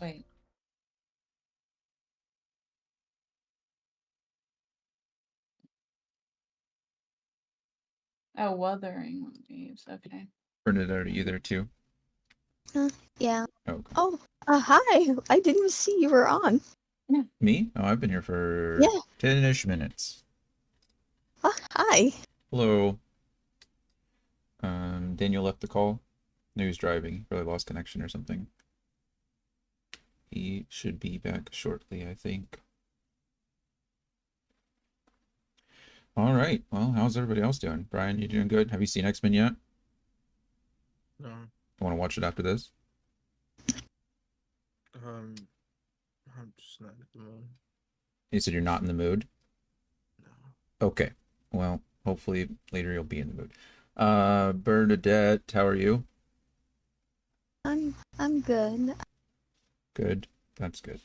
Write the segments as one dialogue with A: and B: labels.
A: Wait. Oh, Wuthering Waves. Okay.
B: Bernadette, are you there too?
C: Yeah.
B: Okay.
C: Oh, hi. I didn't see you were on.
B: Me? Oh, I've been here for
C: Yeah.
B: 10-ish minutes.
C: Hi.
B: Hello. Daniel left the call. No, he was driving. He probably lost connection or something. He should be back shortly, I think. All right. Well, how's everybody else doing? Brian, you doing good? Have you seen X-Men yet?
D: No.
B: I want to watch it after this.
D: I'm just not at the mood.
B: You said you're not in the mood?
D: No.
B: Okay. Well, hopefully later you'll be in the mood. Bernadette, how are you?
C: I'm good.
B: Good. That's good.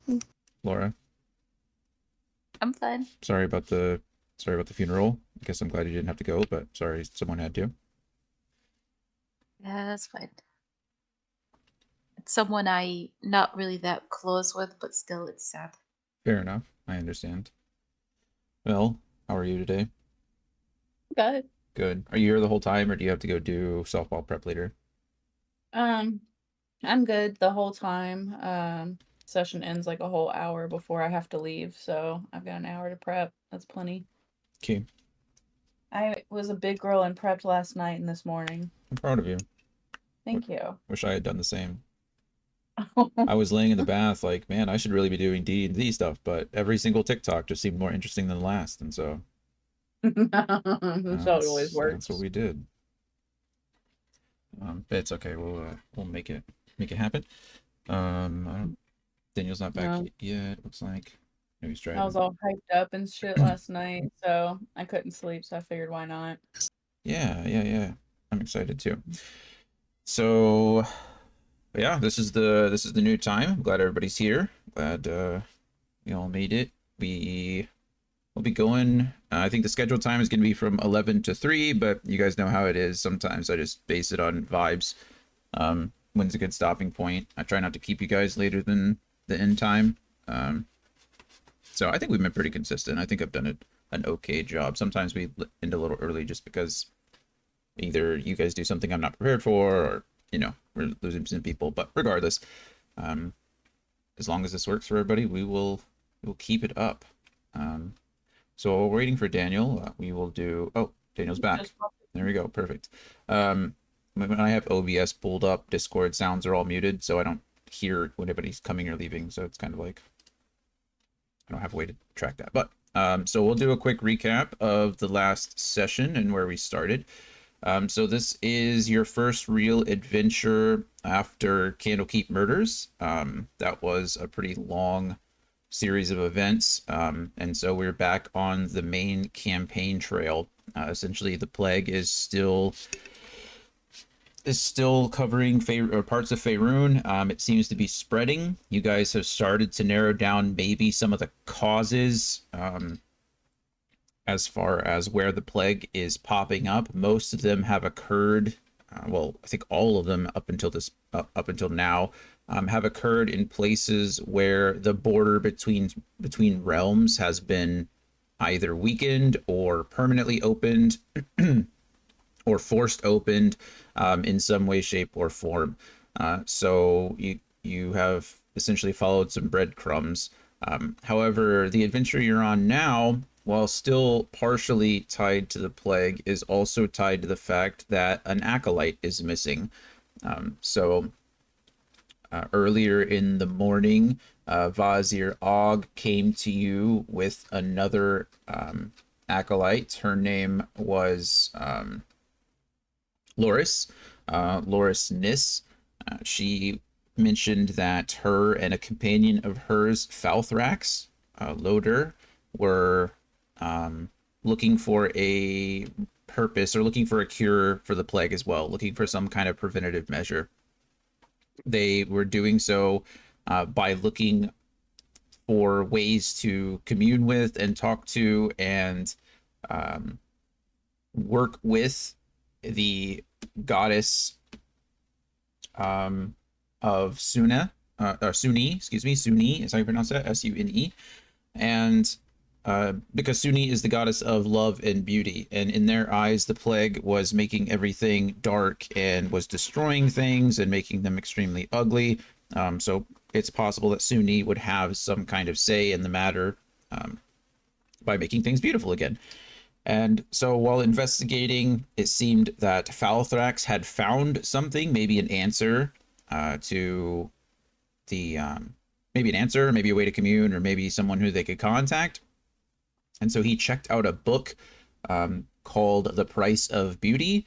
C: Mm.
B: Laura,
A: I'm fine.
B: sorry about the funeral. I guess I'm glad you didn't have to go, but sorry someone had to.
A: Yeah, that's fine. It's someone I not really that close with, but still it's sad.
B: Fair enough. I understand. Well, how are you today?
A: Good.
B: Good. Are you here the whole time, or do you have to go do softball prep later?
A: I'm good the whole time. Session ends like a whole hour before I have to leave, so I've got an hour to prep. That's plenty.
B: Okay.
A: I was a big girl and prepped last night and this morning.
B: I'm proud of you.
A: Thank you.
B: Wish I had done the same. I was laying in the bath like, man, I should really be doing D&D stuff, but every single TikTok just seemed more interesting than the last, and so
A: That's how it always works.
B: that's what we did. But it's okay. We'll make it happen. Daniel's not back
A: No.
B: yet. Looks like. No, he's
A: I was
B: driving.
A: all hyped up and shit last night, so I couldn't sleep, so I figured why not.
B: Yeah. I'm excited too. So, yeah, this is the new time. I'm glad everybody's here. Glad we all made it. We'll be going. I think the scheduled time is going to be from 11 to 3, but you guys know how it is. Sometimes I just base it on vibes. When's a good stopping point? I try not to keep you guys later than the end time. So I think we've been pretty consistent. I think I've done an okay job. Sometimes we end a little early just because either you guys do something I'm not prepared for, or we're losing some people. But regardless, as long as this works for everybody, we'll keep it up. So while we're waiting for Daniel, we will do. Oh, Daniel's back. There we go. Perfect. When I have OBS pulled up, Discord sounds are all muted, so I don't hear when anybody's coming or leaving. So it's kind of like I don't have a way to track that. But so we'll do a quick recap of the last session and where we started. So this is your first real adventure after Candlekeep murders. That was a pretty long series of events, and so we're back on the main campaign trail. Essentially, the plague is still covering parts of Faerun. It seems to be spreading. You guys have started to narrow down maybe some of the causes. As far as where the plague is popping up, most of them have occurred. Well, I think all of them up until now have occurred in places where the border between realms has been either weakened or permanently opened or forced opened in some way, shape, or form. So you have essentially followed some breadcrumbs. However, the adventure you're on now, while still partially tied to the plague, is also tied to the fact that an acolyte is missing. Earlier in the morning, Vazir Og came to you with another acolyte. Her name was Loris, Loris Nis. She mentioned that her and a companion of hers, Falthrax, Loder, were looking for a purpose or looking for a cure for the plague as well, looking for some kind of preventative measure. They were doing so by looking for ways to commune with and talk to and work with the goddess of Suna, or Suni, excuse me, Suni is how you pronounce that, Sune. And because Suni is the goddess of love and beauty, and in their eyes, the plague was making everything dark and was destroying things and making them extremely ugly. So it's possible that Suni would have some kind of say in the matter by making things beautiful again. And so while investigating, it seemed that Falthrax had found something, maybe an answer to the maybe an answer, maybe a way to commune, or maybe someone who they could contact. And so he checked out a book called The Price of Beauty,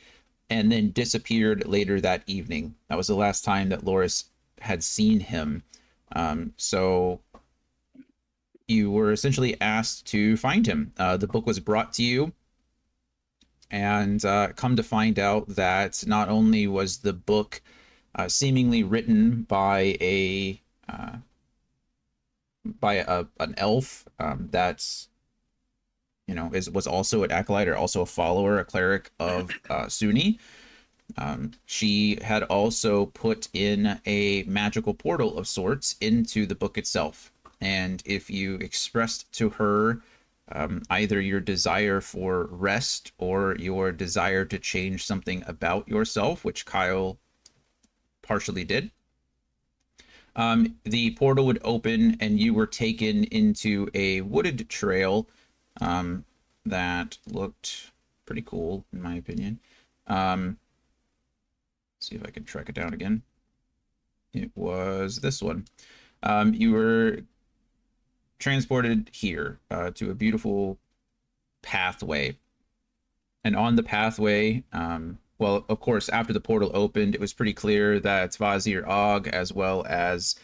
B: and then disappeared later that evening. That was the last time that Loris had seen him. So you were essentially asked to find him. The book was brought to you, and come to find out that not only was the book seemingly written by an elf that's was also an acolyte, or also a follower, a cleric of Suni. She had also put in a magical portal of sorts into the book itself. And if you expressed to her either your desire for rest or your desire to change something about yourself, which Kyle partially did, the portal would open and you were taken into a wooded trail that looked pretty cool, in my opinion. See if I can track it down again. It was this one. You were transported here to a beautiful pathway. And on the pathway, well, of course, after the portal opened, it was pretty clear that Vazir Og, as well as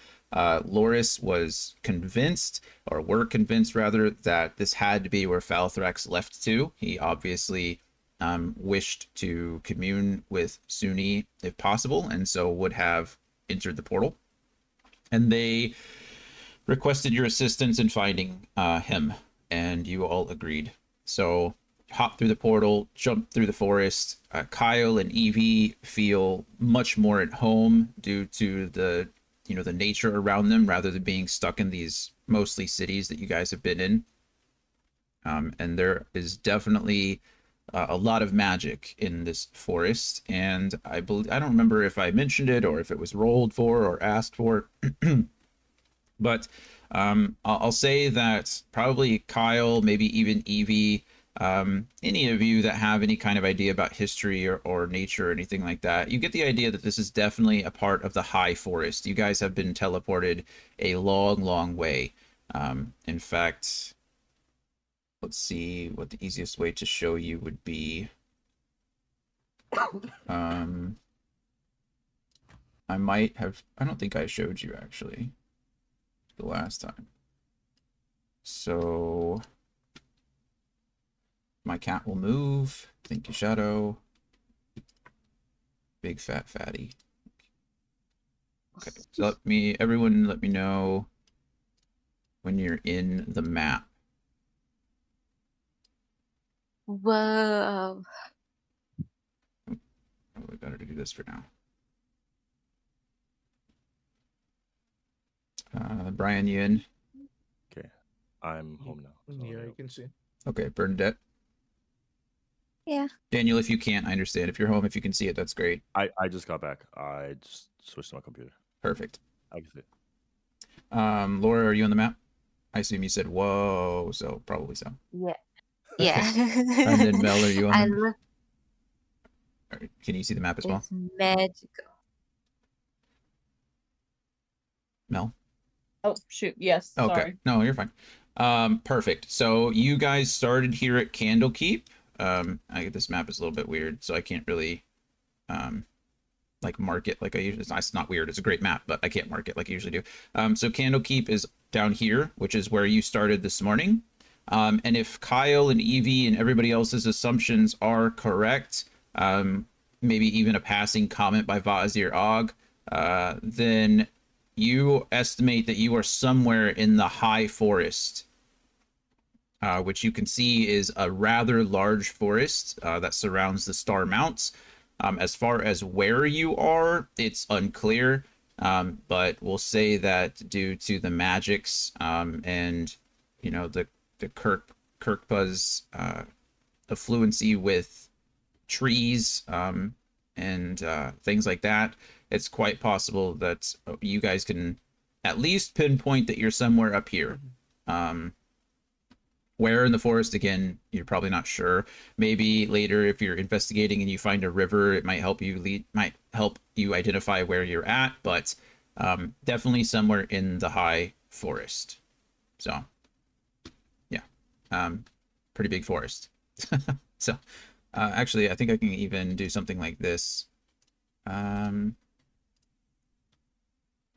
B: Loris, was convinced, or were convinced rather, that this had to be where Falthrax left to. He obviously wished to commune with Suni if possible, and so would have entered the portal. And they requested your assistance in finding him, and you all agreed. So hop through the portal, jump through the forest. Kyle and Evie feel much more at home due to the the nature around them, rather than being stuck in these mostly cities that you guys have been in. And there is definitely a lot of magic in this forest, and I don't remember if I mentioned it or if it was rolled for or asked for. But I'll say that probably Kyle, maybe even Evie, any of you that have any kind of idea about history or nature or anything like that, you get the idea that this is definitely a part of the high forest. You guys have been teleported a long, long way. In fact, let's see what the easiest way to show you would be. I don't think I showed you actually the last time. So my cat will move. Thank you, Shadow. Big fat fatty. Okay, so everyone let me know when you're in the map.
E: Whoa.
B: Probably better to do this for now. Brian, you in?
F: Okay, I'm home now. So
D: Yeah, you can see.
B: Okay, Bernadette.
C: Yeah.
B: Daniel, if you can't, I understand. If you're home, if you can see it, that's great.
F: I just got back. I just switched to my computer.
B: Perfect.
F: I can see it.
B: Laura, are you on the map? I assume you said whoa, so probably so.
E: Yeah.
B: Okay.
E: Yeah.
B: And then Mel, are you on
E: I
B: the
E: look.
B: Can you see the map as well?
E: It's magical.
B: Mel?
A: Oh, shoot. Yes.
B: Okay.
A: Sorry.
B: No, you're fine. Perfect. So you guys started here at Candlekeep. This map is a little bit weird, so I can't really like mark it like I usually. It's not weird. It's a great map, but I can't mark it like I usually do. So Candlekeep is down here, which is where you started this morning. And if Kyle and Evie and everybody else's assumptions are correct, maybe even a passing comment by Vazir Og, then you estimate that you are somewhere in the high forest, which you can see is a rather large forest that surrounds the Star Mounts. As far as where you are, it's unclear. but we'll say that due to the magics and the Kirkpa's affluency with trees and things like that, it's quite possible that you guys can at least pinpoint that you're somewhere up here. Where in the forest, again, you're probably not sure. Maybe later, if you're investigating and you find a river, it might help you identify where you're at. But definitely somewhere in the high forest. So, yeah, pretty big forest. So, actually, I think I can even do something like this.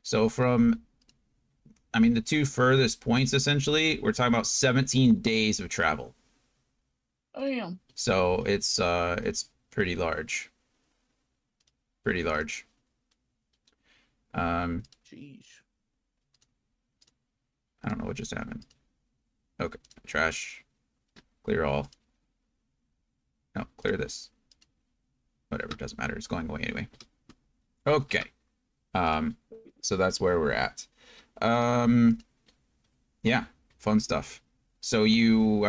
B: So the two furthest points, essentially, we're talking about 17 days of travel.
A: Oh yeah.
B: So it's pretty large. Pretty large.
D: Jeez.
B: I don't know what just happened. Okay, trash. Clear all. No, clear this. Whatever, doesn't matter. It's going away anyway. Okay. So that's where we're at. Yeah, fun stuff. So you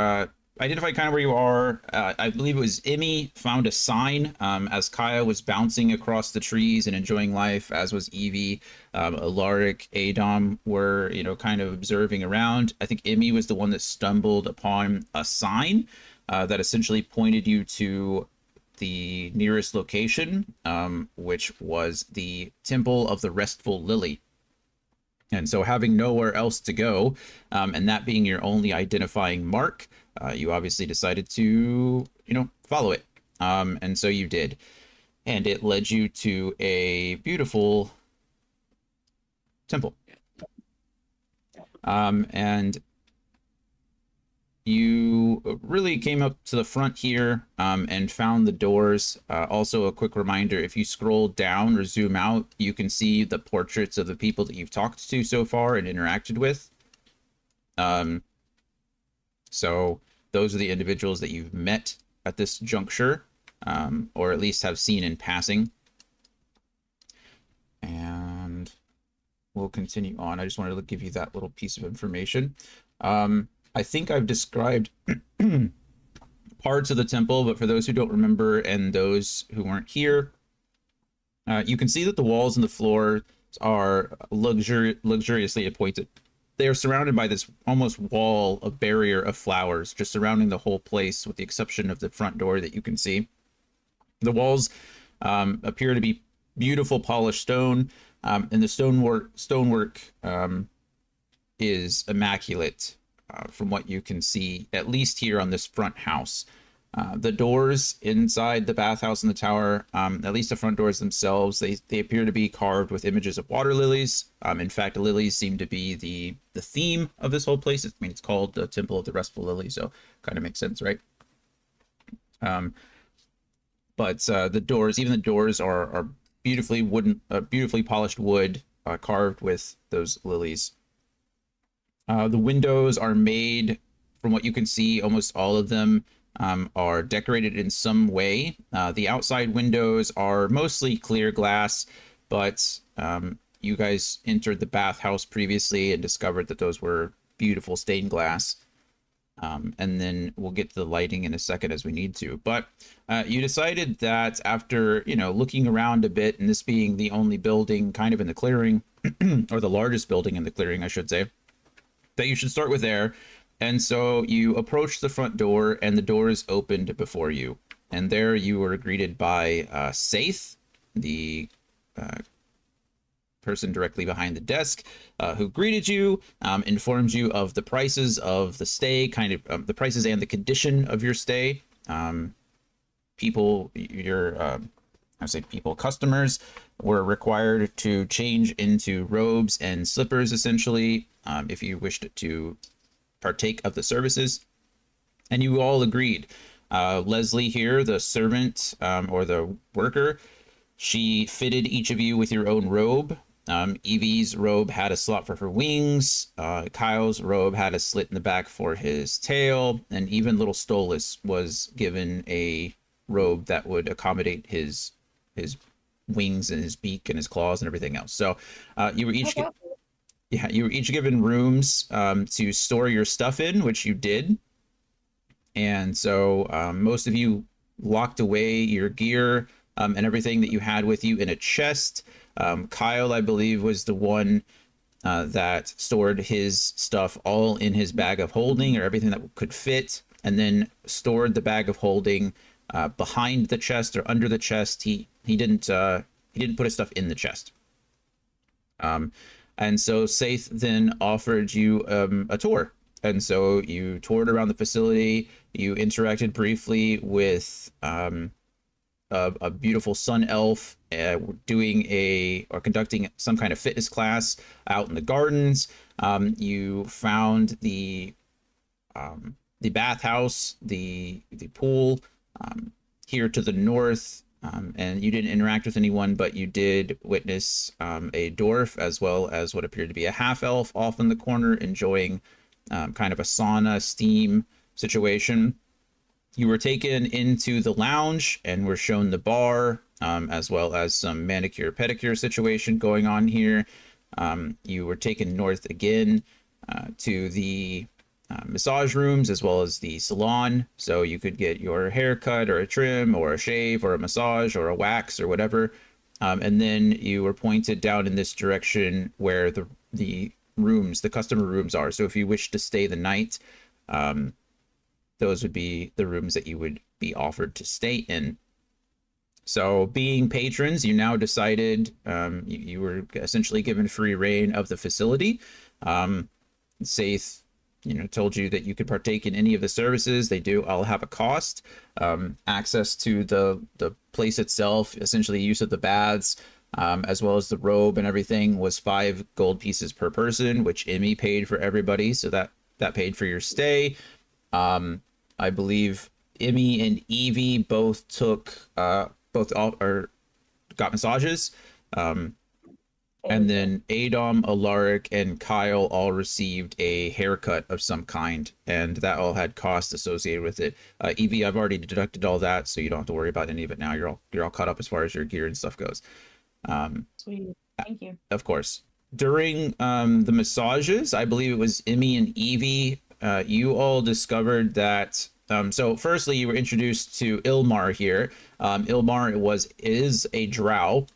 B: identify kind of where you are. I believe it was Emmy found a sign as Kaya was bouncing across the trees and enjoying life, as was Evie. Alaric, Adom were, kind of observing around. I think Emmy was the one that stumbled upon a sign that essentially pointed you to the nearest location, which was the Temple of the Restful Lily. And so having nowhere else to go, and that being your only identifying mark, you obviously decided to, follow it. And so you did. And it led you to a beautiful temple. And you really came up to the front here and found the doors. Also, a quick reminder, if you scroll down or zoom out, you can see the portraits of the people that you've talked to so far and interacted with. So those are the individuals that you've met at this juncture, or at least have seen in passing. And we'll continue on. I just wanted to give you that little piece of information. I think I've described parts of the temple, but for those who don't remember and those who weren't here, you can see that the walls and the floor are luxuriously appointed. They are surrounded by this almost wall, a barrier of flowers, just surrounding the whole place, with the exception of the front door that you can see. The walls appear to be beautiful polished stone, and the stonework is immaculate. From what you can see, at least here on this front house. The doors inside the bathhouse and the tower, at least the front doors themselves, they appear to be carved with images of water lilies. In fact, lilies seem to be the theme of this whole place. It's called the Temple of the Restful Lily, so kind of makes sense, right? But the doors are beautifully polished wood, carved with those lilies. The windows are made, from what you can see, almost all of them are decorated in some way. The outside windows are mostly clear glass, but you guys entered the bathhouse previously and discovered that those were beautiful stained glass. And then we'll get to the lighting in a second as we need to. But you decided that after, looking around a bit, and this being the only building kind of in the clearing, or the largest building in the clearing, I should say, that you should start with there. And so you approach the front door, and the door is opened before you. And there you were greeted by Saith, the person directly behind the desk, who greeted you, informed you of the prices of the stay, kind of the prices and the condition of your stay. Customers were required to change into robes and slippers, essentially, if you wished to partake of the services. And you all agreed. Leslie here, the servant or the worker, she fitted each of you with your own robe. Evie's robe had a slot for her wings. Kyle's robe had a slit in the back for his tail. And even little Stolas was given a robe that would accommodate his wings and his beak and his claws and everything else. So you were each
A: Okay.
B: you were each given rooms to store your stuff in, which you did. And so most of you locked away your gear and everything that you had with you in a chest. Kyle, I believe, was the one that stored his stuff all in his bag of holding, or everything that could fit, and then stored the bag of holding behind the chest or under the chest. He didn't put his stuff in the chest. And so Saith then offered you a tour. And so you toured around the facility. You interacted briefly with a beautiful sun elf conducting some kind of fitness class out in the gardens. You found the bathhouse, the pool here to the north. And you didn't interact with anyone, but you did witness a dwarf as well as what appeared to be a half elf off in the corner enjoying kind of a sauna steam situation. You were taken into the lounge and were shown the bar as well as some manicure pedicure situation going on here. You were taken north again to the massage rooms as well as the salon, so you could get your hair cut or a trim or a shave or a massage or a wax or whatever. And then you were pointed down in this direction where the rooms, the customer rooms are. So if you wish to stay the night, those would be the rooms that you would be offered to stay in. So being patrons, you now decided you were essentially given free reign of the facility. Saith, told you that you could partake in any of the services. They do all have a cost. Access to the place itself, essentially use of the baths, as well as the robe and everything, was 5 gold pieces per person, which Emmy paid for everybody. So that paid for your stay. I believe Emmy and Evie both got massages. And then Adom, Alaric, and Kyle all received a haircut of some kind, and that all had costs associated with it. Evie, I've already deducted all that, so you don't have to worry about any of it now. You're all caught up as far as your gear and stuff goes.
A: Sweet. Thank you.
B: Of course. During the massages, I believe it was Emmy and Evie, you all discovered that. So firstly, you were introduced to Ilmar here. Ilmar is a drow.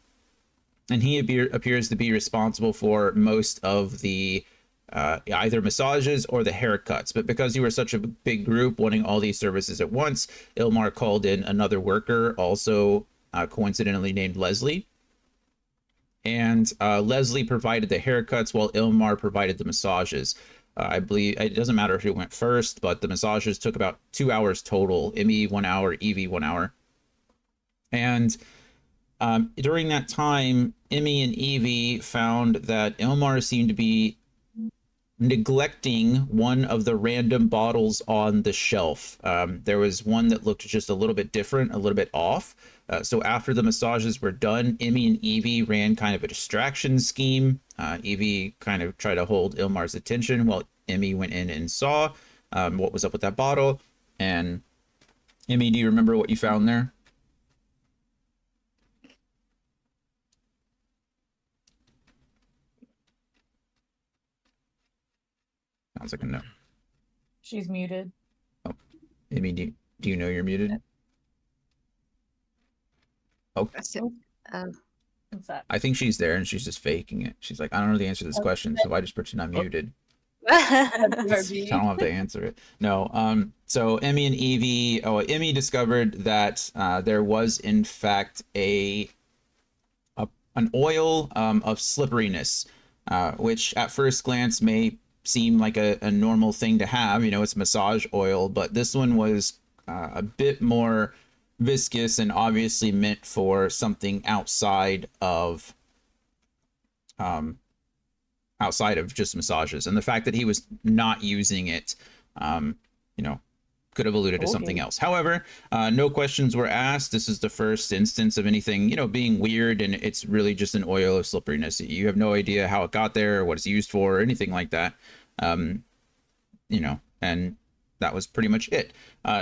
B: And he appears to be responsible for most of the either massages or the haircuts. But because you were such a big group wanting all these services at once, Ilmar called in another worker, also coincidentally named Leslie. And Leslie provided the haircuts while Ilmar provided the massages. I believe it doesn't matter who went first, but the massages took about 2 hours total. Emmy 1 hour, Evie 1 hour. And during that time, Emmy and Evie found that Ilmar seemed to be neglecting one of the random bottles on the shelf. There was one that looked just a little bit different, a little bit off. So after the massages were done, Emmy and Evie ran kind of a distraction scheme. Evie kind of tried to hold Ilmar's attention while Emmy went in and saw what was up with that bottle. And Emmy, do you remember what you found there? Sounds like a no.
A: She's muted.
B: Oh, Emmy, do you know you're muted? Oh,
A: What's that?
B: I think she's there and she's just faking it. She's like, I don't know the answer to this question, so I just pretend I'm muted. I don't have to answer it. No. So Emmy and Evie. Emmy discovered that there was in fact an oil of slipperiness, which at first glance may seem like a normal thing to have. It's massage oil, but this one was a bit more viscous and obviously meant for something outside of just massages. And the fact that he was not using it, could have alluded to something else. However, no questions were asked. This is the first instance of anything, being weird, and it's really just an oil of slipperiness. You have no idea how it got there, or what it's used for, or anything like that. And that was pretty much it.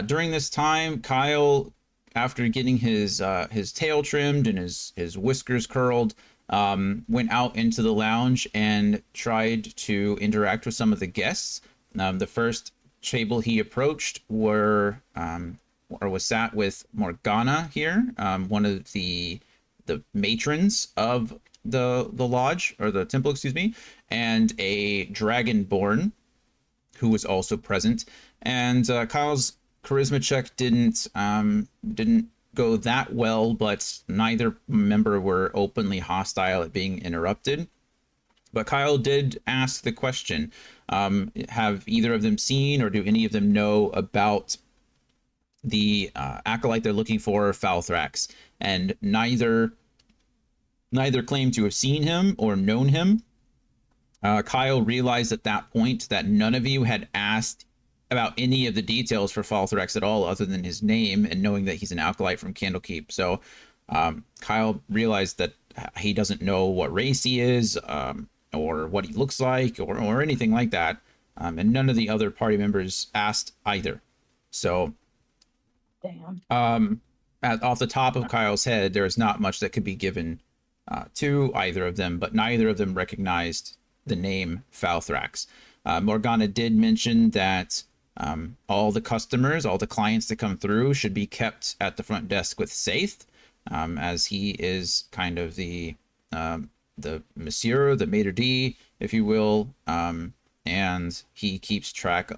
B: During this time, Kyle after getting his tail trimmed and his whiskers curled, went out into the lounge and tried to interact with some of the guests. The first table he approached was sat with Morgana here, one of the matrons of the lodge, or the temple, excuse me, and a dragonborn who was also present. And Kyle's charisma check didn't go that well, but neither member were openly hostile at being interrupted. But Kyle did ask the question, have either of them seen, or do any of them know about the acolyte they're looking for, Falthrax? And neither claimed to have seen him or known him. Kyle realized at that point that none of you had asked about any of the details for Falthrax at all, other than his name and knowing that he's an acolyte from Candlekeep. So Kyle realized that he doesn't know what race he is, or what he looks like, or anything like that. And none of the other party members asked either. So
A: Damn.
B: off the top of Kyle's head, there is not much that could be given to either of them, but neither of them recognized the name Falthrax. Morgana did mention that all the customers, all the clients that come through should be kept at the front desk with Saith, as he is kind of the monsieur, the maitre d', if you will, and he keeps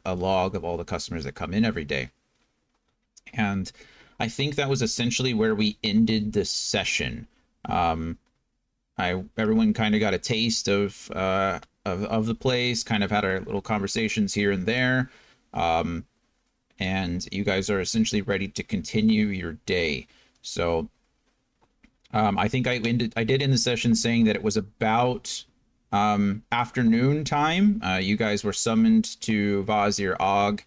B: a log of all the customers that come in every day. And I think that was essentially where we ended the session. Everyone kind of got a taste of the place, kind of had our little conversations here and there, and you guys are essentially ready to continue your day. So I think I did end the session saying that it was about afternoon time. You guys were summoned to Vazir Og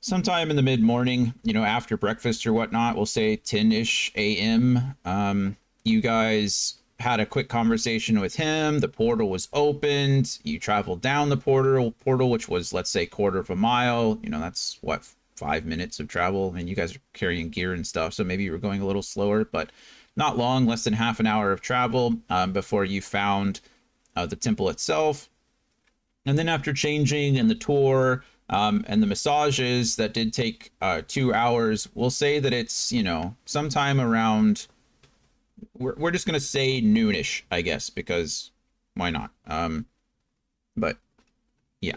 B: sometime in the mid-morning, after breakfast or whatnot. We'll say 10-ish a.m. You guys had a quick conversation with him. The portal was opened. You traveled down the portal, which was, let's say, quarter of a mile. That's what, 5 minutes of travel. And you guys are carrying gear and stuff, so maybe you were going a little slower, but not long, less than half an hour of travel before you found the temple itself. And then after changing and the tour and the massages that did take 2 hours, we'll say that it's, sometime around, we're just going to say noonish, I guess, because why not? But yeah.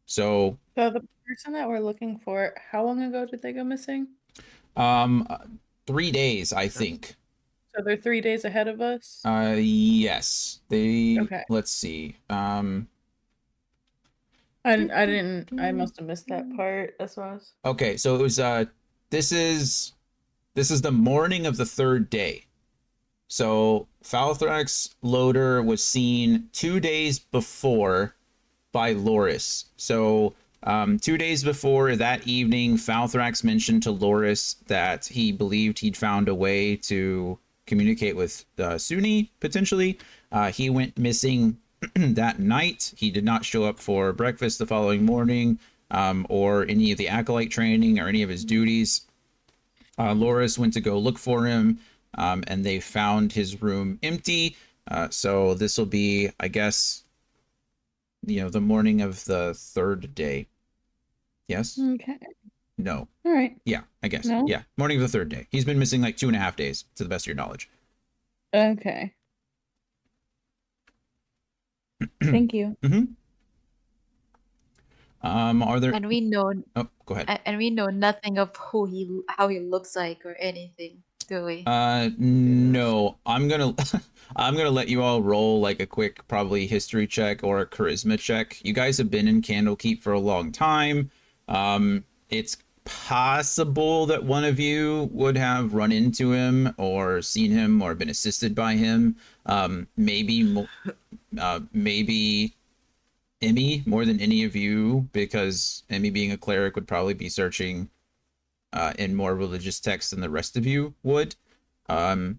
B: So
A: the person that we're looking for, how long ago did they go missing?
B: 3 days, I think.
A: So they're 3 days ahead of us?
B: Yes.
A: Okay.
B: Let's see.
A: I must have missed that part. That's what I was.
B: Okay, so it was this is the morning of the third day. So Falthrax loader was seen 2 days before by Loris. So 2 days before that evening, Falthrax mentioned to Loris that he believed he'd found a way to communicate with Sunni, potentially. He went missing that night. He did not show up for breakfast the following morning, or any of the acolyte training or any of his duties. Loris went to go look for him, and they found his room empty. So this will be, I guess, the morning of the third day. Yes?
A: Okay.
B: No.
A: All right.
B: Yeah, I guess.
A: No?
B: Yeah, morning of the third day. He's been missing like 2.5 days, to the best of your knowledge.
A: Okay. Thank you.
B: Are there?
C: And we know
B: Oh, go ahead.
C: and we know nothing of how he looks like or anything, do we?
B: No. I'm gonna let you all roll like a quick probably history check or a charisma check. You guys have been in Candlekeep for a long time. It's possible that one of you would have run into him or seen him or been assisted by him. Maybe Emmy more than any of you, because Emmy, being a cleric, would probably be searching in more religious texts than the rest of you would.
D: I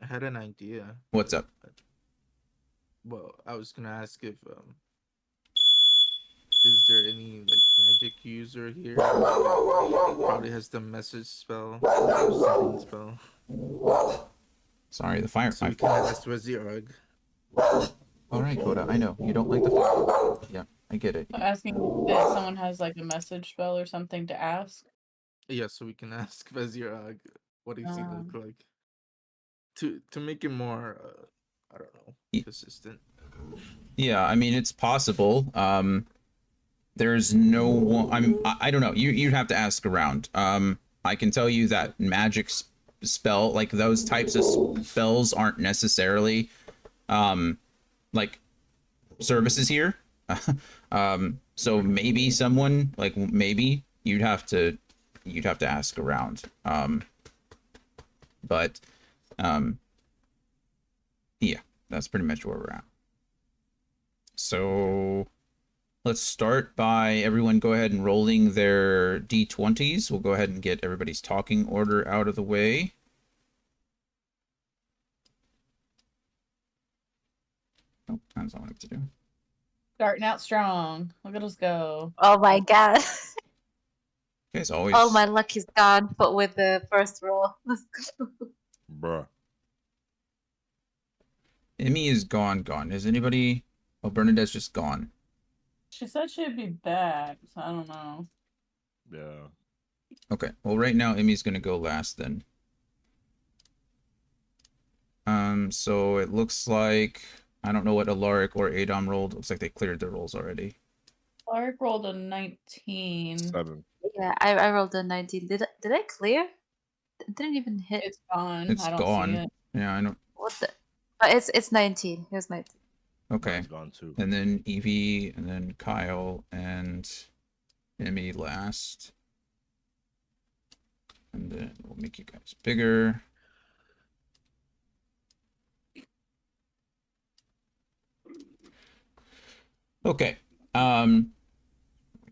D: had an idea.
B: What's up?
D: Well, I was gonna ask if is there any like magic user here? Probably has the message spell, sending spell.
B: Sorry, the fire.
D: So we can ask Wazirag.
B: All right, Coda. I know you don't like the fire. Yeah, I get it.
A: Asking if someone has like a message spell or something to ask.
D: Yeah, so we can ask Wazirag what does he look
A: Um,
D: like to make it more, I don't know,
B: Ye-
D: consistent.
B: Yeah, I mean it's possible. There's no one. I don't know. You'd have to ask around. I can tell you that magic spell, like those types of spells, aren't necessarily like services here. So maybe someone like maybe you'd have to ask around. But yeah, that's pretty much where we're at. So let's start by everyone go ahead and rolling their d20s. We'll go ahead and get everybody's talking order out of the way. Oh, that's not what I have to do.
A: starting out strong. Look at us go.
C: Oh my god.
B: You guys always.
C: All my luck is gone, but with the first roll. Let's go.
F: Bruh.
B: Emmy is gone. Is anybody? Oh, Bernadette's just gone.
A: She said she'd be back, so I don't know.
F: Yeah.
B: Okay. Well, right now Emmy's gonna go last then. So it looks like I don't know what Alaric or Adom rolled. Looks like they cleared their rolls already.
A: Clark rolled a 19.
F: 7.
C: Yeah, I rolled a 19. Did I clear? It didn't even hit.
A: It's gone.
B: It's
A: I don't
B: gone.
A: see it.
B: Yeah, I know.
C: What the? But it's 19. Here's 19.
B: Okay.
F: Mine's gone too.
B: And then Evie, and then Kyle, and Emmy last. And then we'll make you guys bigger. Okay. You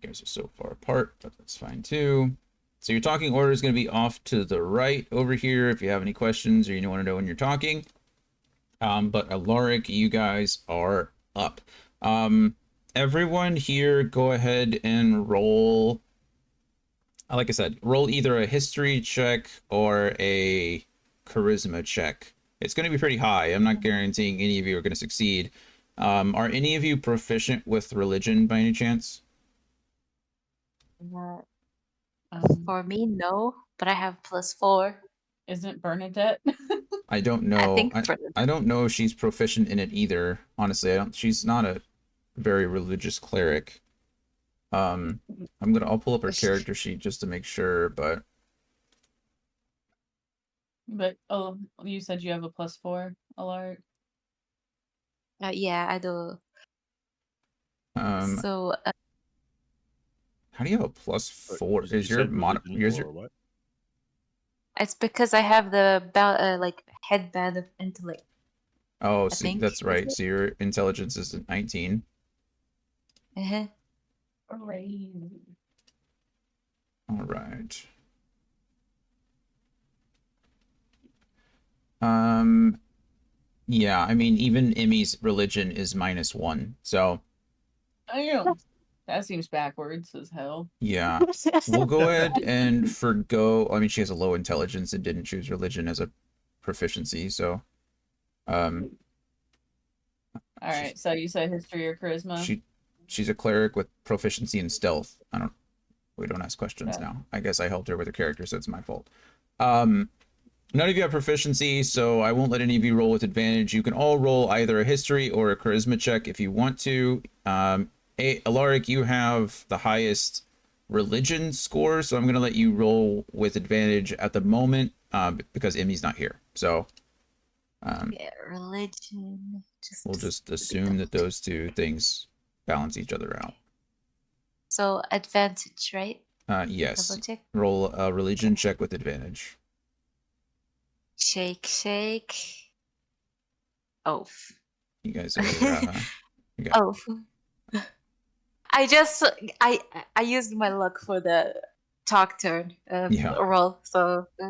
B: guys are so far apart, but that's fine too. So your talking order is going to be off to the right over here if you have any questions or you want to know when you're talking. But Alaric, you guys are up. Everyone here, go ahead and roll. Like I said, roll either a history check or a charisma check. It's going to be pretty high. I'm not guaranteeing any of you are going to succeed. Are any of you proficient with religion by any chance?
C: For me, no, but I have +4.
A: Isn't Bernadette?
B: I don't
C: I
B: know.
C: think
B: I don't know if she's proficient in it either. Honestly, I don't. She's not a very religious cleric. I'll pull up her character sheet just to make sure, but
A: Oh, you said you have a +4, Alaric?
C: yeah, I do. So
B: how do you have a +4?
F: You
B: Is your
F: said
B: mod
F: religion
B: your
F: or what?
C: it's because I have the like headband of intellect.
B: Oh,
C: I
B: see,
C: think.
B: that's
C: Is
B: right.
C: it?
B: So your intelligence is 19.
C: Uh-huh.
A: Hooray.
B: All right. Yeah, I mean, even Emmy's religion is -1. So
A: Damn. That seems backwards as hell.
B: yeah, we'll go ahead and forgo. I mean, she has a low intelligence and didn't choose religion as a proficiency. So,
A: All right, so you said history or charisma?
B: she's a cleric with proficiency in stealth. We don't ask questions
A: Okay.
B: now. I guess I helped her with her character, so it's my fault. None of you have proficiency, so I won't let any of you roll with advantage. You can all roll either a history or a charisma check if you want to. Alaric, you have the highest religion score, so I'm going to let you roll with advantage at the moment because Emmy's not here. So
C: Yeah, religion.
B: we'll just assume that those two things balance each other out.
C: So advantage, right?
B: Yes.
C: Double check.
B: Roll a religion check with advantage.
C: Shake. Oh.
B: You guys are.
C: Oh. I used my luck for the talk turn
B: Yeah.
C: roll, so
A: I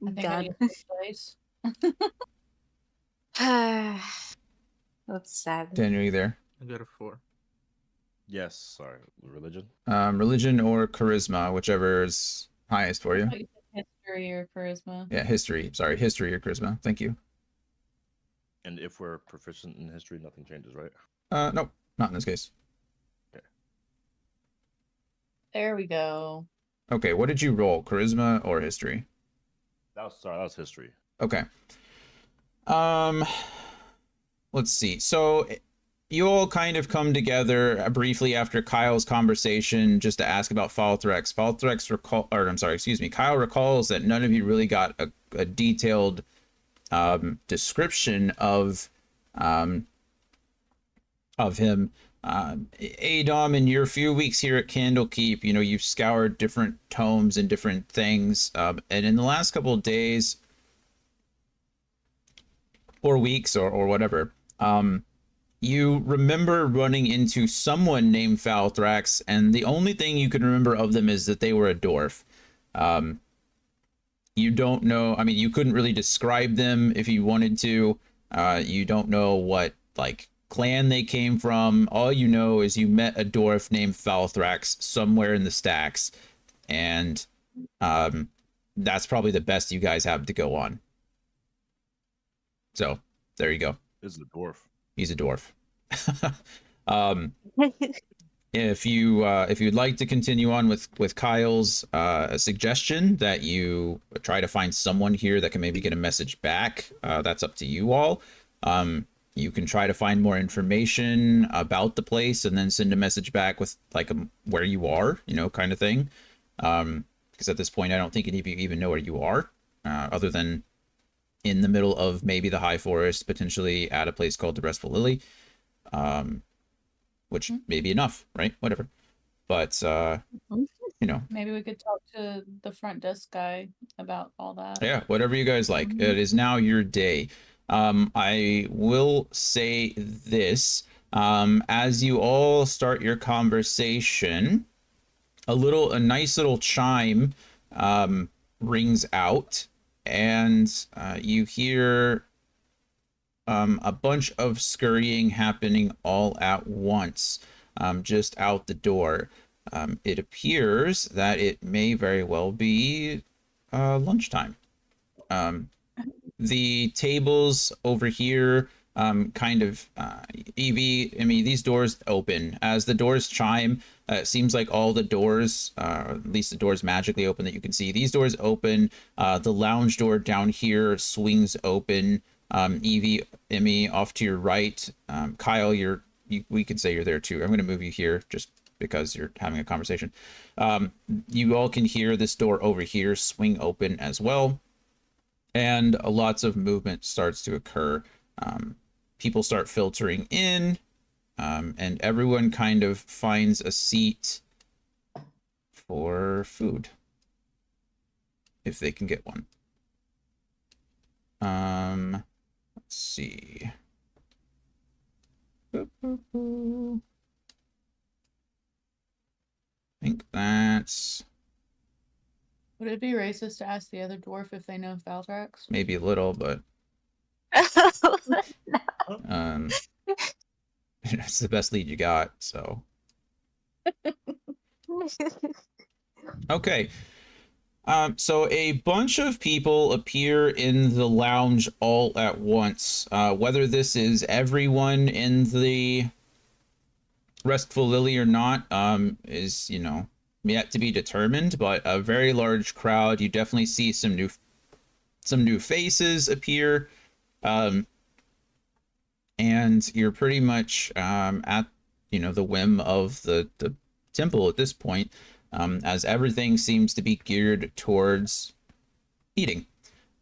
A: think I
C: God.
A: need first place.
C: That's sad.
B: Daniel, you there?
D: I got a 4.
F: Yes. Sorry. Religion.
B: Religion or charisma, whichever is highest for
A: I
B: you.
A: thought you said history or charisma.
B: Yeah, history. Sorry, history or charisma. Thank you.
F: And if we're proficient in history, nothing changes, right?
B: Nope, not in this case.
A: There we go.
B: Okay, what did you roll? Charisma or history?
F: That was history.
B: Okay. Let's see. So you all kind of come together briefly after Kyle's conversation just to ask about Falthrex. Kyle recalls that none of you really got a detailed description of him. Adom, in your few weeks here at Candlekeep, you've scoured different tomes and different things. And in the last couple of days or weeks or whatever, you remember running into someone named Falthrax, and the only thing you can remember of them is that they were a dwarf. You don't know, I mean, you couldn't really describe them if you wanted to. You don't know what, clan they came from. All you know is you met a dwarf named Falthrax somewhere in the stacks, and that's probably the best you guys have to go on. So, there you go.
F: This is a dwarf.
B: He's a dwarf. If you'd like to continue on with Kyle's suggestion that you try to find someone here that can maybe get a message back, that's up to you all. You can try to find more information about the place and then send a message back with where you are, kind of thing. Because at this point, I don't think any of you even know where you are, other than in the middle of maybe the High Forest, potentially at a place called the Restful Lily, which may be enough, right? Whatever. But,
A: Maybe we could talk to the front desk guy about all that.
B: Yeah, whatever you guys like. It is now your day. I will say this. As you all start your conversation, a nice little chime rings out, and you hear a bunch of scurrying happening all at once, just out the door. It appears that it may very well be lunchtime. The tables over here, Evie, I mean, these doors open. As the doors chime, it seems like all the doors, at least the doors magically open that you can see. These doors open. The lounge door down here swings open. Evie, Emmy, off to your right. Kyle, we can say you're there too. I'm going to move you here just because you're having a conversation. You all can hear this door over here swing open as well. And lots of movement starts to occur. People start filtering in, and everyone kind of finds a seat for food, if they can get one. Let's see. I think that's
A: Would it be racist to ask the other dwarf if they know Falthrax?
B: maybe a little, but it's the best lead you got, so. Okay. So a bunch of people appear in the lounge all at once. Whether this is everyone in the Restful Lily or not, is, yet to be determined, but a very large crowd. You definitely see some new faces appear. And you're pretty much at the whim of the temple at this point, as everything seems to be geared towards eating.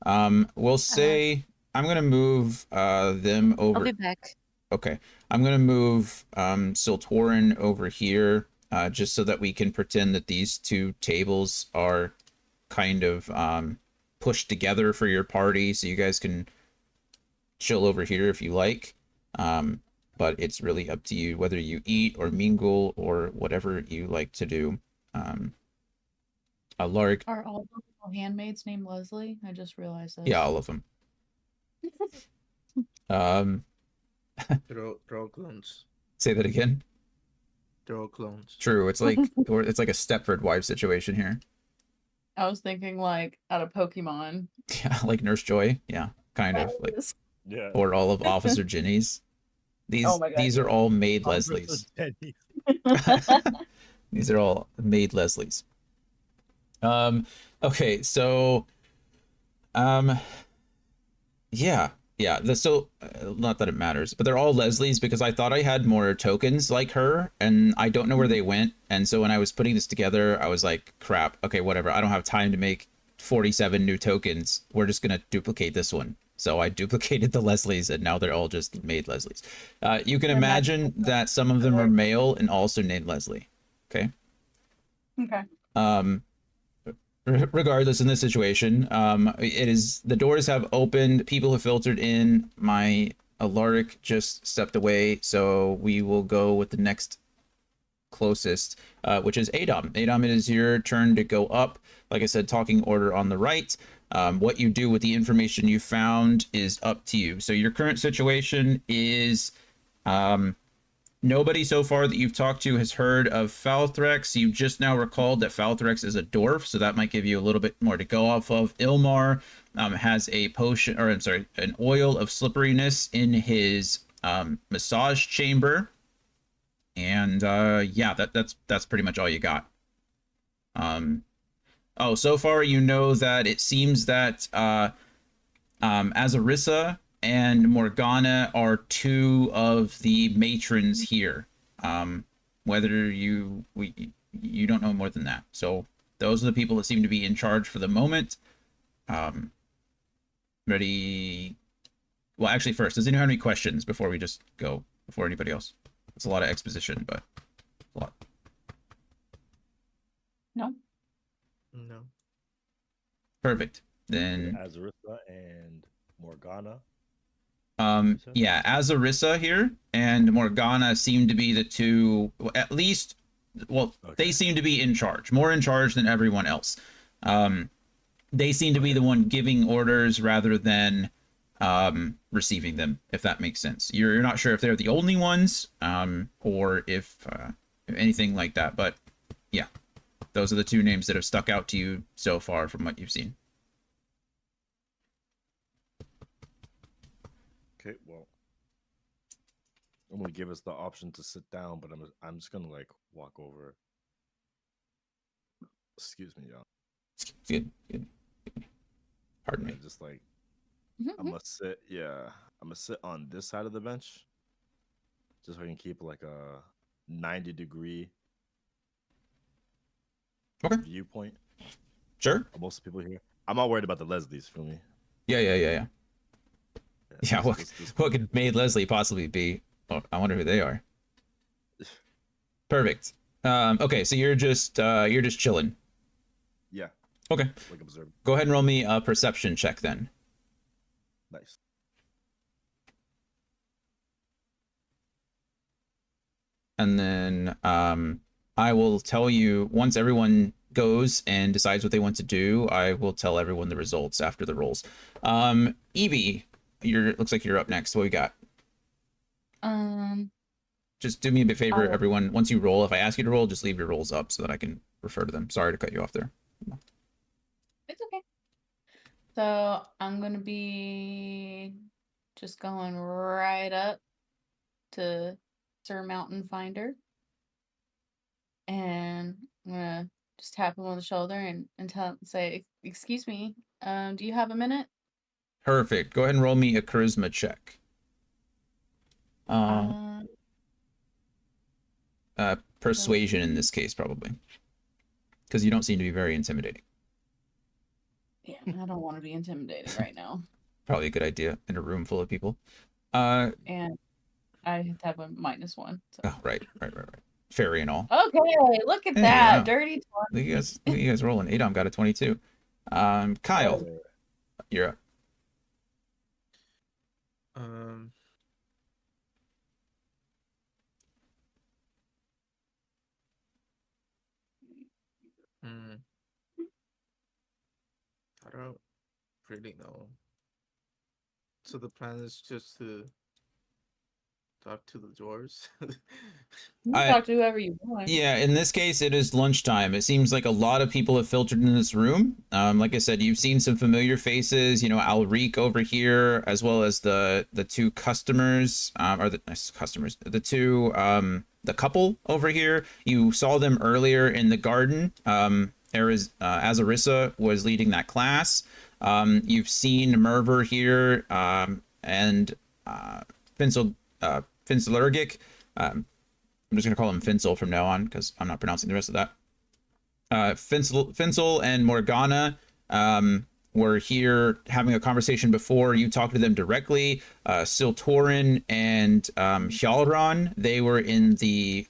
B: We'll say I'm gonna move them over.
C: I'll be back.
B: Okay, I'm gonna move Siltorin over here, just so that we can pretend that these two tables are kind of pushed together for your party, so you guys can chill over here if you like. But it's really up to you whether you eat or mingle or whatever you like to do. Lark.
A: Are all the little handmaids named Leslie? I just realized this.
B: Yeah, all of them.
D: They're all clones.
B: Say that again.
D: They're all clones.
B: True. It's like or it's like a Stepford wife situation here.
A: I was thinking like out of Pokemon.
B: Yeah, like Nurse Joy. Yeah, kind of like,
A: Yes.
F: Yeah.
B: or all of Officer Ginny's.
A: Oh my god.
B: These are all maid
F: Officer
B: Leslies.
F: Jenny.
B: These are all maid Leslies. Okay, so um yeah, yeah. Not that it matters, but they're all Leslie's because I thought I had more tokens like her, and I don't know where they went. And so when I was putting this together, I was like, "Crap. Okay, whatever. I don't have time to make 47 new tokens. We're just gonna duplicate this one." So I duplicated the Leslies, and now they're all just made Leslies. You can imagine that some of them are male and also named Leslie. Okay.
A: Okay.
B: Um, Regardless, in this situation, it is the doors have opened, people have filtered in. My Alaric just stepped away, so we will go with the next closest, which is Adom. Adom, it is your turn to go up. Like I said, talking order on the right. What you do with the information you found is up to you. So your current situation is nobody so far that you've talked to has heard of Falthrex. You just now recalled that Falthrex is a dwarf, so that might give you a little bit more to go off of. Ilmar has a potion, or I'm sorry, an oil of slipperiness in his massage chamber, and yeah, that's pretty much all you got. Oh, so far you know that it seems that Azarissa and Morgana are two of the matrons here. Whether you don't know more than that. So those are the people that seem to be in charge for the moment. Ready? Well, actually, first, does anyone have any questions before we just go? Before anybody else, it's a lot of exposition, but a lot.
A: No.
D: No.
B: Perfect. Then
F: Azarissa and Morgana.
B: yeah, Azarissa here and Morgana seem to be the two, at least, well, they seem to be in charge, more in charge than everyone else. They seem to be the one giving orders rather than receiving them, if that makes sense. You're not sure if they're the only ones or if anything like that, but yeah, those are the two names that have stuck out to you so far from what you've seen.
F: Okay, well, I'm gonna give us the option to sit down, but I'm just gonna like walk over. Excuse me, y'all.
B: Good, good. Pardon me.
F: And just like
A: Mhm,
F: I'm gonna sit, yeah, I'm gonna sit on this side of the bench, just so I can keep like a 90-degree
B: Okay.
F: viewpoint
B: Sure.
F: of most people here. I'm not worried about the Leslies for me.
B: Yeah. Yeah,
F: this
B: what could Maid Leslie possibly be? Oh, I wonder who they are. Perfect. Okay, so you're just chilling.
F: Yeah,
B: Okay.
F: like observe.
B: Go ahead and roll me a perception check then.
F: Nice.
B: And then I will tell you once everyone goes and decides what they want to do, I will tell everyone the results after the rolls. Evie, looks like you're up next. What we got? Just do me a big favor, everyone. Once you roll, if I ask you to roll, just leave your rolls up so that I can refer to them. Sorry to cut you off there.
A: It's okay. So I'm gonna be just going right up to Sir Mountain Finder. And I'm gonna just tap him on the shoulder and say, excuse me, do you have a minute?
B: Perfect. Go ahead and roll me a charisma check. Persuasion in this case, probably. Because you don't seem to be very intimidating.
A: Yeah, I don't want to be intimidating right now.
B: Probably a good idea in a room full of people.
A: And I have a -1. So.
B: Oh, right. Fairy and all.
A: Okay, look at
B: Hey,
A: that.
B: wow.
A: Dirty 20.
B: Look at you guys rolling. Adom got a 22. Kyle, you're up.
D: I don't really know. So the plan is just to talk to the doors.
A: You can
B: I
A: talk to whoever you want.
B: Yeah, in this case, it is lunchtime. It seems like a lot of people have filtered in this room. Like I said, you've seen some familiar faces. You know, Alric over here, as well as the two customers, or the customers, the two the couple over here. You saw them earlier in the garden. Azarissa was leading that class. You've seen Merver here, and Fincil Fincelergic. I'm just going to call him Fincel from now on because I'm not pronouncing the rest of that. Fincel and Morgana were here having a conversation before. You talked to them directly. Siltorin and Hjalron, they were in the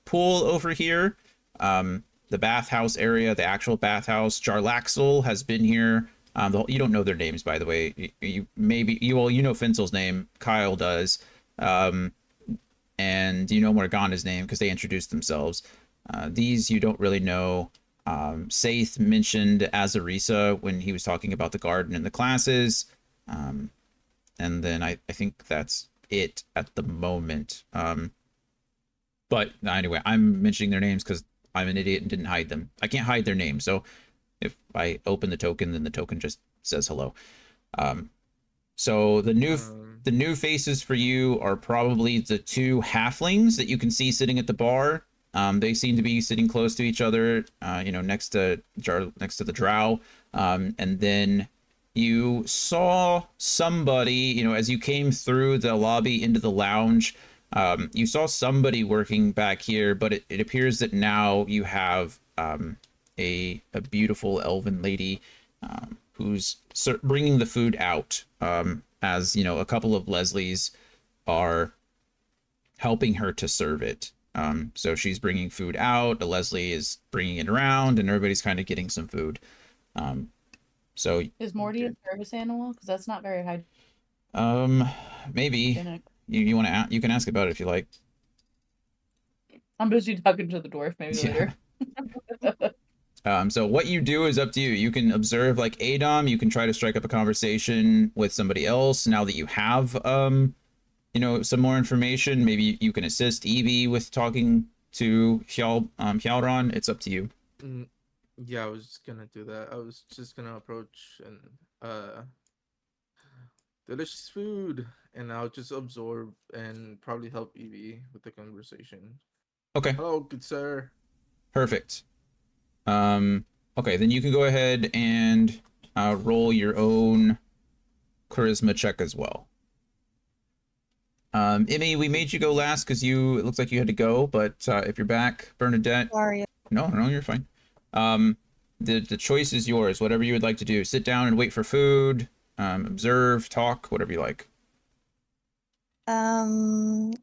B: pool over here, the bathhouse area, the actual bathhouse. Jarlaxle has been here. You don't know their names, by the way. You know Fincel's name. Kyle does. And you know Morgana's name because they introduced themselves. These you don't really know. Saith mentioned Azarisa when he was talking about the garden and the classes. And then I think that's it at the moment. But anyway, I'm mentioning their names because I'm an idiot and didn't hide them. I can't hide their names. So if I open the token, then the token just says hello. So the new faces for you are probably the two halflings that you can see sitting at the bar. They seem to be sitting close to each other, next to the drow. And then you saw somebody, as you came through the lobby into the lounge, you saw somebody working back here, but it appears that now you have a beautiful elven lady who's bringing the food out, as a couple of Leslies are helping her to serve it. So she's bringing food out, a Leslie is bringing it around, and everybody's kind of getting some food. So
A: Is Morty a service animal? Because that's not very high.
B: maybe you want to you can ask about it if you like.
A: I'm busy talking to the dwarf. Maybe later.
B: So what you do is up to you. You can observe like Adom. You can try to strike up a conversation with somebody else now that you have, some more information. Maybe you can assist Evie with talking to Hjalron. It's up to you.
D: Yeah, I was gonna do that. I was just gonna approach and delicious food, and I'll just absorb and probably help Evie with the conversation.
B: Okay.
D: Hello, good sir.
B: Perfect. Okay, then you can go ahead and roll your own charisma check as well. Emmy, we made you go last because it looks like you had to go, but if you're back, Bernadette.
C: Sorry.
B: No, you're fine. The choice is yours. Whatever you would like to do. Sit down and wait for food. Observe, talk, whatever you like.
C: I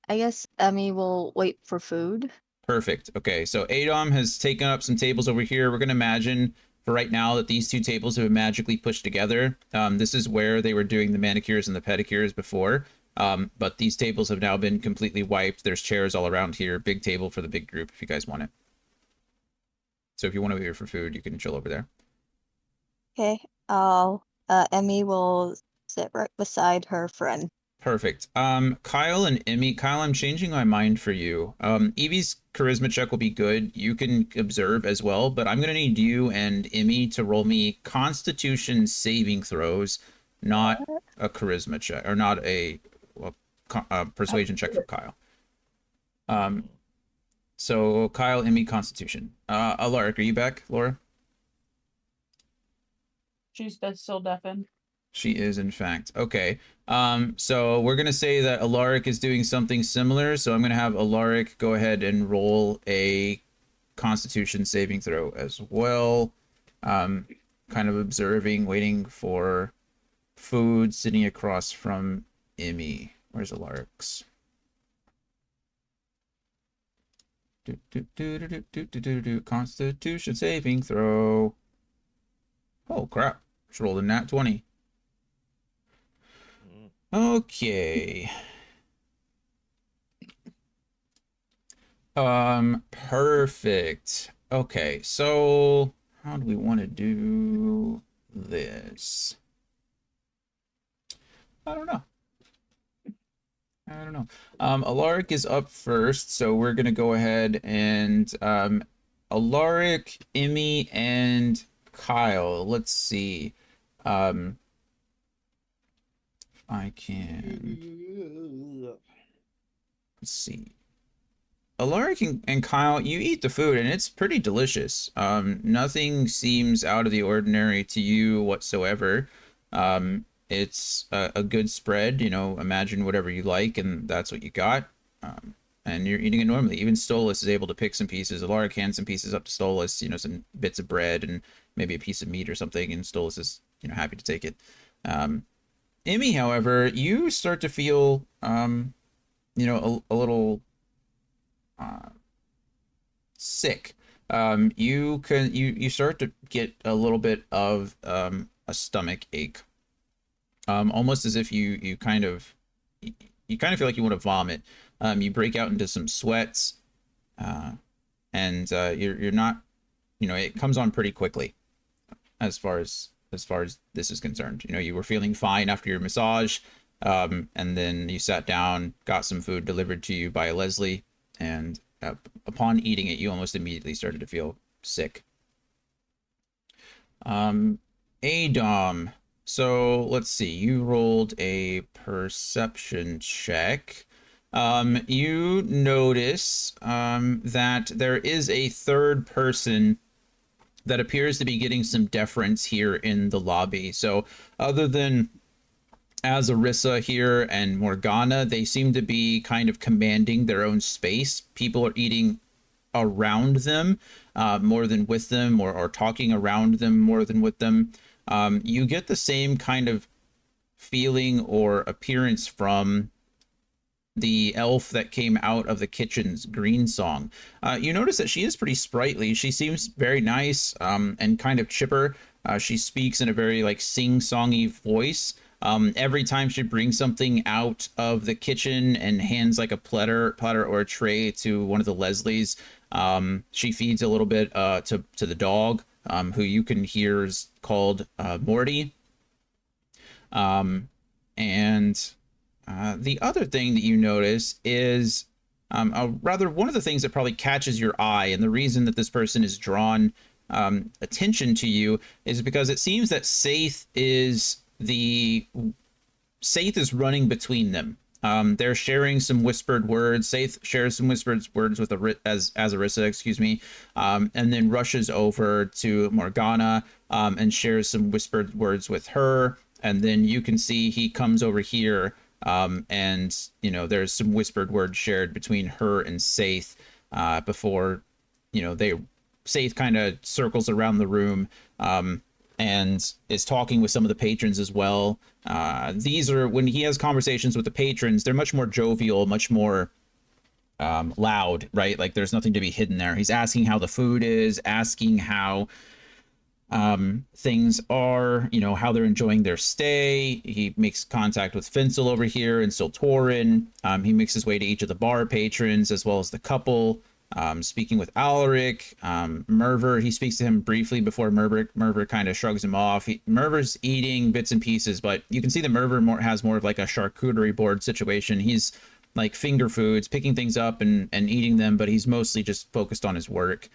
C: guess Emmy will wait for food.
B: Perfect. Okay, so Adom has taken up some tables over here. We're going to imagine for right now that these two tables have been magically pushed together. This is where they were doing the manicures and the pedicures before. But these tables have now been completely wiped. There's chairs all around here. Big table for the big group if you guys want it. So if you want to be here for food, you can chill over there.
C: Okay. Emmy will sit right beside her friend.
B: Perfect. Kyle and Emmy. Kyle, I'm changing my mind for you. Evie's charisma check will be good. You can observe as well, but I'm gonna need you and Emmy to roll me Constitution saving throws, not a charisma check, or not a persuasion check from Kyle. So Kyle, Emmy, Constitution. Alaric, are you back, Laura?
A: She's still deafened.
B: She is, in fact. Okay. So we're going to say that Alaric is doing something similar. So I'm going to have Alaric go ahead and roll a Constitution saving throw as well. Kind of observing, waiting for food, sitting across from Emmy. Where's Alaric's? Constitution saving throw. Oh, crap. Just rolled a nat 20. Okay. Perfect. Okay, so how do we want to do this? I don't know. I don't know. Alaric is up first, so we're gonna go ahead and Alaric, Emmy, and Kyle. Let's see. I can. Let's see. Alaric and Kyle, you eat the food and it's pretty delicious. Nothing seems out of the ordinary to you whatsoever. It's a good spread, you know, imagine whatever you like and that's what you got. And you're eating it normally. Even Stolas is able to pick some pieces. Alaric hands some pieces up to Stolas, you know, some bits of bread and maybe a piece of meat or something, and Stolas is, you know, happy to take it. Emmy, however, you start to feel, you know, a little sick. You start to get a little bit of a stomach ache, almost as if you kind of feel like you want to vomit. You break out into some sweats, and you're not, you know, it comes on pretty quickly as far as this is concerned. You know, you were feeling fine after your massage, and then you sat down, got some food delivered to you by Leslie, and upon eating it, you almost immediately started to feel sick. Adom. So let's see. You rolled a perception check. You notice that there is a third person that appears to be getting some deference here in the lobby. So other than Azarissa here and Morgana, they seem to be kind of commanding their own space. People are eating around them more than with them, or talking around them more than with them. You get the same kind of feeling or appearance from the elf that came out of the kitchen's green song. You notice that she is pretty sprightly. She seems very nice and kind of chipper. She speaks in a very like sing-songy voice. Every time she brings something out of the kitchen and hands like a platter or a tray to one of the Leslies, she feeds a little bit to the dog, who you can hear is called Morty. And the other thing that you notice is rather one of the things that probably catches your eye, and the reason that this person is drawn attention to you is because it seems that Saith is running between them. They're sharing some whispered words. Saith shares some whispered words with Azarissa, excuse me, and then rushes over to Morgana and shares some whispered words with her. And then you can see he comes over here, and you know there's some whispered words shared between her and Saith before, you know, Saith kind of circles around the room and is talking with some of the patrons as well. These are, when he has conversations with the patrons, they're much more jovial, much more loud, right? Like there's nothing to be hidden there. He's asking how the food is, asking how things are, you know, how they're enjoying their stay. He makes contact with Fincel over here and Siltorin. He makes his way to each of the bar patrons as well as the couple. Speaking with Alaric, Merver, he speaks to him briefly before Merver kind of shrugs him off. Merver's eating bits and pieces, but you can see that Merver has more of like a charcuterie board situation. He's like finger foods, picking things up and eating them, but he's mostly just focused on his work.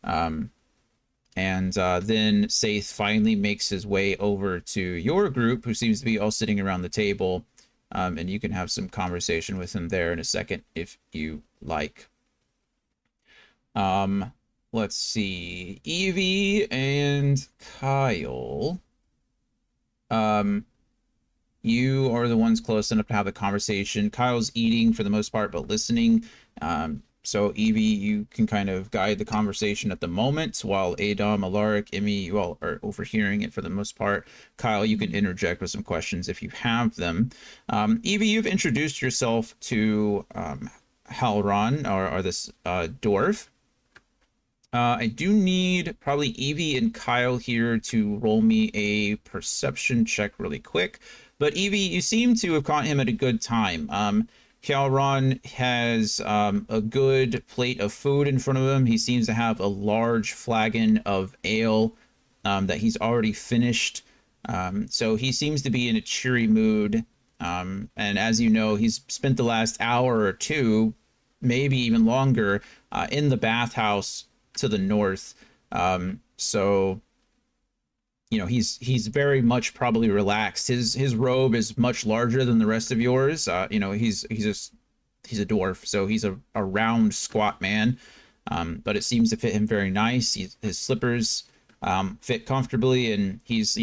B: And then Saith finally makes his way over to your group, who seems to be all sitting around the table, and you can have some conversation with him there in a second if you like. Let's see, Evie and Kyle. You are the ones close enough to have the conversation. Kyle's eating for the most part, but listening. So Evie, you can kind of guide the conversation at the moment, while Adom, Alaric, Emmy, you all are overhearing it for the most part. Kyle, you can interject with some questions if you have them. Evie, you've introduced yourself to Halron, or this dwarf. I do need probably Evie and Kyle here to roll me a perception check really quick. But Evie, you seem to have caught him at a good time. Halron has a good plate of food in front of him. He seems to have a large flagon of ale that he's already finished. So he seems to be in a cheery mood. And as you know, he's spent the last hour or two, maybe even longer, in the bathhouse to the north. So you know he's very much probably relaxed. His robe is much larger than the rest of yours. You know he's a dwarf, so he's a round, squat man. But it seems to fit him very nice. His slippers fit comfortably, and he's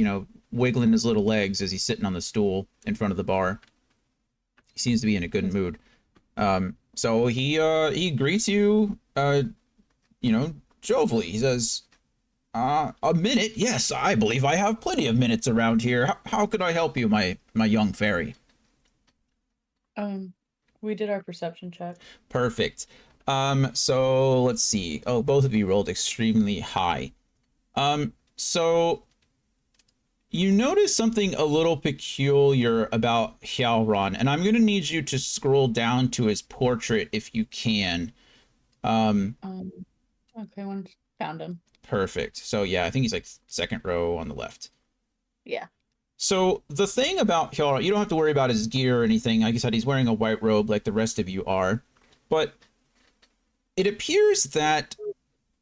B: wiggling his little legs as he's sitting on the stool in front of the bar. He seems to be in a good mood. So he greets you, jovially. He says, a minute? Yes, I believe I have plenty of minutes around here. How could I help you, my young fairy?
A: We did our perception check.
B: Perfect. So let's see. Oh, both of you rolled extremely high. So you notice something a little peculiar about Hyaoran, and I'm gonna need you to scroll down to his portrait if you can.
A: Okay, found him.
B: Perfect. So yeah, I think he's like second row on the left.
A: Yeah.
B: So the thing about Hyaoran, you don't have to worry about his gear or anything. Like I said, he's wearing a white robe like the rest of you are. But it appears that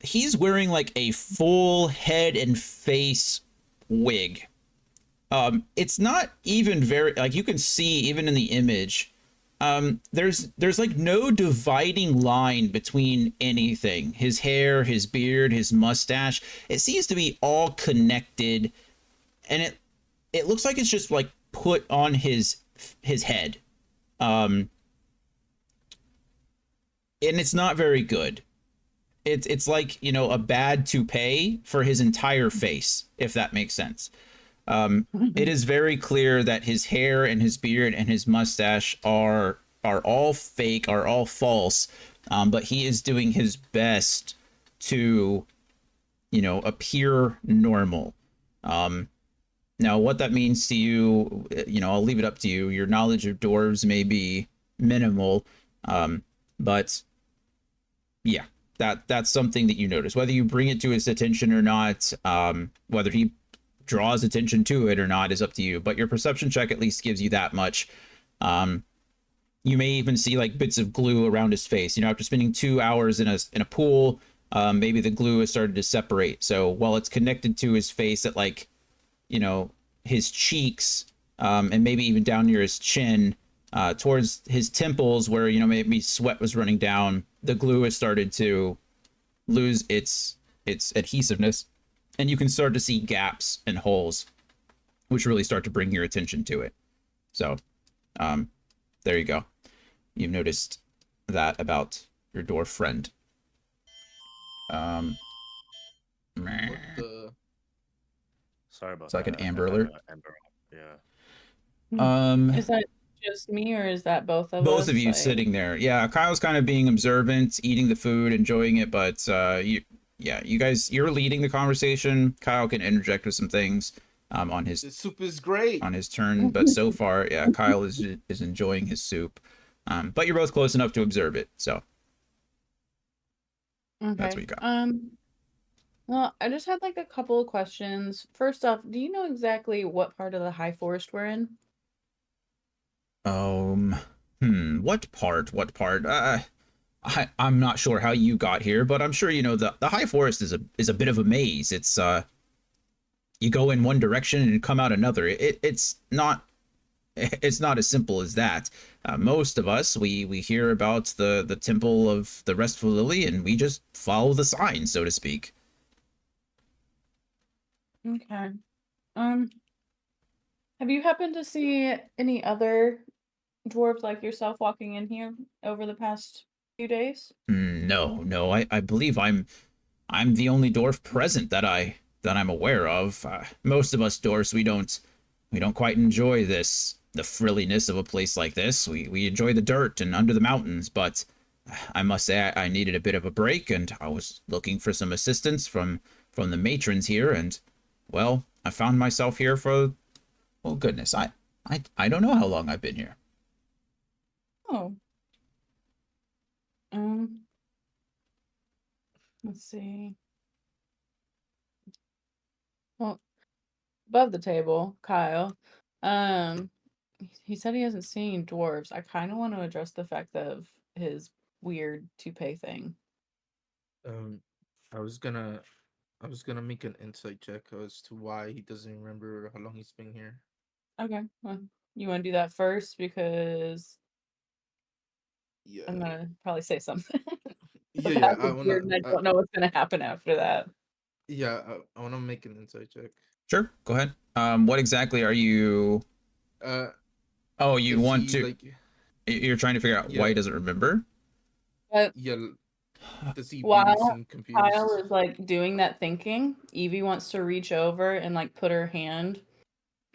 B: he's wearing like a full head and face wig. It's not even very, like, you can see even in the image, there's like no dividing line between anything. His hair, his beard, his mustache, it seems to be all connected, and it looks like it's just like put on his head. And it's not very good. It's like, a bad toupee for his entire face, if that makes sense. It is very clear that his hair and his beard and his mustache are all fake, are all false. But he is doing his best to, appear normal. Now, what that means to you, I'll leave it up to you. Your knowledge of dwarves may be minimal, but yeah, that's something that you notice. Whether you bring it to his attention or not, whether he draws attention to it or not is up to you. But your perception check at least gives you that much. You may even see like bits of glue around his face. After spending 2 hours in a pool, maybe the glue has started to separate. So while it's connected to his face at like, his cheeks, and maybe even down near his chin, towards his temples where, maybe sweat was running down, the glue has started to lose its adhesiveness, and you can start to see gaps and holes, which really start to bring your attention to it. So, there you go. You've noticed that about your dwarf friend.
D: What the?
F: Sorry about
B: It's like
F: that.
B: an Amber Alert.
F: Amber, yeah.
A: Is that just me, or is that both of us?
B: Both of you sitting there. Yeah, Kyle's kind of being observant, eating the food, enjoying it, but you guys, you're leading the conversation. Kyle can interject with some things on his
D: The soup is great.
B: on his turn, but so far, yeah, Kyle is enjoying his soup. But you're both close enough to observe it, so
A: Okay.
B: that's what you got.
A: Well, I just had like a couple of questions. First off, do you know exactly what part of the high forest we're in?
B: What part? What part? I'm not sure how you got here, but I'm sure the high forest is a bit of a maze. It's you go in one direction and come out another. It's not as simple as that. Most of us we hear about the temple of the Restful Lily, and we just follow the sign, so to speak.
A: Okay. Have you happened to see any other dwarves like yourself walking in here over the past few days?
B: No. I believe I'm the only dwarf present that I'm aware of. Most of us dwarfs, we don't quite enjoy the frilliness of a place like this. We enjoy the dirt and under the mountains, but I must say I needed a bit of a break, and I was looking for some assistance from the matrons here, and well, I found myself here for, oh goodness, I don't know how long I've been here.
A: Oh. Let's see. Well, above the table, Kyle. he said he hasn't seen any dwarves. I kind of want to address the fact of his weird toupee thing.
D: I was gonna make an insight check as to why he doesn't remember how long he's been here.
A: Okay, well, you want to do that first because
D: Yeah,
A: I'm gonna probably say something
D: yeah, yeah.
A: about his beard, and I don't know what's gonna happen after that.
D: Yeah, I wanna make an insight check.
B: Sure, go ahead. What exactly are you?
D: Uh,
B: Oh, you
D: if
B: want
D: he
B: to?
D: like,
B: You're trying to figure out why
D: yeah,
B: he doesn't remember.
A: But
D: yeah, does he really
A: while
D: seem confused?
A: Kyle is like doing that thinking, Evie wants to reach over and like put her hand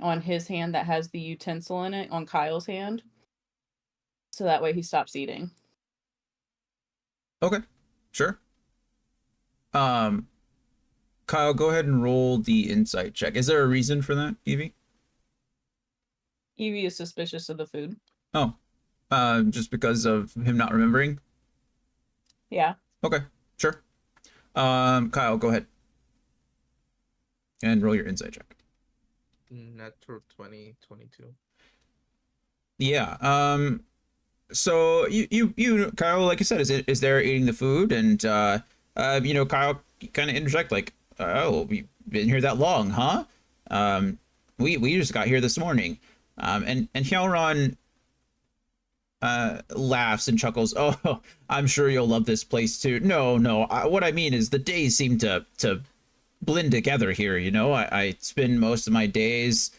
A: on his hand that has the utensil in it on Kyle's hand, so that way he stops eating.
B: Okay, sure. Um, Kyle, go ahead and roll the insight check. Is there a reason for that, Evie?
A: Evie is suspicious of the food.
B: Oh, just because of him not remembering.
A: Yeah.
B: Okay, sure. Kyle, go ahead and roll your insight check.
D: Natural 2022.
B: Yeah. So you Kyle, like you said, is there eating the food, and Kyle kind of interject like, oh, we've been here that long, huh? We just got here this morning. And Hyaron laughs and chuckles. Oh, I'm sure you'll love this place too. No, no. What I mean is the days seem to blend together here. I spend most of my days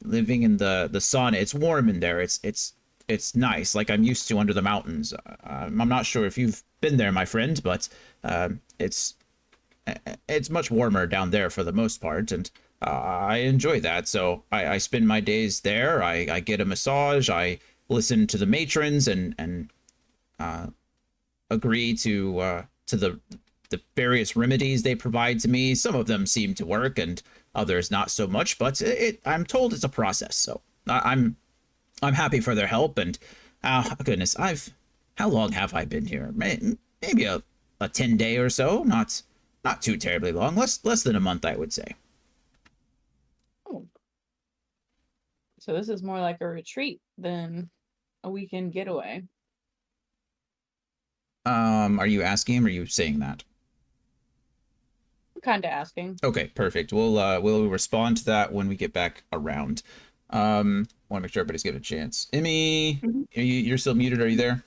B: living in the sauna. It's warm in there. It's nice, like I'm used to under the mountains. I'm not sure if you've been there, my friend, but it's much warmer down there for the most part, and I enjoy that. So I spend my days there. I get a massage. I listen to the matrons and agree to the various remedies they provide to me. Some of them seem to work, and others not so much. But I'm told it's a process. So I'm happy for their help. And goodness, how long have I been here? Maybe a 10-day or so. Not too terribly long. Less than a month, I would say.
A: Oh. So this is more like a retreat than a weekend getaway.
B: Are you asking him, or are you saying that?
A: I'm kind of asking.
B: Okay, perfect. We'll respond to that when we get back around. Want to make sure everybody's getting a chance. Emmy,
A: Mhm.
B: you're still muted. Are you there?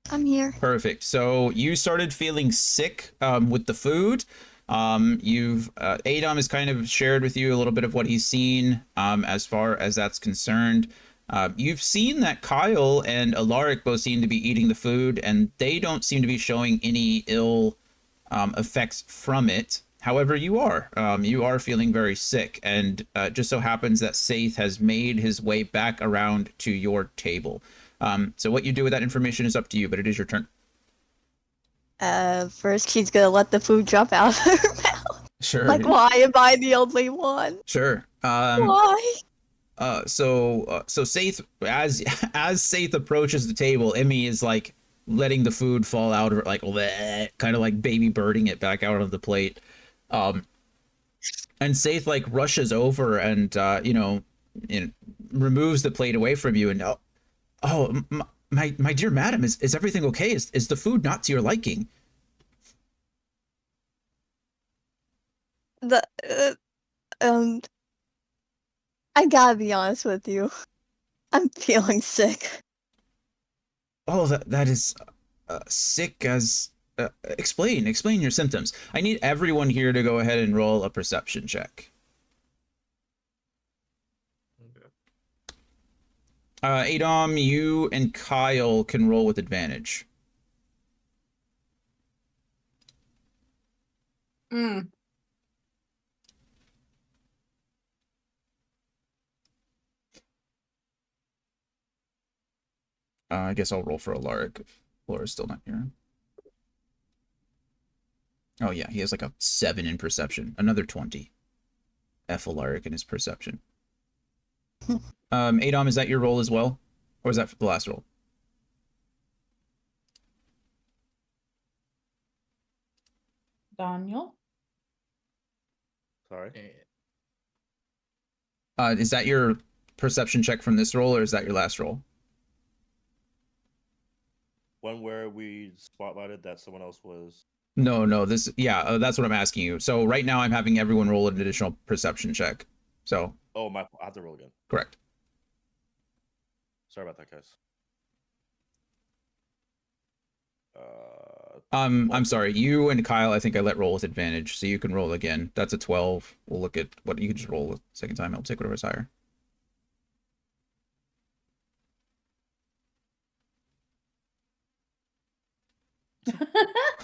C: I'm here.
B: Perfect. So you started feeling sick with the food. You've Adam has kind of shared with you a little bit of what he's seen as far as that's concerned. You've seen that Kyle and Alaric both seem to be eating the food, and they don't seem to be showing any ill effects from it. However, you are feeling very sick, and just so happens that Saith has made his way back around to your table. So what you do with that information is up to you, but it is your turn.
C: First she's gonna let the food drop out of her mouth.
B: Sure.
C: Like, why am I the only one?
B: Sure.
C: Why?
B: So Saith, as Saith approaches the table, Emmy is like letting the food fall out of her, like kind of like baby birding it back out of the plate. And Saith like rushes over and removes the plate away from you, and my dear madam, is everything okay? Is the food not to your liking?
C: The I gotta be honest with you. I'm feeling sick.
B: Oh, that is sick as. Explain your symptoms. I need everyone here to go ahead and roll a perception check.
D: Okay.
B: Adam, you and Kyle can roll with advantage.
A: Mm.
B: I guess I'll roll for Alaric. Laura's still not here. Oh yeah, he has like a 7 in perception. Another 20. F Alaric in his perception. Adam, is that your roll as well? Or is that the last roll?
A: Daniel?
F: Sorry.
D: Eh,
B: Is that your perception check from this roll, or is that your last roll?
F: One where we spotlighted that someone else was.
B: No, this, yeah, that's what I'm asking you. So right now I'm having everyone roll an additional perception check. So,
F: Oh, I have to roll again.
B: correct.
F: Sorry about that, guys.
B: I'm sorry, you and Kyle, I think I let roll with advantage, so you can roll again. That's a 12. We'll look at what you can just roll a second time. I'll take whatever's higher.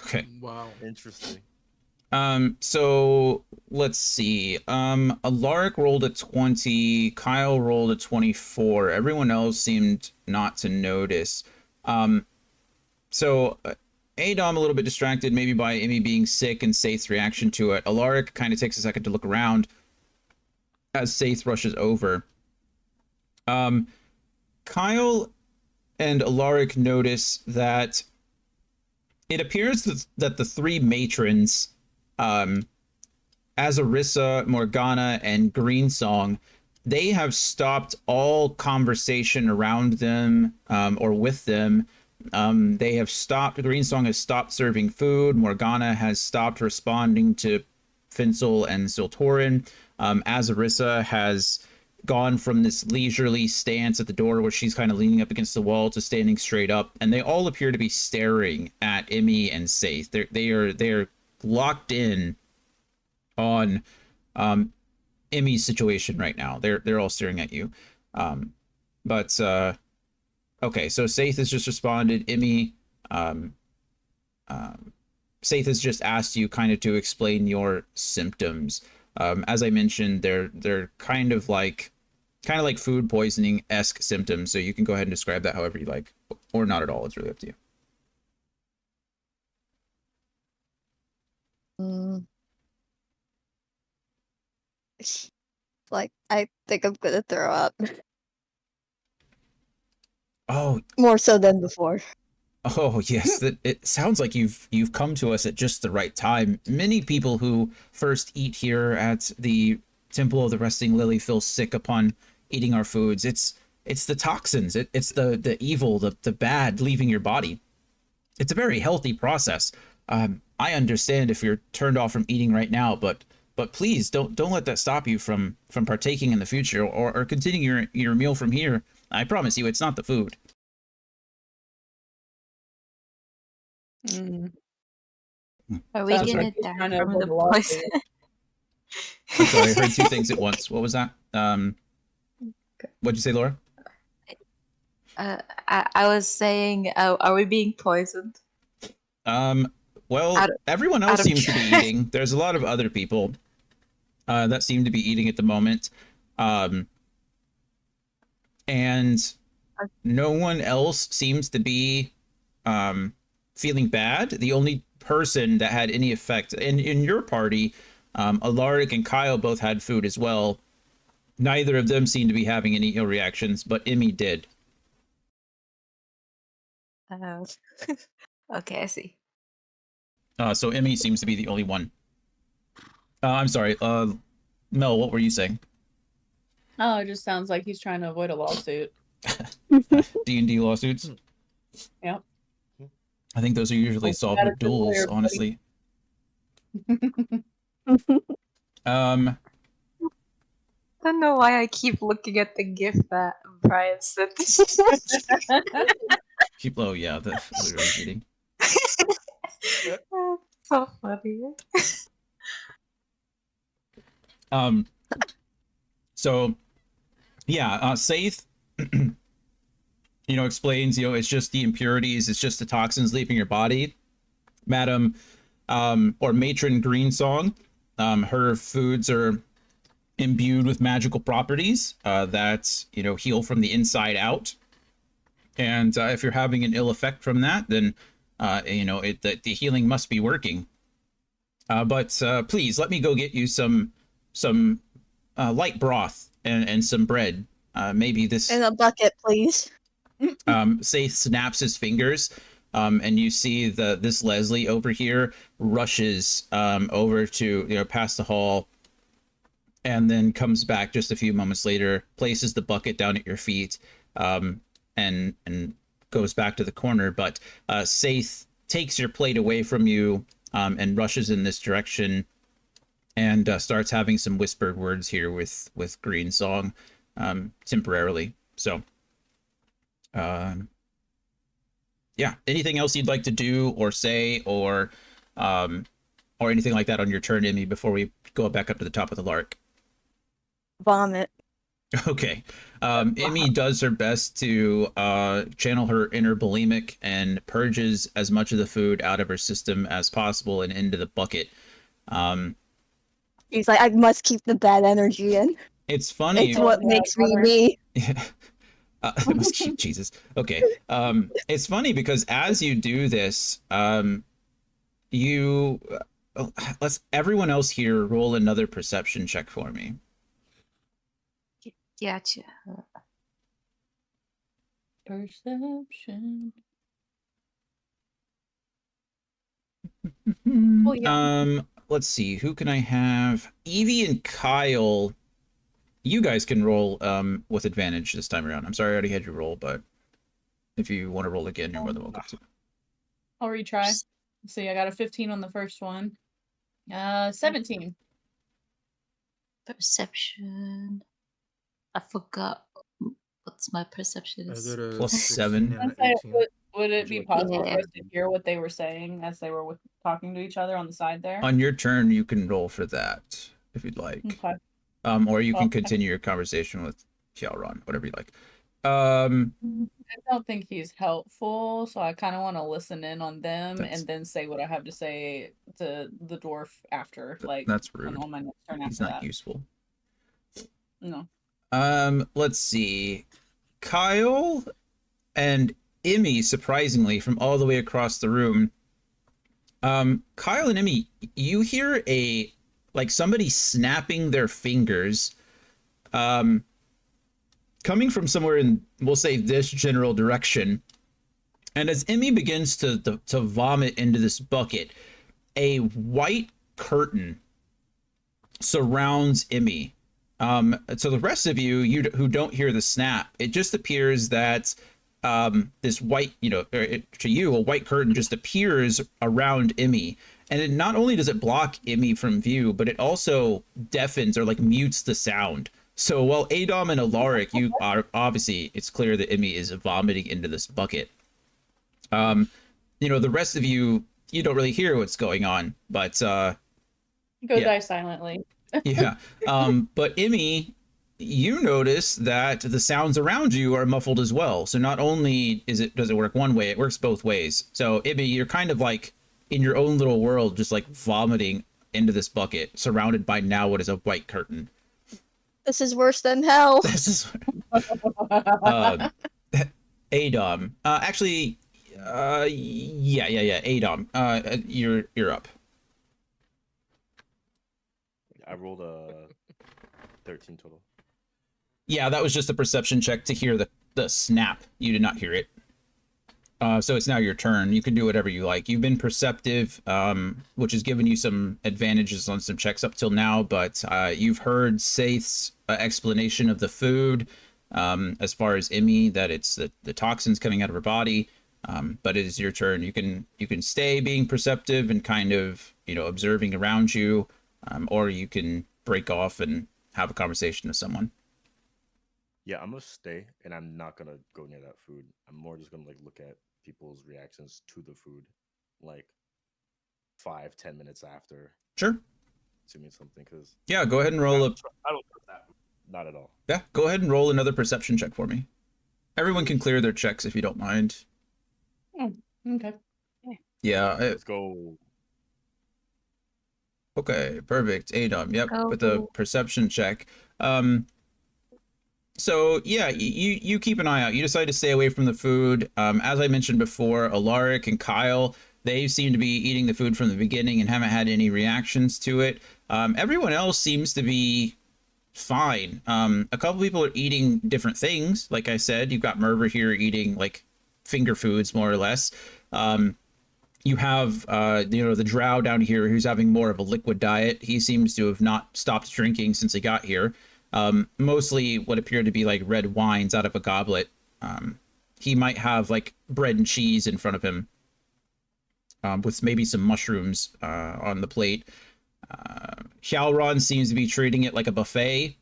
B: Okay.
D: Wow.
F: Interesting.
B: So let's see. Alaric rolled a 20, Kyle rolled a 24. Everyone else seemed not to notice. So Adom a little bit distracted maybe by Emmy being sick and Saith's reaction to it. Alaric kind of takes a second to look around as Saith rushes over. Kyle and Alaric notice that it appears that the three matrons, Azarissa, Morgana, and Greensong, they have stopped all conversation around them or with them. They have stopped, Greensong has stopped serving food. Morgana has stopped responding to Finsel and Siltorin. Azarissa has gone from this leisurely stance at the door where she's kind of leaning up against the wall to standing straight up, and they all appear to be staring at Emmy and Saith. They're locked in on Emmy's situation right now. They're all staring at you. Okay, so Saith has just responded. Emmy, Saith has just asked you kind of to explain your symptoms. As I mentioned, they're kind of like food poisoning-esque symptoms. So you can go ahead and describe that however you like, or not at all. It's really up to you.
E: Like, I think I'm gonna throw up.
B: Oh,
E: More so than before.
B: oh yes, it sounds like you've come to us at just the right time. Many people who first eat here at the Temple of the Resting Lily feel sick upon eating our foods. It's the toxins. It's the evil, the bad leaving your body. It's a very healthy process. I understand if you're turned off from eating right now, but please don't let that stop you from partaking in the future or continuing your meal from here. I promise you, it's not the food.
A: Mm.
C: Are we
A: Sounds
C: gonna
A: like he's
C: die
A: trying to
C: from the
A: avoid a lawsuit.
C: poison?
B: I'm sorry, I heard two things at once. What was that? What'd you say, Laura?
C: I was saying, are we being poisoned?
B: Well,
C: Out
B: everyone else
C: of
B: seems to be eating. There's a lot of other people that seem to be eating at the moment. And no one else seems to be feeling bad. The only person that had any effect in your party, Alaric and Kyle both had food as well. Neither of them seemed to be having any ill reactions, but Emmy did.
C: Okay, I see.
B: So Emmy seems to be the only one. I'm sorry, Mel, what were you saying?
A: Oh, it just sounds like he's trying to avoid a lawsuit.
B: D&D lawsuits?
A: Yep.
B: I think those are usually
A: Oh,
B: solved with
A: that's a
B: duels,
A: lawyer, buddy.
B: honestly.
C: I don't know why I keep looking at the gift that Brian sent.
B: Keep low, yeah, the everybody's eating.
C: So funny.
B: So yeah, Saith, explains, it's just the impurities, it's just the toxins leaving your body. Madam, or Matron Greensong, her foods are imbued with magical properties that, heal from the inside out. And if you're having an ill effect from that, then, the healing must be working. But please, let me go get you some light broth and some bread. Maybe this...
E: In a bucket, please.
B: Saith snaps his fingers, and you see this Leslie over here rushes over to, past the hall, and then comes back just a few moments later, places the bucket down at your feet, and goes back to the corner. But Saith takes your plate away from you and rushes in this direction and starts having some whispered words here with Green Song temporarily. So, yeah. Anything else you'd like to do or say or anything like that on your turn, Emmy, before we go back up to the top of the lark?
E: Vomit.
B: Okay. Emmy does her best to channel her inner bulimic and purges as much of the food out of her system as possible and into the bucket.
E: He's like, I must keep the bad energy in.
B: It's funny.
E: It's what makes me me.
B: It must keep Jesus. Okay. It's funny because as you do this, you let's everyone else here roll another perception check for me.
C: Gotcha.
A: Perception.
B: Let's see. Who can I have? Evie and Kyle. You guys can roll with advantage this time around. I'm sorry I already had you roll, but if you want to roll again, you're more than welcome to.
A: I'll retry. See, I got a 15 on the first one. 17.
C: Perception. I forgot what's my perception
D: I
C: is.
D: got a
B: Plus
D: 16
B: 7.
D: and an
A: Would,
D: 18.
A: would it
F: Would you
A: be
F: like-
A: possible for us to
C: Yeah.
A: hear what they were saying as they were talking to each other on the side there?
B: On your turn, you can roll for that if you'd like.
A: Okay.
B: Or you can
A: Okay.
B: continue your conversation with Xiaoran, whatever you like.
A: I don't think he's helpful, so I kind of want to listen in on them
B: That's-
A: and then say what I have to say to the dwarf after, like
B: that's rude.
A: on my next turn
B: He's
A: after
B: not
A: that.
B: useful.
A: No.
B: Let's see. Kyle and Emmy, surprisingly, from all the way across the room. Kyle and Emmy, you hear like somebody snapping their fingers, coming from somewhere in, we'll say, this general direction. And as Emmy begins to vomit into this bucket, a white curtain surrounds Emmy. So the rest of you who don't hear the snap, it just appears that this white, to you, a white curtain just appears around Emmy. And it not only does it block Emmy from view, but it also deafens or like mutes the sound. So while Adom and Alaric, you are obviously, it's clear that Emmy is vomiting into this bucket. The rest of you don't really hear what's going on, but
A: Go
B: Yeah.
A: die silently.
B: yeah. But Emmy, you notice that the sounds around you are muffled as well. So not only does it work one way, it works both ways. So Emmy, you're kind of like in your own little world, just like vomiting into this bucket, surrounded by now what is a white curtain.
E: This is worse than hell.
B: This is Adom. Actually, yeah. Adom, you're up.
F: I rolled a 13 total.
B: Yeah, that was just a perception check to hear the snap. You did not hear it. So it's now your turn. You can do whatever you like. You've been perceptive, which has given you some advantages on some checks up till now, but you've heard Saith's explanation of the food, as far as Emmy, that it's the toxins coming out of her body. But it is your turn. You can stay being perceptive and kind of, observing around you, or you can break off and have a conversation with someone.
F: Yeah, I'm gonna stay, and I'm not gonna go near that food. I'm more just gonna look at people's reactions to the food, like 5-10 minutes after.
B: Sure.
F: To me something, because
B: Yeah, go ahead and roll up.
F: I don't trust that. Not at all.
B: Yeah, go ahead and roll another perception check for me. Everyone can clear their checks if you don't mind.
A: Okay.
B: Yeah.
F: Let's go.
B: Okay, perfect. Adom, yep,
C: Go.
B: with a perception check. So yeah, you keep an eye out. You decide to stay away from the food. As I mentioned before, Alaric and Kyle, they seem to be eating the food from the beginning and haven't had any reactions to it. Everyone else seems to be fine. A couple people are eating different things. Like I said, you've got Merver here eating like finger foods, more or less. You have, the drow down here who's having more of a liquid diet. He seems to have not stopped drinking since he got here. Mostly what appeared to be like red wines out of a goblet. He might have like bread and cheese in front of him, with maybe some mushrooms on the plate. Xiaoran seems to be treating it like a buffet.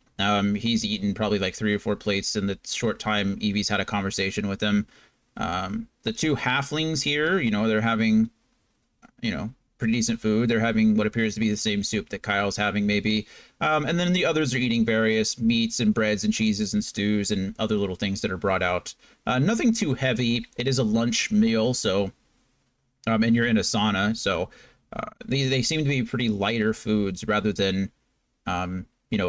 B: He's eaten probably like 3 or 4 plates in the short time Evie's had a conversation with him. The 2 halflings here, they're having, pretty decent food. They're having what appears to be the same soup that Kyle's having, maybe. And then the others are eating various meats and breads and cheeses and stews and other little things that are brought out. Nothing too heavy. It is a lunch meal, so, and you're in a sauna, so they seem to be pretty lighter foods rather than,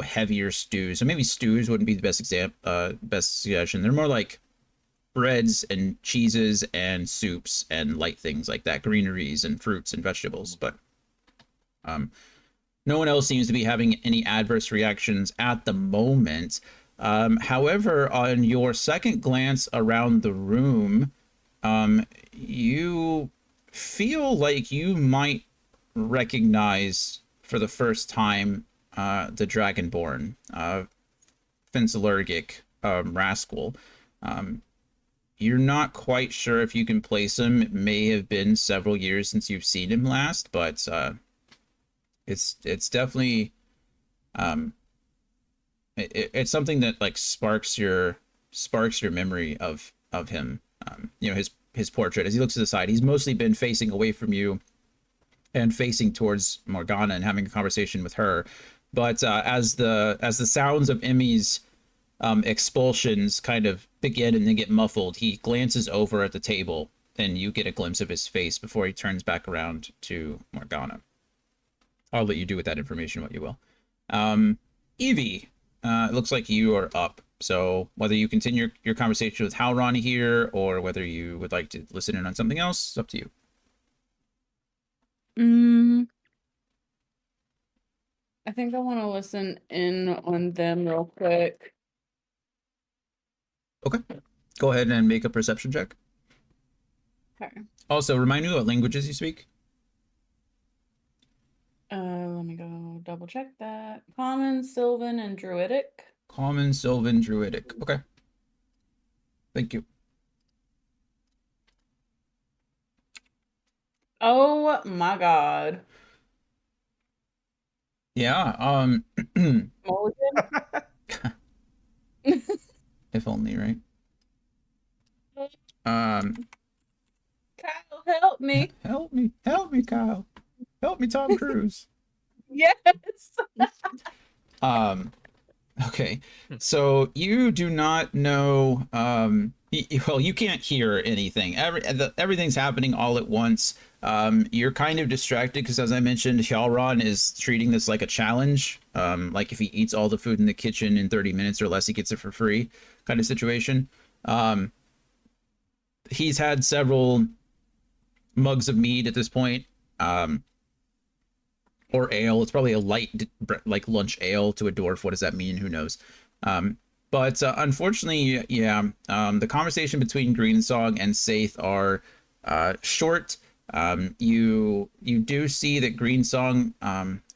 B: heavier stews. So maybe stews wouldn't be the best suggestion. They're more like breads and cheeses and soups and light things like that, greeneries and fruits and vegetables. But no one else seems to be having any adverse reactions at the moment. However, on your second glance around the room, you feel like you might recognize for the first time the Dragonborn, Finsalurgic Rascal. You're not quite sure if you can place him. It may have been several years since you've seen him last, but it's definitely it's something that like sparks your memory of him. His portrait as he looks to the side. He's mostly been facing away from you and facing towards Morgana and having a conversation with her. But as the sounds of Emmy's expulsions kind of begin and then get muffled, he glances over at the table and you get a glimpse of his face before he turns back around to Morgana. I'll let you do with that information what you will. Evie, it looks like you are up. So whether you continue your conversation with Halron here or whether you would like to listen in on something else, it's up to you.
A: I think I want to listen in on them real quick.
B: Okay. Go ahead and make a perception check.
A: Okay.
B: Also, remind me what languages you speak.
A: Let me go double check that. Common, Sylvan, and Druidic.
B: Common, Sylvan, Druidic. Okay. Thank you.
A: Oh my god.
B: Yeah,
A: Mulligan?
B: if only, right?
A: Kyle, help me.
B: Help me, Kyle. Help me, Tom Cruise.
A: Yes.
B: Okay. So you do not know, well, you can't hear anything. Everything's happening all at once. You're kind of distracted because, as I mentioned, Hjalron is treating this like a challenge. Like if he eats all the food in the kitchen in 30 minutes or less, he gets it for free kind of situation. He's had several mugs of mead at this point, or ale. It's probably a light, like lunch ale to a dwarf. What does that mean? Who knows? But unfortunately, yeah, the conversation between Greensong and Saith are short. You do see that Greensong,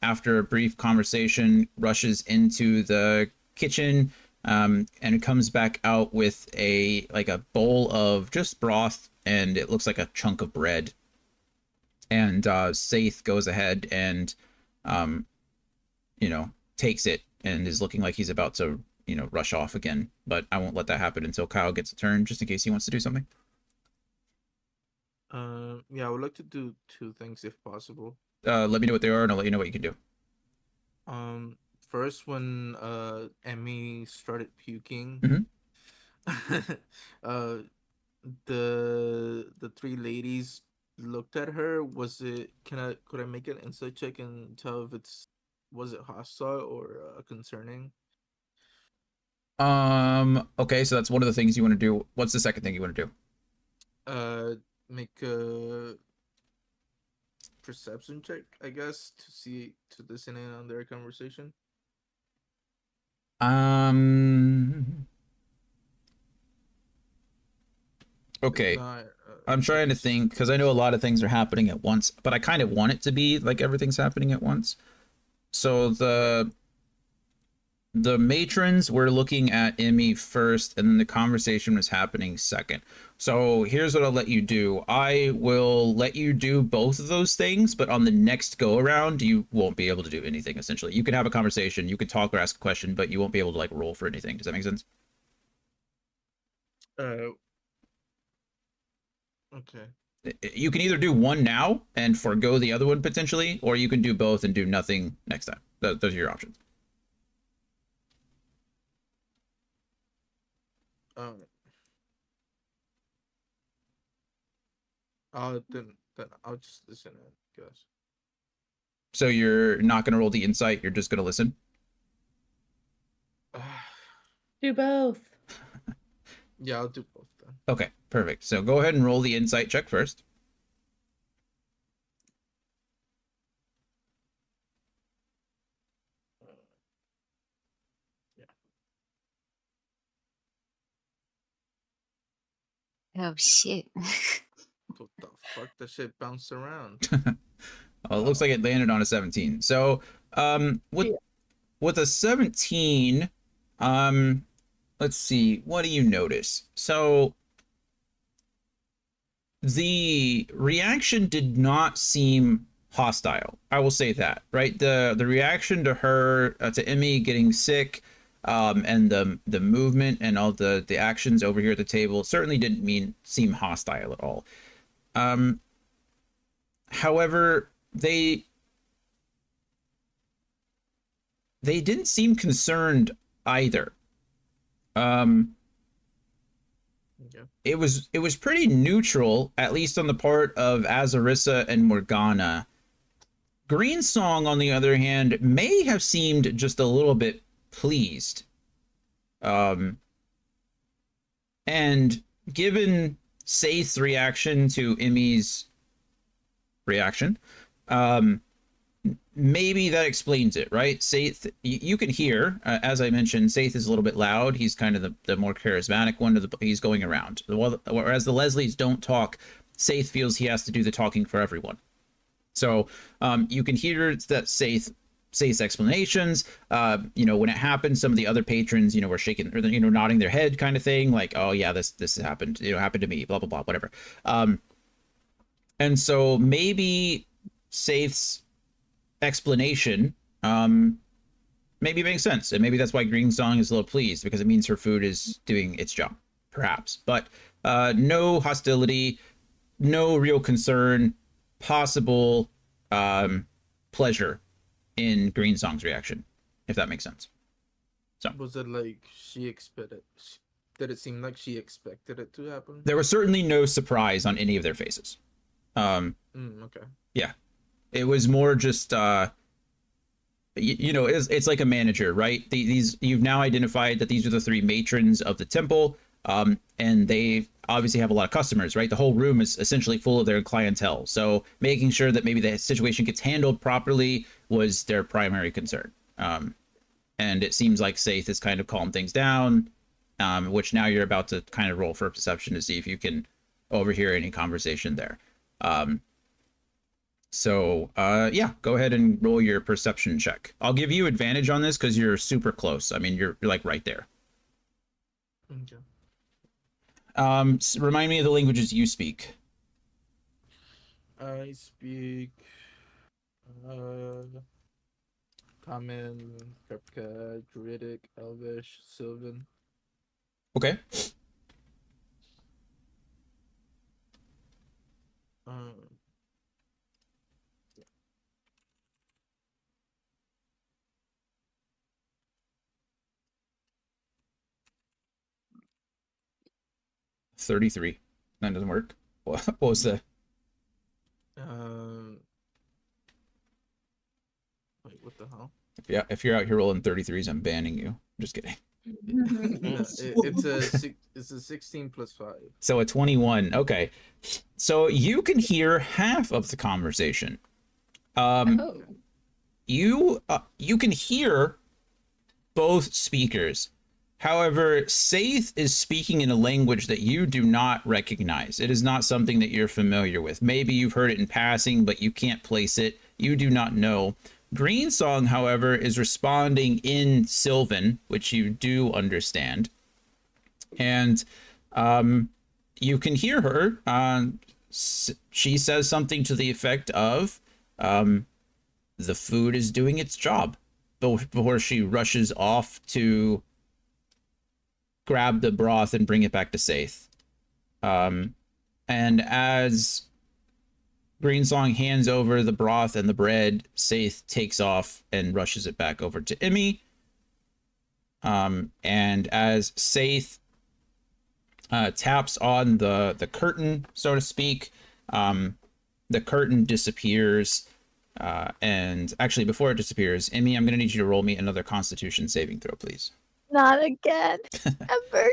B: after a brief conversation, rushes into the kitchen and comes back out with a bowl of just broth, and it looks like a chunk of bread. And Saith goes ahead and takes it and is looking like he's about to rush off again. But I won't let that happen until Kyle gets a turn, just in case he wants to do something.
D: Yeah, I would like to do 2 things if possible.
B: Let me know what they are, and I'll let you know what you can do.
D: First, when Emmy started puking, the 3 ladies looked at her. Could I make an insight check and tell if was it hostile or concerning?
B: Okay, so that's one of the things you want to do. What's the second thing you want to do?
D: Make a perception check, I guess, to listen in on their conversation.
B: Okay.
D: If not,
B: I'm trying to think because I know a lot of things are happening at once, but I kind of want it to be like everything's happening at once. So the matrons were looking at Emmy first, and then the conversation was happening second. So here's what I'll let you do. I will let you do both of those things, but on the next go around, you won't be able to do anything, essentially. You can have a conversation, you can talk or ask a question, but you won't be able to like roll for anything. Does that make sense?
D: Okay.
B: You can either do one now and forego the other one potentially, or you can do both and do nothing next time. Those are your options.
D: Then I'll just listen in, guess.
B: So you're not going to roll the insight, you're just going to listen?
A: Do both.
D: Yeah, I'll do both then.
B: Okay, perfect. So go ahead and roll the insight check first.
C: Oh shit.
D: What the fuck? That shit bounced around.
B: Oh, it looks like it landed on a 17. So with a 17, let's see, what do you notice? So the reaction did not seem hostile. I will say that, right? The reaction to her, to Emmy getting sick, and the movement and all the actions over here at the table certainly didn't seem hostile at all. However, they didn't seem concerned either.
D: Okay.
B: It was pretty neutral, at least on the part of Azarissa and Morgana. Greensong, on the other hand, may have seemed just a little bit pleased. And given Saith's reaction to Emmy's reaction, maybe that explains it, right? Saith, you can hear, as I mentioned, Saith is a little bit loud. He's kind of the more charismatic one. He's going around. Whereas the Leslies don't talk, Saith feels he has to do the talking for everyone. So you can hear that Saith's explanations. When it happened, some of the other patrons, were shaking, or nodding their head, kind of thing, like, "Oh yeah, this happened. Happened to me." Blah blah blah, whatever. And so maybe Saith's explanation maybe makes sense, and maybe that's why Greensong is a little pleased, because it means her food is doing its job, perhaps. But no hostility, no real concern, possible pleasure in Greensong's reaction, if that makes sense. So
D: Was it like she expected? Did it seem like she expected it to happen?
B: there was certainly no surprise on any of their faces.
D: Okay.
B: Yeah, it was more just it's like a manager, right? These you've now identified that these are the three matrons of the temple, and they obviously have a lot of customers, right? The whole room is essentially full of their clientele. So making sure that maybe the situation gets handled properly was their primary concern. And it seems like Saith has kind of calmed things down, which now you're about to kind of roll for perception to see if you can overhear any conversation there. Yeah, go ahead and roll your perception check. I'll give you advantage on this because you're super close. I mean, you're like right there.
D: Okay.
B: Remind me of the languages you speak.
D: I speak Common, Krepka, Druidic, Elvish, Sylvan.
B: Okay. 33. That doesn't work. What was the?
D: Wait, what the hell?
B: If you're out here rolling 33s, I'm banning you. I'm just kidding.
D: It's a 16 plus 5.
B: So a 21. Okay. So you can hear half of the conversation. You can hear both speakers. However, Saith is speaking in a language that you do not recognize. It is not something that you're familiar with. Maybe you've heard it in passing, but you can't place it. You do not know. Greensong, however, is responding in Sylvan, which you do understand. And you can hear her. She says something to the effect of, the food is doing its job, before she rushes off to grab the broth and bring it back to Saith. And as Greensong hands over the broth and the bread, Saith takes off and rushes it back over to Emmy. And as Saith taps on the curtain, so to speak, the curtain disappears. And actually, before it disappears, Emmy, I'm going to need you to roll me another Constitution saving throw, please.
E: Not again. Ever.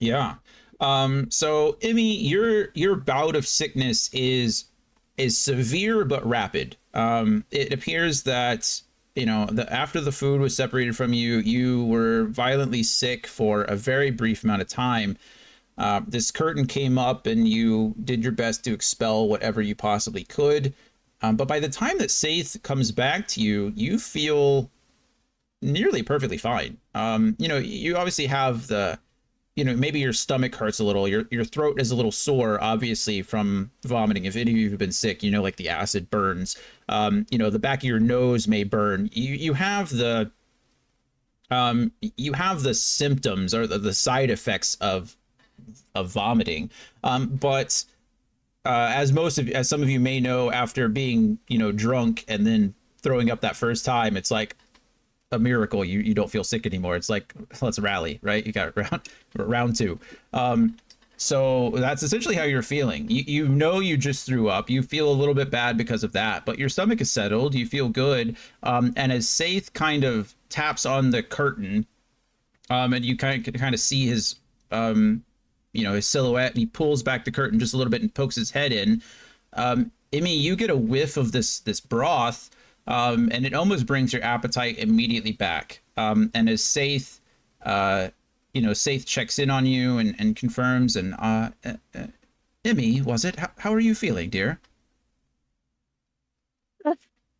B: Yeah. So Emmy, your bout of sickness is severe but rapid. It appears that, you know, after the food was separated from you, you were violently sick for a very brief amount of time. This curtain came up and you did your best to expel whatever you possibly could. But by the time that Saith comes back to you, you feel nearly perfectly fine. You know, you obviously have maybe your stomach hurts a little, your throat is a little sore, obviously from vomiting. If any of you have been sick, you know, like the acid burns. You know, the back of your nose may burn. You have the symptoms or the side effects of vomiting. But as some of you may know, after being, you know, drunk and then throwing up that first time, it's like a miracle you don't feel sick anymore. It's like, let's rally, right? You got round two. So that's essentially how you're feeling. You know, you just threw up. You feel a little bit bad because of that, but your stomach is settled. You feel good. And as Saith kind of taps on the curtain, and you kind of see his his silhouette, and he pulls back the curtain just a little bit and pokes his head in. Emmy, you get a whiff of this broth. And it almost brings your appetite immediately back. And as Saith, Saith checks in on you and confirms, and Emmy, was it? How are you feeling, dear?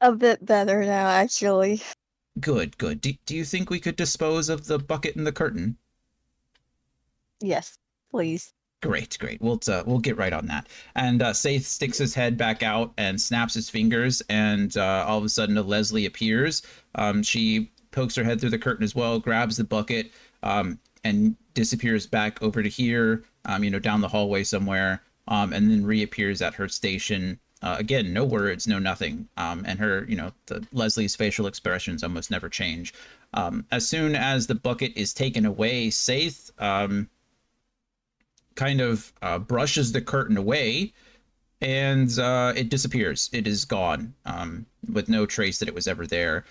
E: A bit better now, actually.
B: Good. Do you think we could dispose of the bucket and the curtain?
E: Yes, please.
B: Great. We'll get right on that. And Saith sticks his head back out and snaps his fingers, and all of a sudden a Leslie appears. She pokes her head through the curtain as well, grabs the bucket, and disappears back over to here, down the hallway somewhere, and then reappears at her station. Again, no words, no nothing. And her, Leslie's facial expressions almost never change. As soon as the bucket is taken away, Saith kind of brushes the curtain away, and it disappears. It is gone, with no trace that it was ever there.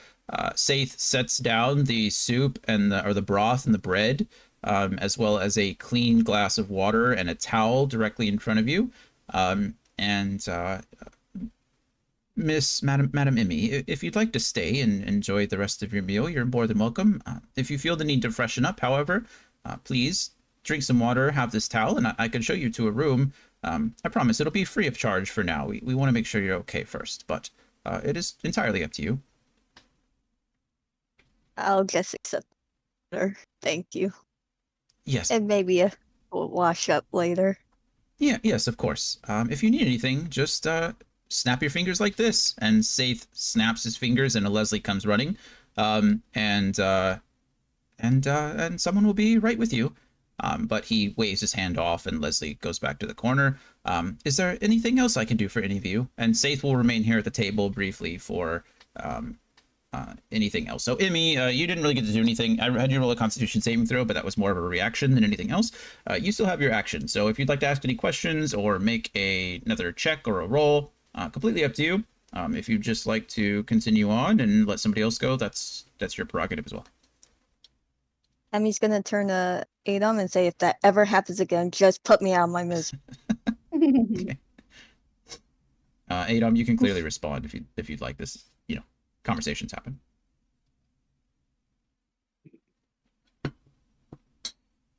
B: Saith sets down the soup and the broth and the bread, as well as a clean glass of water and a towel directly in front of you. Madam Emmy, if you'd like to stay and enjoy the rest of your meal, you're more than welcome. If you feel the need to freshen up, however, please drink some water, have this towel, and I can show you to a room. I promise it'll be free of charge for now. We want to make sure you're okay first, but it is entirely up to you.
E: I'll just accept her. Thank you.
B: Yes.
E: And maybe a wash up later.
B: Yeah, yes, of course. If you need anything, just snap your fingers like this. And Saith snaps his fingers, and a Leslie comes running. And someone will be right with you. But he waves his hand off, and Leslie goes back to the corner. Is there anything else I can do for any of you? And Saith will remain here at the table briefly for anything else. So, Emmy, you didn't really get to do anything. I had you roll a Constitution saving throw, but that was more of a reaction than anything else. You still have your action. So if you'd like to ask any questions or make another check or a roll, completely up to you. If you'd just like to continue on and let somebody else go, that's your prerogative as well.
E: Emmy's gonna turn to Adam and say, if that ever happens again, just put me out of my misery.
B: Okay. Adam, you can clearly respond if you'd like this, conversations happen.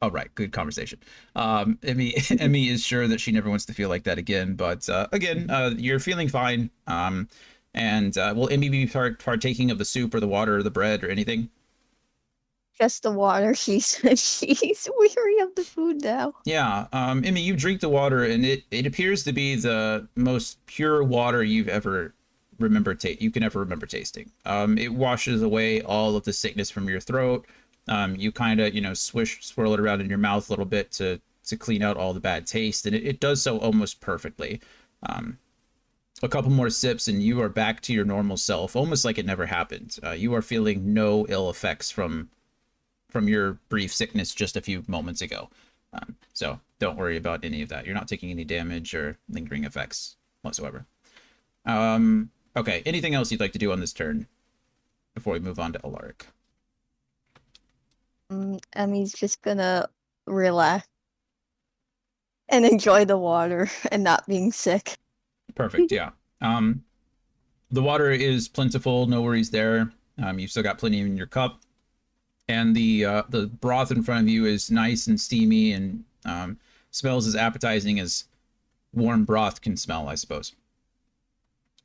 B: All right, good conversation. Emmy is sure that she never wants to feel like that again, but again, you're feeling fine. And will Emmy be partaking of the soup or the water or the bread or anything?
E: Just the water. She's weary of the food now.
B: Yeah, Emmy, you drink the water, and it appears to be the most pure water you've ever you can ever remember tasting. It washes away all of the sickness from your throat. You kind of swirl it around in your mouth a little bit to clean out all the bad taste, and it does so almost perfectly. A couple more sips, and you are back to your normal self, almost like it never happened. You are feeling no ill effects from your brief sickness just a few moments ago. So don't worry about any of that. You're not taking any damage or lingering effects whatsoever. Okay, anything else you'd like to do on this turn before we move on to Alaric?
E: Emmy's just gonna relax and enjoy the water and not being sick.
B: Perfect, yeah. The water is plentiful, no worries there. You've still got plenty in your cup. And the broth in front of you is nice and steamy and smells as appetizing as warm broth can smell, I suppose.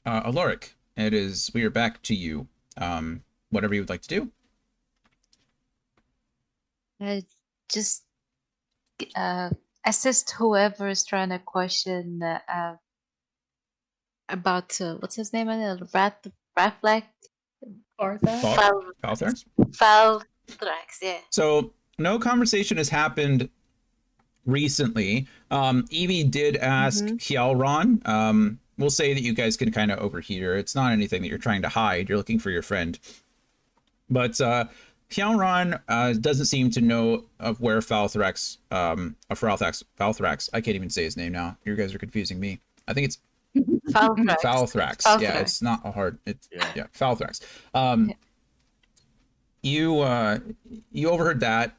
B: Alaric, we are back to you. Whatever you would like to do.
C: Just assist whoever is trying to question about what's his name again? Raflek?
A: Partha?
B: Falthrax?
C: Falthrax, yeah.
B: So no conversation has happened recently. Evie did ask Hjalron. We'll say that you guys can kind of overhear. It's not anything that you're trying to hide. You're looking for your friend. But Hjalron doesn't seem to know of where Falthrax, I can't even say his name now. You guys are confusing me. I think it's Falthrax. Yeah, it's not a hard. Yeah, Falthrax. You overheard that.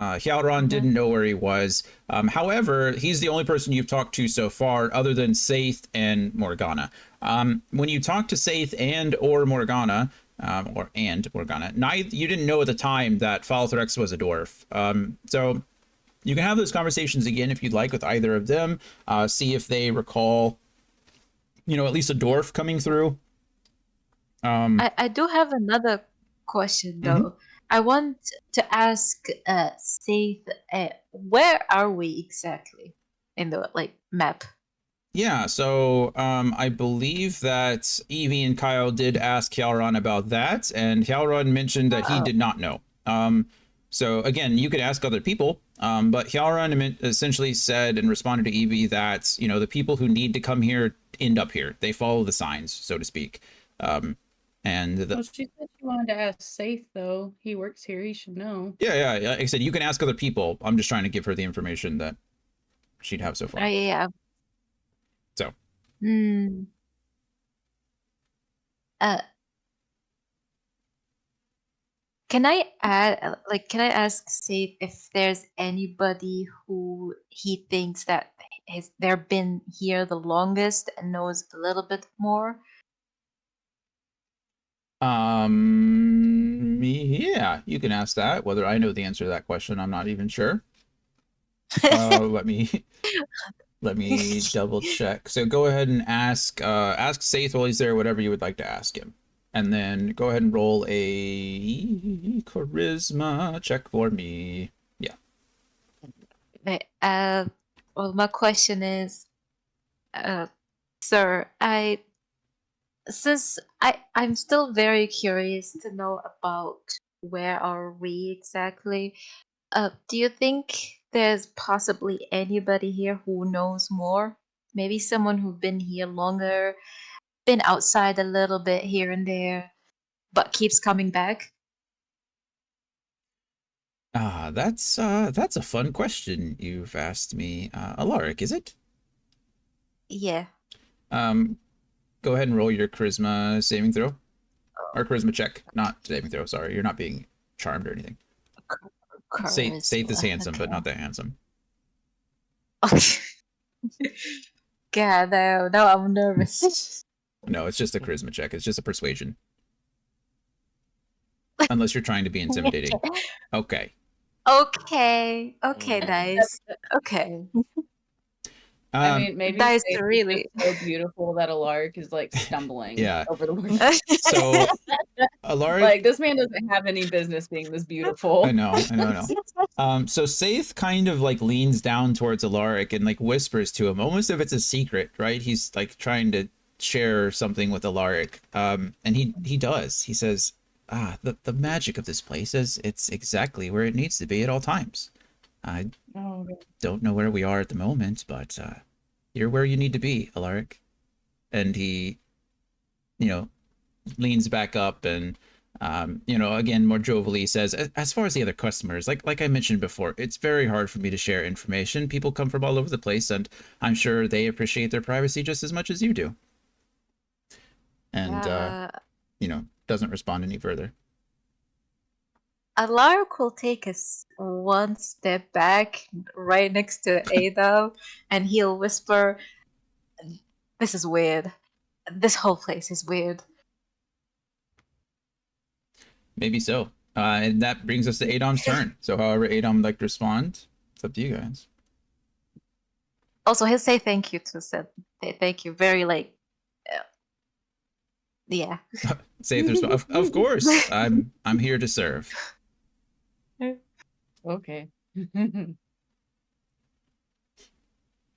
B: Hjalron didn't know where he was. However, he's the only person you've talked to so far, other than Saith and Morgana. When you talked to Saith or Morgana, you didn't know at the time that Falthrax was a dwarf. So you can have those conversations again if you'd like with either of them. See if they recall, at least a dwarf coming through.
C: I do have another question though. I want to ask Saith, where are we exactly in the map?
B: Yeah, so I believe that Evie and Kyle did ask Hjalron about that, and Hjalron mentioned that he did not know. So again, you could ask other people, but Hjalron essentially said and responded to Evie that the people who need to come here end up here. They follow the signs, so to speak.
A: Well, she said she wanted to ask Saith, though. He works here. He should know.
B: Yeah. Like I said, you can ask other people. I'm just trying to give her the information that she'd have so far.
C: Yeah.
B: So.
C: Can I ask Saith if there's anybody who he thinks that they're been here the longest and knows a little bit more?
B: Yeah, you can ask that. Whether I know the answer to that question, I'm not even sure. Let me double check. So go ahead and ask Saith while he's there, whatever you would like to ask him. And then go ahead and roll a charisma check for me. Yeah.
C: Well, my question is, sir, I'm still very curious to know about where are we exactly. Do you think there's possibly anybody here who knows more? Maybe someone who's been here longer, been outside a little bit here and there, but keeps coming back?
B: That's a fun question you've asked me. Alaric, is it?
C: Yeah.
B: go ahead and roll your charisma saving throw. Or charisma check, not saving throw, sorry. You're not being charmed or anything. Saith is handsome, but not that handsome.
C: Okay. God, now I'm nervous.
B: No, it's just a charisma check. It's just a persuasion. Unless you're trying to be intimidating. Okay.
C: Okay,
F: Mm.
C: nice. Okay.
A: I mean, maybe
C: That is
A: Faith is
C: really-
A: just so beautiful that Alaric is like stumbling
B: Yeah.
A: over the word.
B: So, Alaric...
A: Like, this man doesn't have any business being this beautiful.
B: I know. So Saith kind of like leans down towards Alaric and like whispers to him, almost if it's a secret, right? He's like trying to share something with Alaric. And he does. He says, the magic of this place is it's exactly where it needs to be at all times. I don't know where we are at the moment, but you're where you need to be, Alaric. And he, leans back up and again, more jovially says, as far as the other customers, like I mentioned before, it's very hard for me to share information. People come from all over the place, and I'm sure they appreciate their privacy just as much as you do. And, doesn't respond any further.
C: Alaric will take us one step back, right next to Ada, and he'll whisper, "This is weird. This whole place is weird."
B: Maybe so. And that brings us to Adam's turn. So however Adam would like to respond, it's up to you guys.
C: Also, he'll say thank you to said thank you. Very yeah.
B: Saith responds, of course. I'm here to serve.
A: Okay.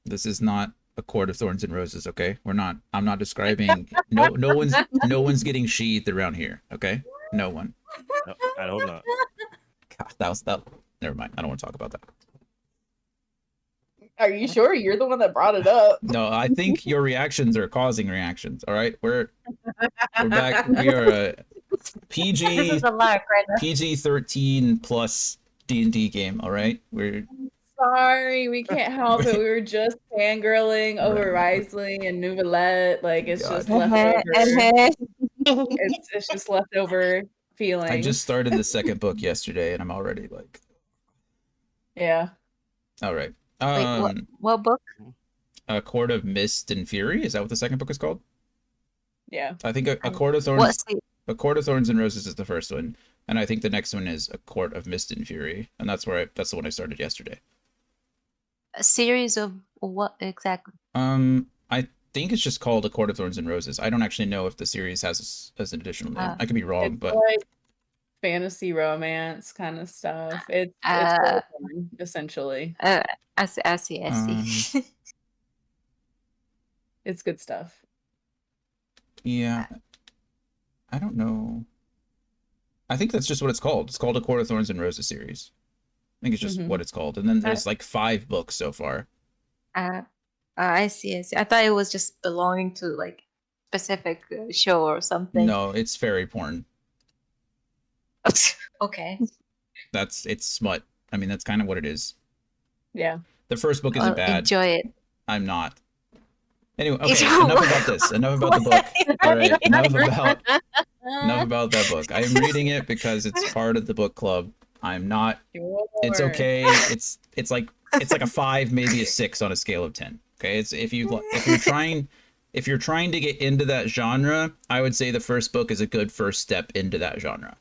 B: This is not a court of thorns and roses, okay? I'm not describing no one's getting sheathed around here, okay? No one.
F: No, I hope not.
B: God, never mind. I don't want to talk about that.
A: Are you sure? You're the one that brought it up.
B: No, I think your reactions are causing reactions. All right, we're back. We are a PG
C: This is Alaric right now.
B: PG-13 plus D&D game. All right, we're
A: Sorry, we can't help it. We were just fangirling over
B: Right.
A: Riesling and Nouvellette. Like, it's
B: God.
A: just leftover. It's just leftover feelings.
B: I just started the second book yesterday, and I'm already like,
A: Yeah.
B: all right.
C: Wait, what book?
B: A Court of Mist and Fury. Is that what the second book is called?
A: Yeah.
B: I think a Court of Thorns.
C: What's the
B: A Court of Thorns and Roses is the first one, and I think the next one is A Court of Mist and Fury, and that's the one I started yesterday.
C: a series of what exactly?
B: I think it's just called A Court of Thorns and Roses. I don't actually know if the series has an additional name. I could be wrong,
A: It's
B: but
A: like fantasy romance kind of stuff. It's
C: Uh,
A: fun, essentially.
C: I see.
A: It's good stuff.
B: yeah, I don't know. I think that's just what it's called. It's called A Court of Thorns and Roses series. I think it's just what it's called, and then there's like 5 books so far.
C: I see. I thought it was just belonging to like specific show or something.
B: No, it's fairy porn.
C: Okay.
B: It's smut. I mean, that's kind of what it is.
A: Yeah.
B: The first book isn't bad.
C: Enjoy it.
B: I'm not. Anyway, okay, enough about this. Enough about the book. All right, enough about that book. I am reading it because it's part of the book club. I'm not. It's
A: Sure.
B: okay. It's like a 5, maybe a 6 on a scale of 10. Okay, it's if you're trying to get into that genre, I would say the first book is a good first step into that genre.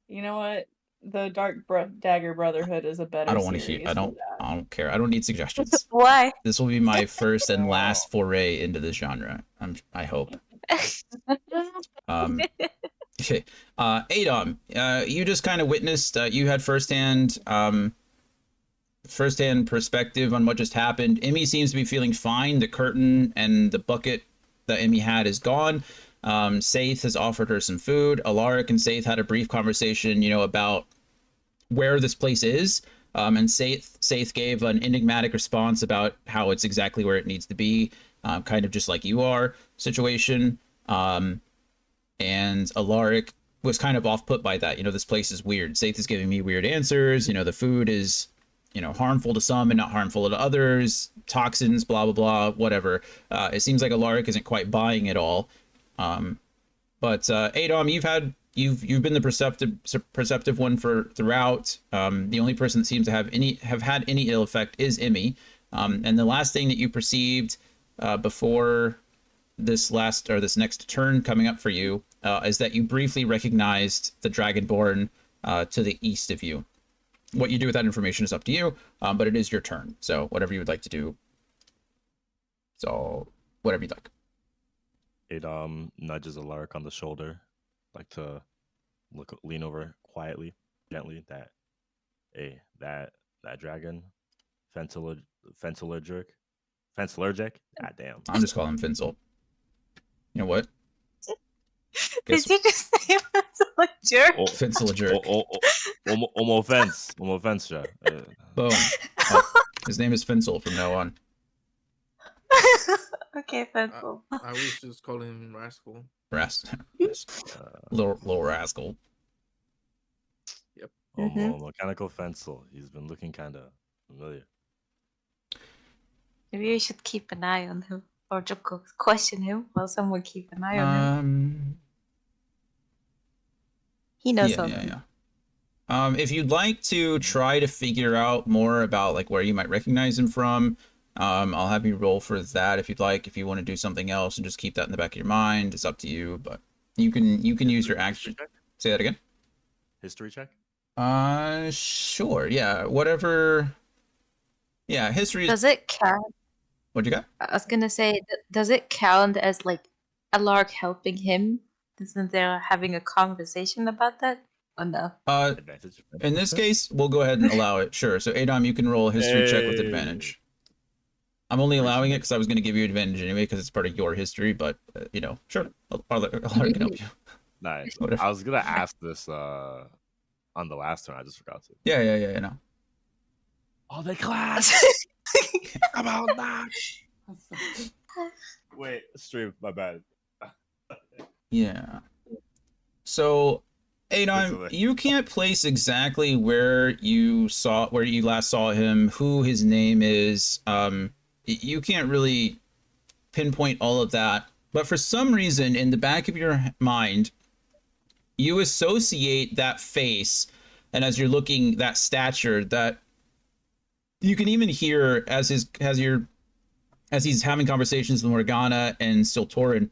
A: You know what? The Dagger Brotherhood is a better.
B: I don't want to hear. I don't care. I don't need suggestions.
C: Why?
B: This will be my first and last foray into this genre. I hope. Adam, you just kind of witnessed. You had firsthand perspective on what just happened. Emmy seems to be feeling fine. The curtain and the bucket that Emmy had is gone. Saith has offered her some food. Alaric and Saith had a brief conversation, about where this place is. And Saith gave an enigmatic response about how it's exactly where it needs to be, kind of just like you are situation. And Alaric was kind of off put by that. This place is weird. Saith is giving me weird answers. The food is, harmful to some and not harmful to others, toxins, blah, blah, blah, whatever. It seems like Alaric isn't quite buying it all. But Adom, you've been the perceptive one throughout. The only person that seems to have had any ill effect is Emmy. And the last thing that you perceived before this next turn coming up for you is that you briefly recognized the Dragonborn to the east of you. What you do with that information is up to you, but it is your turn. So whatever you would like to do. So whatever you'd like.
F: It nudges Alaric on the shoulder, like to lean over quietly, gently. That dragon, fenceallergic. God damn.
B: I'm just calling him Finsel. You know what?
C: Did you just say that's a jerk?
F: Oh,
B: Finsel a jerk.
F: Homo offense, yeah.
B: Boom. Oh, his name is Finsel from now on.
C: Okay, pencil.
D: I was just calling him Rascal.
B: Little rascal.
D: Yep.
F: Homo mechanical Fensel. He's been looking kind of familiar.
C: Maybe you should keep an eye on him, or just question him while someone keep an eye on him. He knows something.
B: Yeah. If you'd like to try to figure out more about like where you might recognize him from, I'll have you roll for that if you'd like. If you want to do something else and just keep that in the back of your mind, it's up to you. But you can use your action. Say that again.
F: History check.
B: Sure. Yeah. Whatever. Yeah. History.
C: Does it count?
B: What you got?
C: I was gonna say, does it count as like Alark helping him? Isn't there having a conversation about that? Or no?
F: Advantage.
B: In this case, we'll go ahead and allow it. Sure. So Adom, you can roll a history check with advantage. I'm only allowing it because I was going to give you advantage anyway because it's part of your history. But sure, I'll can help you.
F: Nice.
B: Whatever.
F: I was gonna ask this on the last turn. I just forgot to.
B: Yeah. No.
F: Oh, they clash. Come on back. Wait, stream. My bad.
B: Yeah. So, Adon, you can't place exactly where you last saw him, who his name is. You can't really pinpoint all of that. But for some reason, in the back of your mind, you associate that face, and as you're looking, that stature, that you can even hear as he's having conversations with Morgana and Siltorin.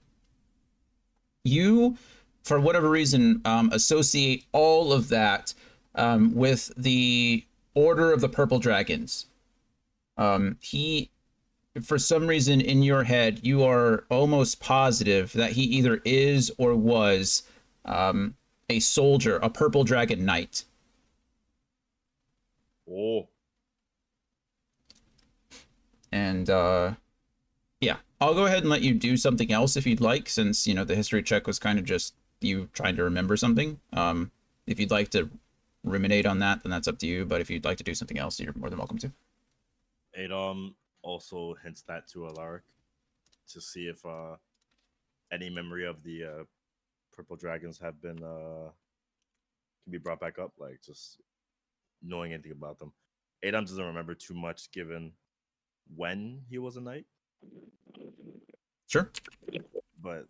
B: You, for whatever reason, associate all of that with the Order of the Purple Dragons. For some reason in your head, you are almost positive that he either is or was a soldier, a Purple Dragon Knight.
F: Oh.
B: And yeah, I'll go ahead and let you do something else if you'd like, since the history check was kind of just you trying to remember something. If you'd like to ruminate on that, then that's up to you. But if you'd like to do something else, you're more than welcome to.
F: Adom also hints that to Alaric to see if any memory of the purple dragons have been can be brought back up, like just knowing anything about them. Adom doesn't remember too much given when he was a knight.
B: Sure.
F: But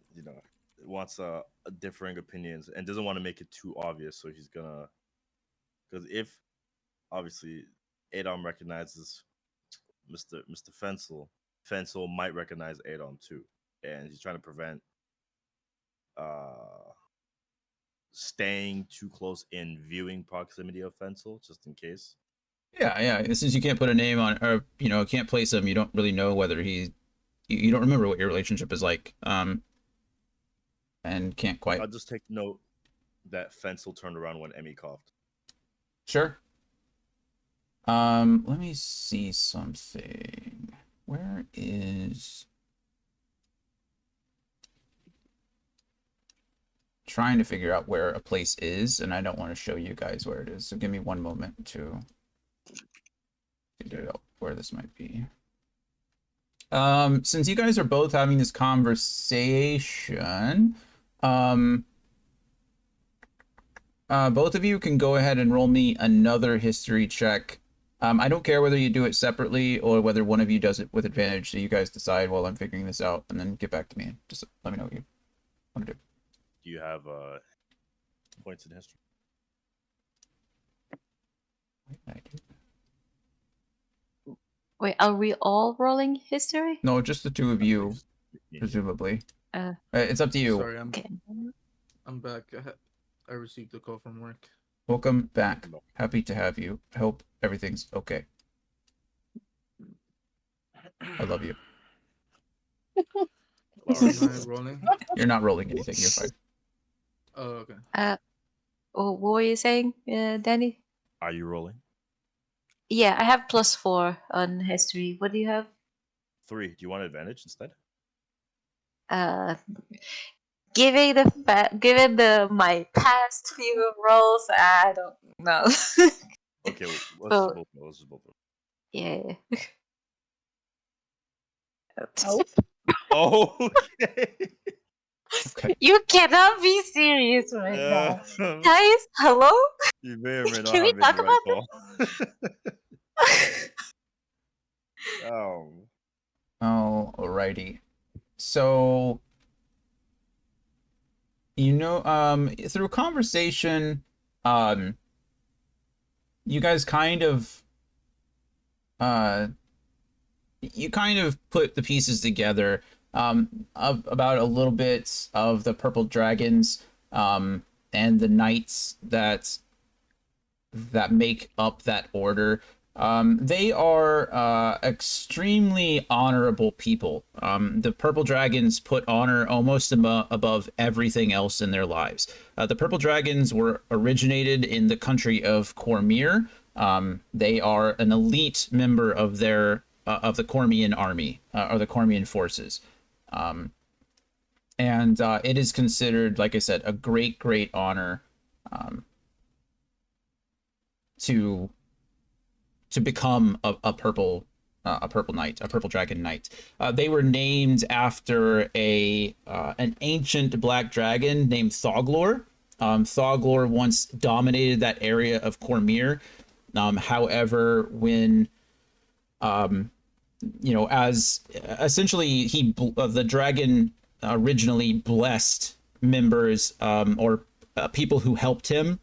F: wants differing opinions and doesn't want to make it too obvious, so he's gonna, because if obviously Adom recognizes Mr. Fensel might recognize Adom too, and he's trying to prevent staying too close in viewing proximity of Fensel, just in case.
B: Yeah. Since you can't put a name on, or can't place him, you don't really know whether you don't remember what your relationship is like, and can't quite.
F: I'll just take note that Fensel turned around when Emmy coughed.
B: Sure. Let me see something. Where is... Trying to figure out where a place is, and I don't want to show you guys where it is, so give me one moment to figure out where this might be. Since you guys are both having this conversation, both of you can go ahead and roll me another history check I don't care whether you do it separately or whether one of you does it with advantage. So you guys decide while I'm figuring this out, and then get back to me. Just let me know what you want to do.
F: Do you have points in history?
B: Why did I do that?
C: Wait, are we all rolling history?
B: No, just the two of you,
F: Just me and you.
B: presumably.
C: Uh,
B: It's up to you.
D: Sorry,
C: okay.
D: I'm back. I received a call from work.
B: Welcome back.
F: Welcome back.
B: Happy to have you. I hope everything's okay. I love you.
D: Are I rolling?
B: You're not rolling anything. You're fine.
D: Oh, okay.
C: What were you saying, Danny?
F: Are you rolling?
C: Yeah, I have +4 on history. What do you have?
F: 3. Do you want advantage instead?
C: Given my past few rolls, I don't know.
F: Okay, well, let's
C: So-
F: just both roll. Let's just both roll.
C: Yeah.
A: Oh.
F: Oh, okay.
B: Okay.
C: You cannot be serious right now.
F: Uh,
C: Guys, hello?
F: you may or may not
C: Can we
F: have made
C: talk
F: the right
C: about
F: call.
B: Alrighty. So, through conversation, you guys you kind of put the pieces together about a little bit of the purple dragons and the knights that make up that order. They are extremely honorable people. The purple dragons put honor almost above everything else in their lives. The purple dragons were originated in the country of Cormyr. They are an elite member of the Cormian army or the Cormian forces. And it is considered, like I said, a great honor to become a purple knight, a purple dragon knight. They were named after an ancient black dragon named Thoglor. Thoglor once dominated that area of Cormyr. However, when as essentially the dragon originally blessed members or people who helped him,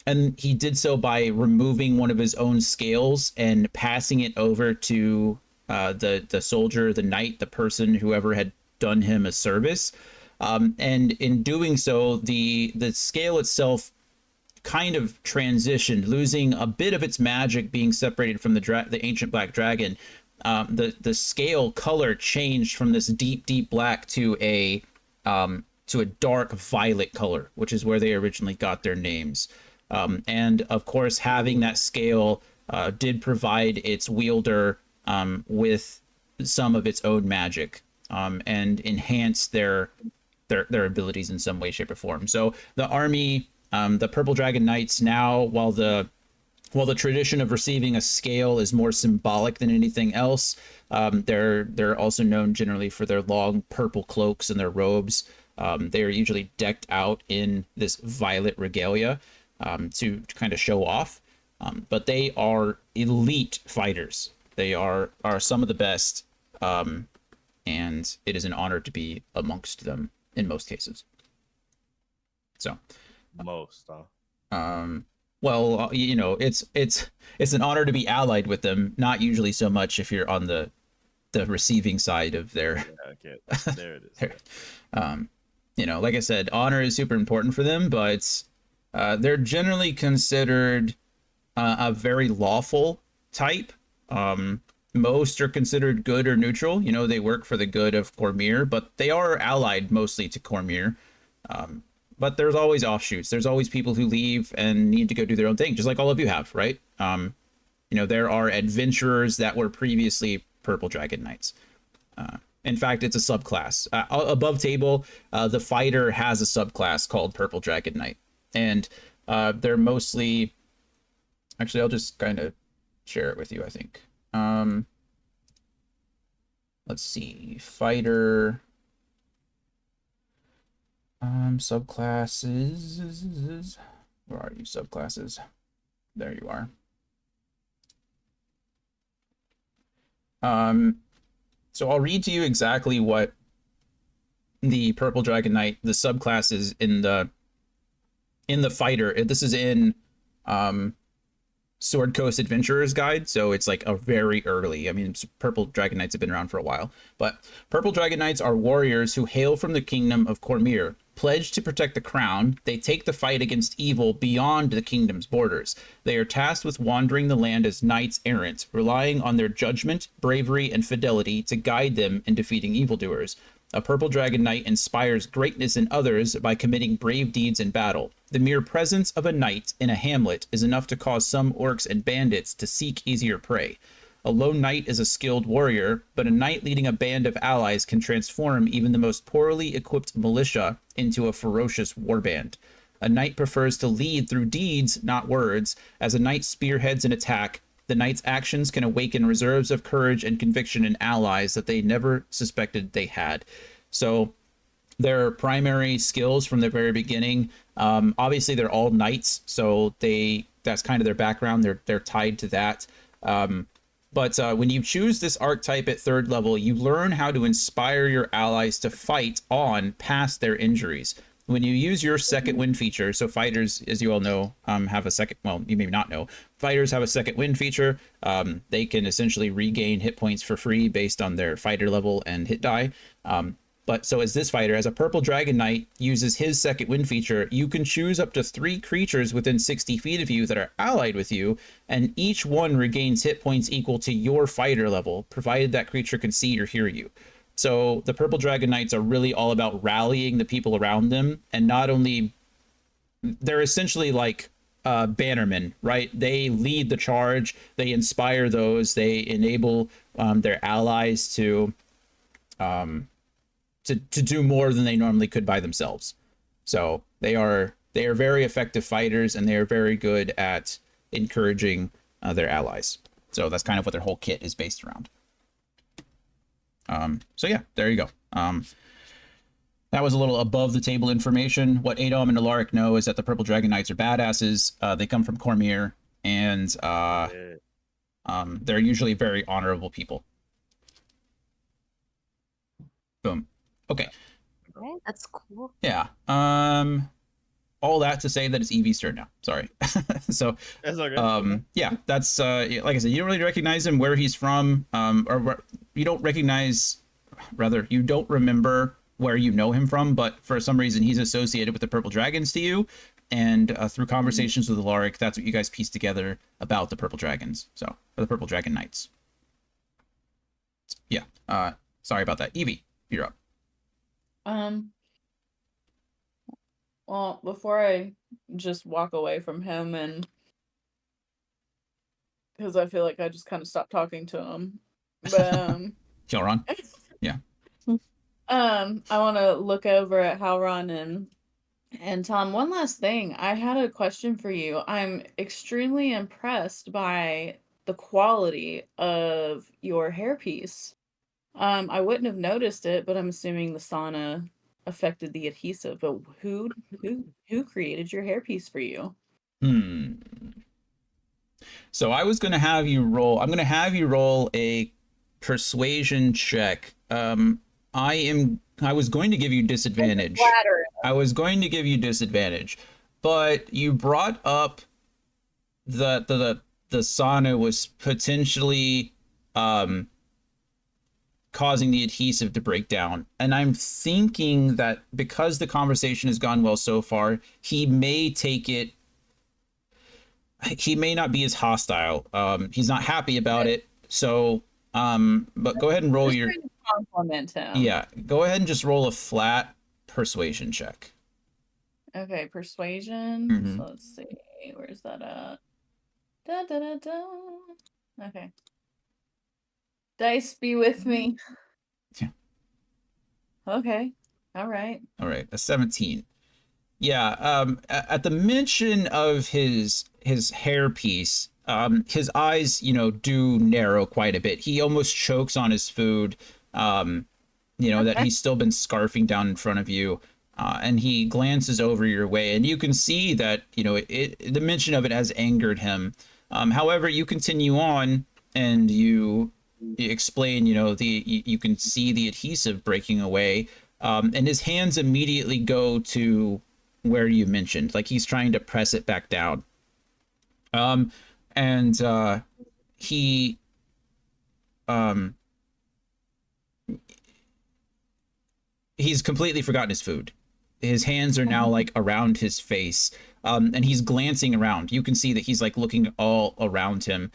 B: and he did so by removing one of his own scales and passing it over to the soldier, the knight, the person, whoever had done him a service. And in doing so, the scale itself kind of transitioned, losing a bit of its magic, being separated from the ancient black dragon. The scale color changed from this deep black to a dark violet color, which is where they originally got their names. And of course, having that scale did provide its wielder with some of its own magic and enhance their abilities in some way, shape, or form. So the army, the Purple Dragon Knights, now, while the tradition of receiving a scale is more symbolic than anything else, they're also known generally for their long purple cloaks and their robes. They are usually decked out in this violet regalia to kind of show off. But they are elite fighters. They are some of the best, and it is an honor to be amongst them in most cases. So,
F: Most, huh?
B: well, it's an honor to be allied with them. Not usually so much if you're on the receiving side of their.
F: Yeah, okay, there it is.
B: Like I said, honor is super important for them, but they're generally considered a very lawful type. Most are considered good or neutral. They work for the good of Cormyr, but they are allied mostly to Cormyr. But there's always offshoots. There's always people who leave and need to go do their own thing, just like all of you have, right? There are adventurers that were previously Purple Dragon Knights. In fact, it's a subclass. Above table, the fighter has a subclass called Purple Dragon Knight. And they're mostly... Actually, I'll just kind of share it with you, I think. Let's see. Fighter... subclasses. Where are you, subclasses? There you are. So I'll read to you exactly what the Purple Dragon Knight, the subclass is in the fighter. This is in Sword Coast Adventurer's Guide, so it's like a very early. I mean, Purple Dragon Knights have been around for a while, but Purple Dragon Knights are warriors who hail from the kingdom of Cormyr. Pledged to protect the crown, they take the fight against evil beyond the kingdom's borders. They are tasked with wandering the land as knights errant, relying on their judgment, bravery, and fidelity to guide them in defeating evildoers. A Purple Dragon Knight inspires greatness in others by committing brave deeds in battle. The mere presence of a knight in a hamlet is enough to cause some orcs and bandits to seek easier prey. A lone knight is a skilled warrior, but a knight leading a band of allies can transform even the most poorly equipped militia into a ferocious warband. A knight prefers to lead through deeds, not words. As a knight spearheads an attack, the knight's actions can awaken reserves of courage and conviction in allies that they never suspected they had. So their primary skills from the very beginning, obviously they're all knights, so that's kind of their background. They're tied to that. But when you choose this archetype at 3rd level, you learn how to inspire your allies to fight on past their injuries. When you use your second wind feature, so fighters, as you all know, have a second, well, you may not know, fighters have a second wind feature. They can essentially regain hit points for free based on their fighter level and hit die. But so as this fighter, as a Purple Dragon Knight uses his second wind feature, you can choose up to 3 creatures within 60 feet of you that are allied with you, and each one regains hit points equal to your fighter level, provided that creature can see or hear you. So the Purple Dragon Knights are really all about rallying the people around them, and not only, they're essentially like bannermen, right? They lead the charge, they inspire those, they enable their allies to do more than they normally could by themselves. So they are very effective fighters, and they are very good at encouraging their allies. So that's kind of what their whole kit is based around. So yeah, there you go. That was a little above the table information. What Adom and Alaric know is that the Purple Dragon Knights are badasses. They come from Cormyr, and they're usually very honorable people. Boom. Okay.
C: Okay, that's cool.
B: Yeah. All that to say that it's Evie's turn now. Sorry. So,
F: That's okay.
B: yeah, that's like I said, you don't really recognize him, where he's from, or you don't recognize, rather, you don't remember where you know him from, but for some reason he's associated with the Purple Dragons to you, and through conversations with Alaric, that's what you guys piece together about the Purple Dragons. So, or the Purple Dragon Knights. Yeah. Sorry about that. Evie, you're up.
A: Well, before I just walk away from him, and because I feel like I just kind of stopped talking to him, but
B: Kelron. Yeah.
A: I want to look over at Halron and Tom. One last thing, I had a question for you. I'm extremely impressed by the quality of your hairpiece. I wouldn't have noticed it, but I'm assuming the sauna affected the adhesive. But who created your hairpiece for you?
B: So I was going to have you roll. I'm going to have you roll a persuasion check. I was going to give you disadvantage. I was going to give you disadvantage, but you brought up the sauna was potentially causing the adhesive to break down. And I'm thinking that because the conversation has gone well so far, he may take it. He may not be as hostile. He's not happy about it. So, but go ahead and roll your.
A: Compliment him.
B: Yeah, go ahead and just roll a flat persuasion check.
A: Okay, persuasion.
B: Mhm.
A: So let's see. Where's that at? Da da da da. Okay. Dice be with me.
B: Yeah.
A: Okay. All right.
B: All right, a 17. Yeah, at the mention of his hairpiece, his eyes, do narrow quite a bit. He almost chokes on his food, that he's still been scarfing down in front of you, and he glances over your way, and you can see that, the mention of it has angered him. However, you continue on, and you explain, you know, you can see the adhesive breaking away, and his hands immediately go to where you mentioned, like he's trying to press it back down. And he um he's completely forgotten his food. His hands are now like around his face, and he's glancing around. You can see that he's like looking all around him.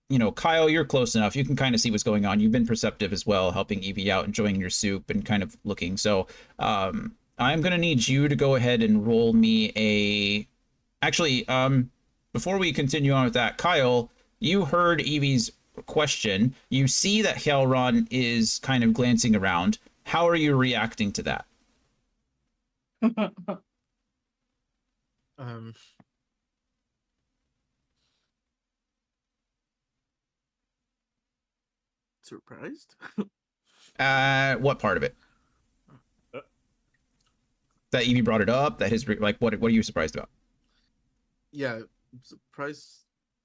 B: You know, Kyle, you're close enough. You can kind of see what's going on. You've been perceptive as well, helping Evie out, enjoying your soup, and kind of looking. So I'm gonna need you to go ahead and roll me a. Actually, before we continue on with that, Kyle, you heard Evie's question. You see that Hellron is kind of glancing around. How are you reacting to that?
D: Um. Surprised?
B: What part of it? That Evie brought it up. That his like what are you surprised about?
D: Yeah, I'm surprised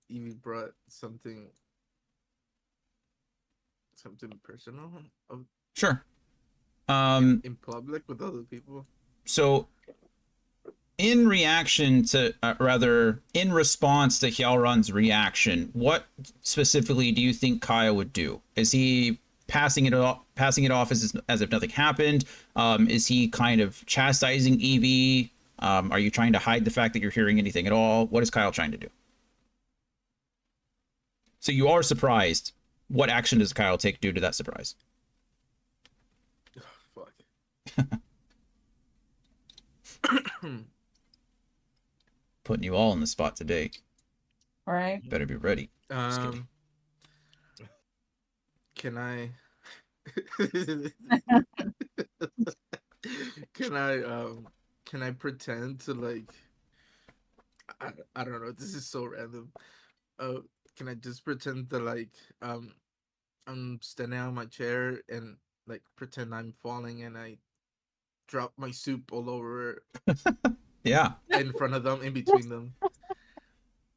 D: Evie brought something personal
B: Sure.
D: in public with other people.
B: So in reaction to rather in response to Hjalron's reaction, what specifically do you think Kyle would do? Is he passing it off as if nothing happened? Is he kind of chastising Evie? Are you trying to hide the fact that you're hearing anything at all? What is Kyle trying to do? So you are surprised. What action does Kyle take due to that surprise?
D: Fuck.
B: Putting you all on the spot today.
A: All right.
B: Better be ready. Just kidding.
D: Can I can I pretend to like I don't know, this is so random. Can I just pretend to like I'm standing on my chair and like pretend I'm falling and I drop my soup all over
B: Yeah.
D: in front of them, in between them.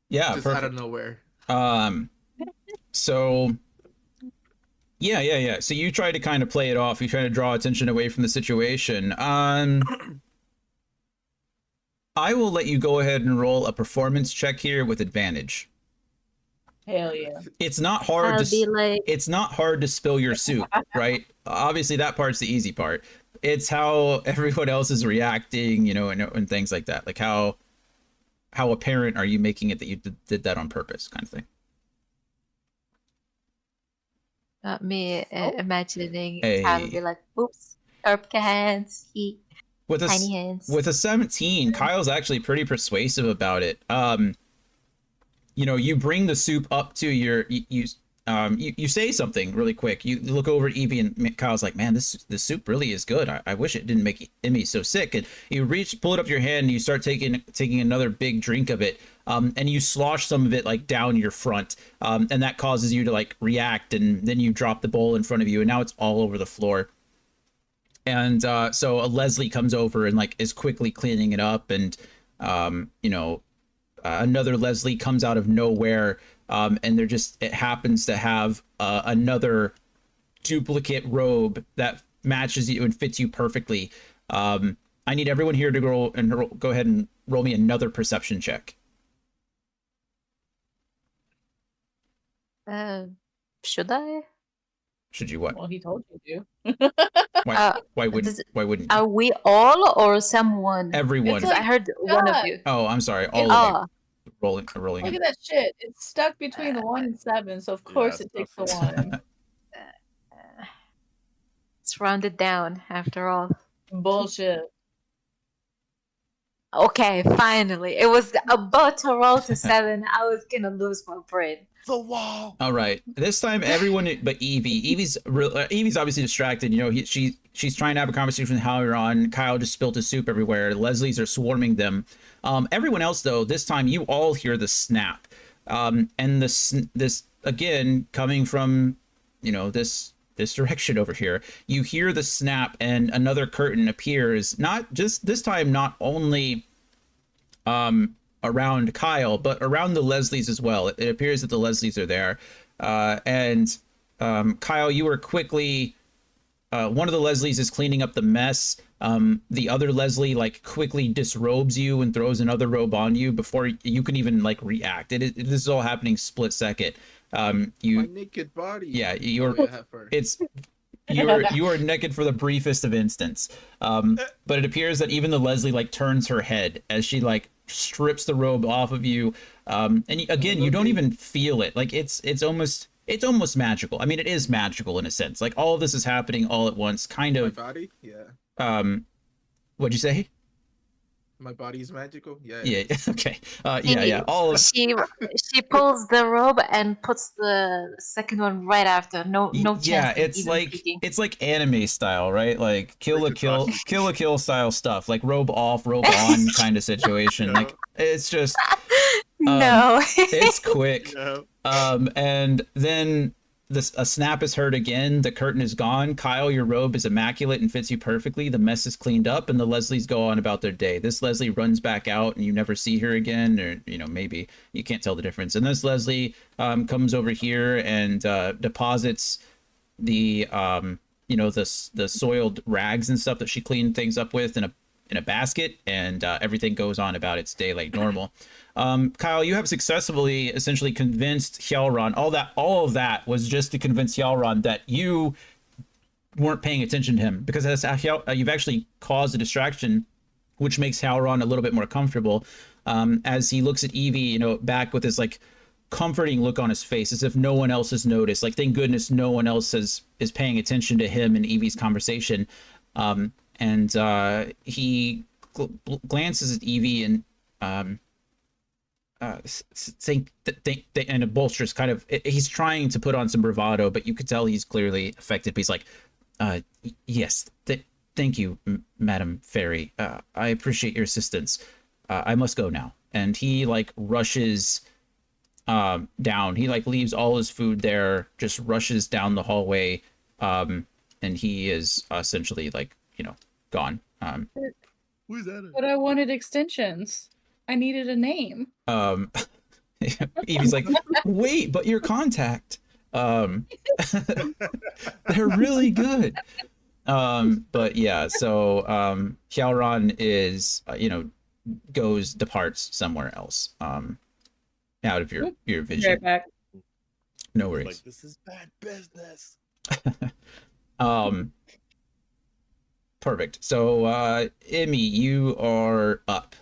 B: Yeah,
D: just
B: perfect.
D: out of nowhere.
B: So yeah. So you try to kind of play it off. You try to draw attention away from the situation. I will let you go ahead and roll a performance check here with advantage.
A: Hell yeah.
B: It's not hard
C: I'll
B: to
C: be like,
B: it's not hard to spill your soup, right? Obviously that part's the easy part. It's how everyone else is reacting, you know, and things like that. Like how apparent are you making it that you did that on purpose, kind of thing.
C: me
A: Oh.
C: imagining
B: Hey.
C: Tom would be like, oops, sharp hands,
B: With
C: tiny hands.
B: with a 17, Kyle's actually pretty persuasive about it. You know, you bring the soup up to your you say something really quick. You look over at Evie and Kyle's like, man, this soup really is good. I wish it didn't make me so sick. And you pull it up your hand and you start taking another big drink of it. And you slosh some of it like down your front. And that causes you to like react, and then you drop the bowl in front of you and now it's all over the floor. And so a Leslie comes over and like is quickly cleaning it up, and you know, another Leslie comes out of nowhere, and it happens to have another duplicate robe that matches you and fits you perfectly. I need everyone here to go ahead and roll me another perception check.
C: Should I?
B: Should you what?
A: Well, he told you
B: Why wouldn't
C: Are
B: you?
C: we all or someone?
B: Everyone.
A: It's
C: Because I heard one of
A: God.
C: you.
B: Oh, I'm sorry. All
A: It's-
B: of you rolling
A: Look
B: in.
A: at that shit. It's stuck between the 1 and 7, so of course it takes the
F: definitely.
A: 1.
C: It's rounded down after all.
A: Bullshit.
C: Okay, finally. It was about to roll to 7. I was gonna lose my brain.
D: The wall.
B: All right. This time, everyone but Evie. Evie's obviously distracted. You know, she's trying to have a conversation with Howron. Kyle just spilled his soup everywhere. Leslie's are swarming them. Everyone else, though, this time you all hear the snap, and this again coming from, you know, this direction over here. You hear the snap, and another curtain appears. Not just this time, not only around Kyle, but around the Leslies as well. It appears that the Leslies are there. And Kyle, you were quickly. One of the Leslies is cleaning up the mess. The other Leslie like quickly disrobes you and throws another robe on you before you can even like react. This is all happening split second.
D: My
B: You
D: naked body.
B: yeah,
D: Oh,
B: you're
D: wait, I have fur.
B: it's you are naked for the briefest of instants. But it appears that even the Leslie like turns her head as she like strips the robe off of you. Again, you don't even feel it. Like it's almost magical. I mean, it is magical in a sense. Like all of this is happening all at once. Kind
D: My
B: of.
D: body? Yeah.
B: What'd you say?
D: My body is magical? Yeah.
B: Yeah. Okay.
C: She,
B: Yeah. All of.
C: she pulls the robe and puts the second one right after. No
B: Yeah,
C: chance in even peeking.
B: it's like anime style, right? Like
F: Like
B: kill a kill style stuff, like robe off, robe on kind of situation.
F: Yeah.
B: Like it's just
C: No.
B: it's quick.
F: Yeah.
B: And then a snap is heard again. The curtain is gone. Kyle, your robe is immaculate and fits you perfectly. The mess is cleaned up, and the Leslies go on about their day. This Leslie runs back out, and you never see her again, or maybe you can't tell the difference. And this Leslie comes over here and deposits the the soiled rags and stuff that she cleaned things up with in a basket, and everything goes on about its day like normal. Kyle, you have successfully essentially convinced Hjalron. All of that was just to convince Hjalron that you weren't paying attention to him, because you've actually caused a distraction, which makes Hjalron a little bit more comfortable. As he looks at Evie, back with this like comforting look on his face, as if no one else has noticed. Like, thank goodness no one else is paying attention to him and Evie's conversation. And he glances at Evie and saying and a bolster's kind of, he's trying to put on some bravado, but you could tell he's clearly affected. But he's like, yes, thank you, Madam Fairy. I appreciate your assistance. I must go now. And he like rushes down. He like leaves all his food there, just rushes down the hallway, and he is essentially like gone.
F: Who's that?
A: But I wanted extensions. I needed a name.
B: Evie's like, wait, but your contact. They're really good. But yeah, so Hjalron is departs somewhere else. Out of your vision.
A: Right back.
B: No worries.
F: Like, this is bad business.
B: Perfect. So Emmy, you are up.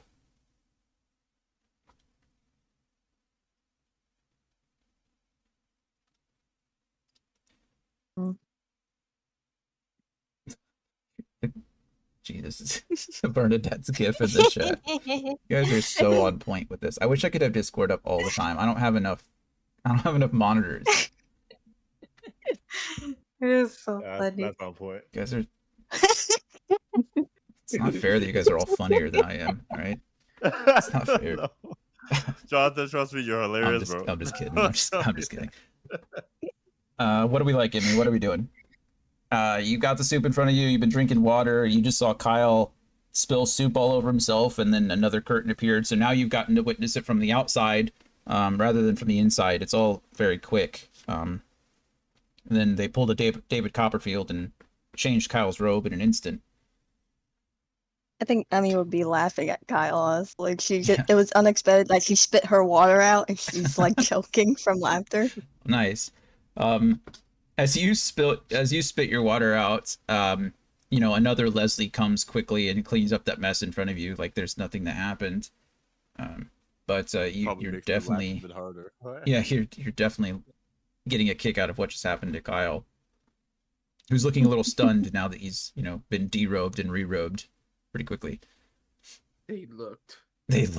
B: Jesus, Bernadette's gif in the chat. You guys are so on point with this. I wish I could have Discord up all the time. I don't have enough monitors.
C: It is so
F: Yeah,
C: funny.
F: that's on point.
B: You guys are. It's not fair that you guys are all funnier than I am. All right. It's not fair.
F: No. Jonathan, trust me, you're hilarious, bro.
B: I'm just kidding. I'm just kidding. What do we like, Emmy? What are we doing? You got the soup in front of you. You've been drinking water. You just saw Kyle spill soup all over himself, and then another curtain appeared. So now you've gotten to witness it from the outside rather than from the inside. It's all very quick. And then they pulled a David Copperfield and changed Kyle's robe in an instant.
E: I think Emmy would be laughing at Kyle. Like it was unexpected. Like she spit her water out and she's like choking from laughter.
B: Nice. As you spit your water out, another Leslie comes quickly and cleans up that mess in front of you, like there's nothing that happened. But you're definitely you're definitely getting a kick out of what just happened to Kyle, who's looking a little stunned now that he's been derobed and re-robed pretty quickly.
D: They looked.
F: This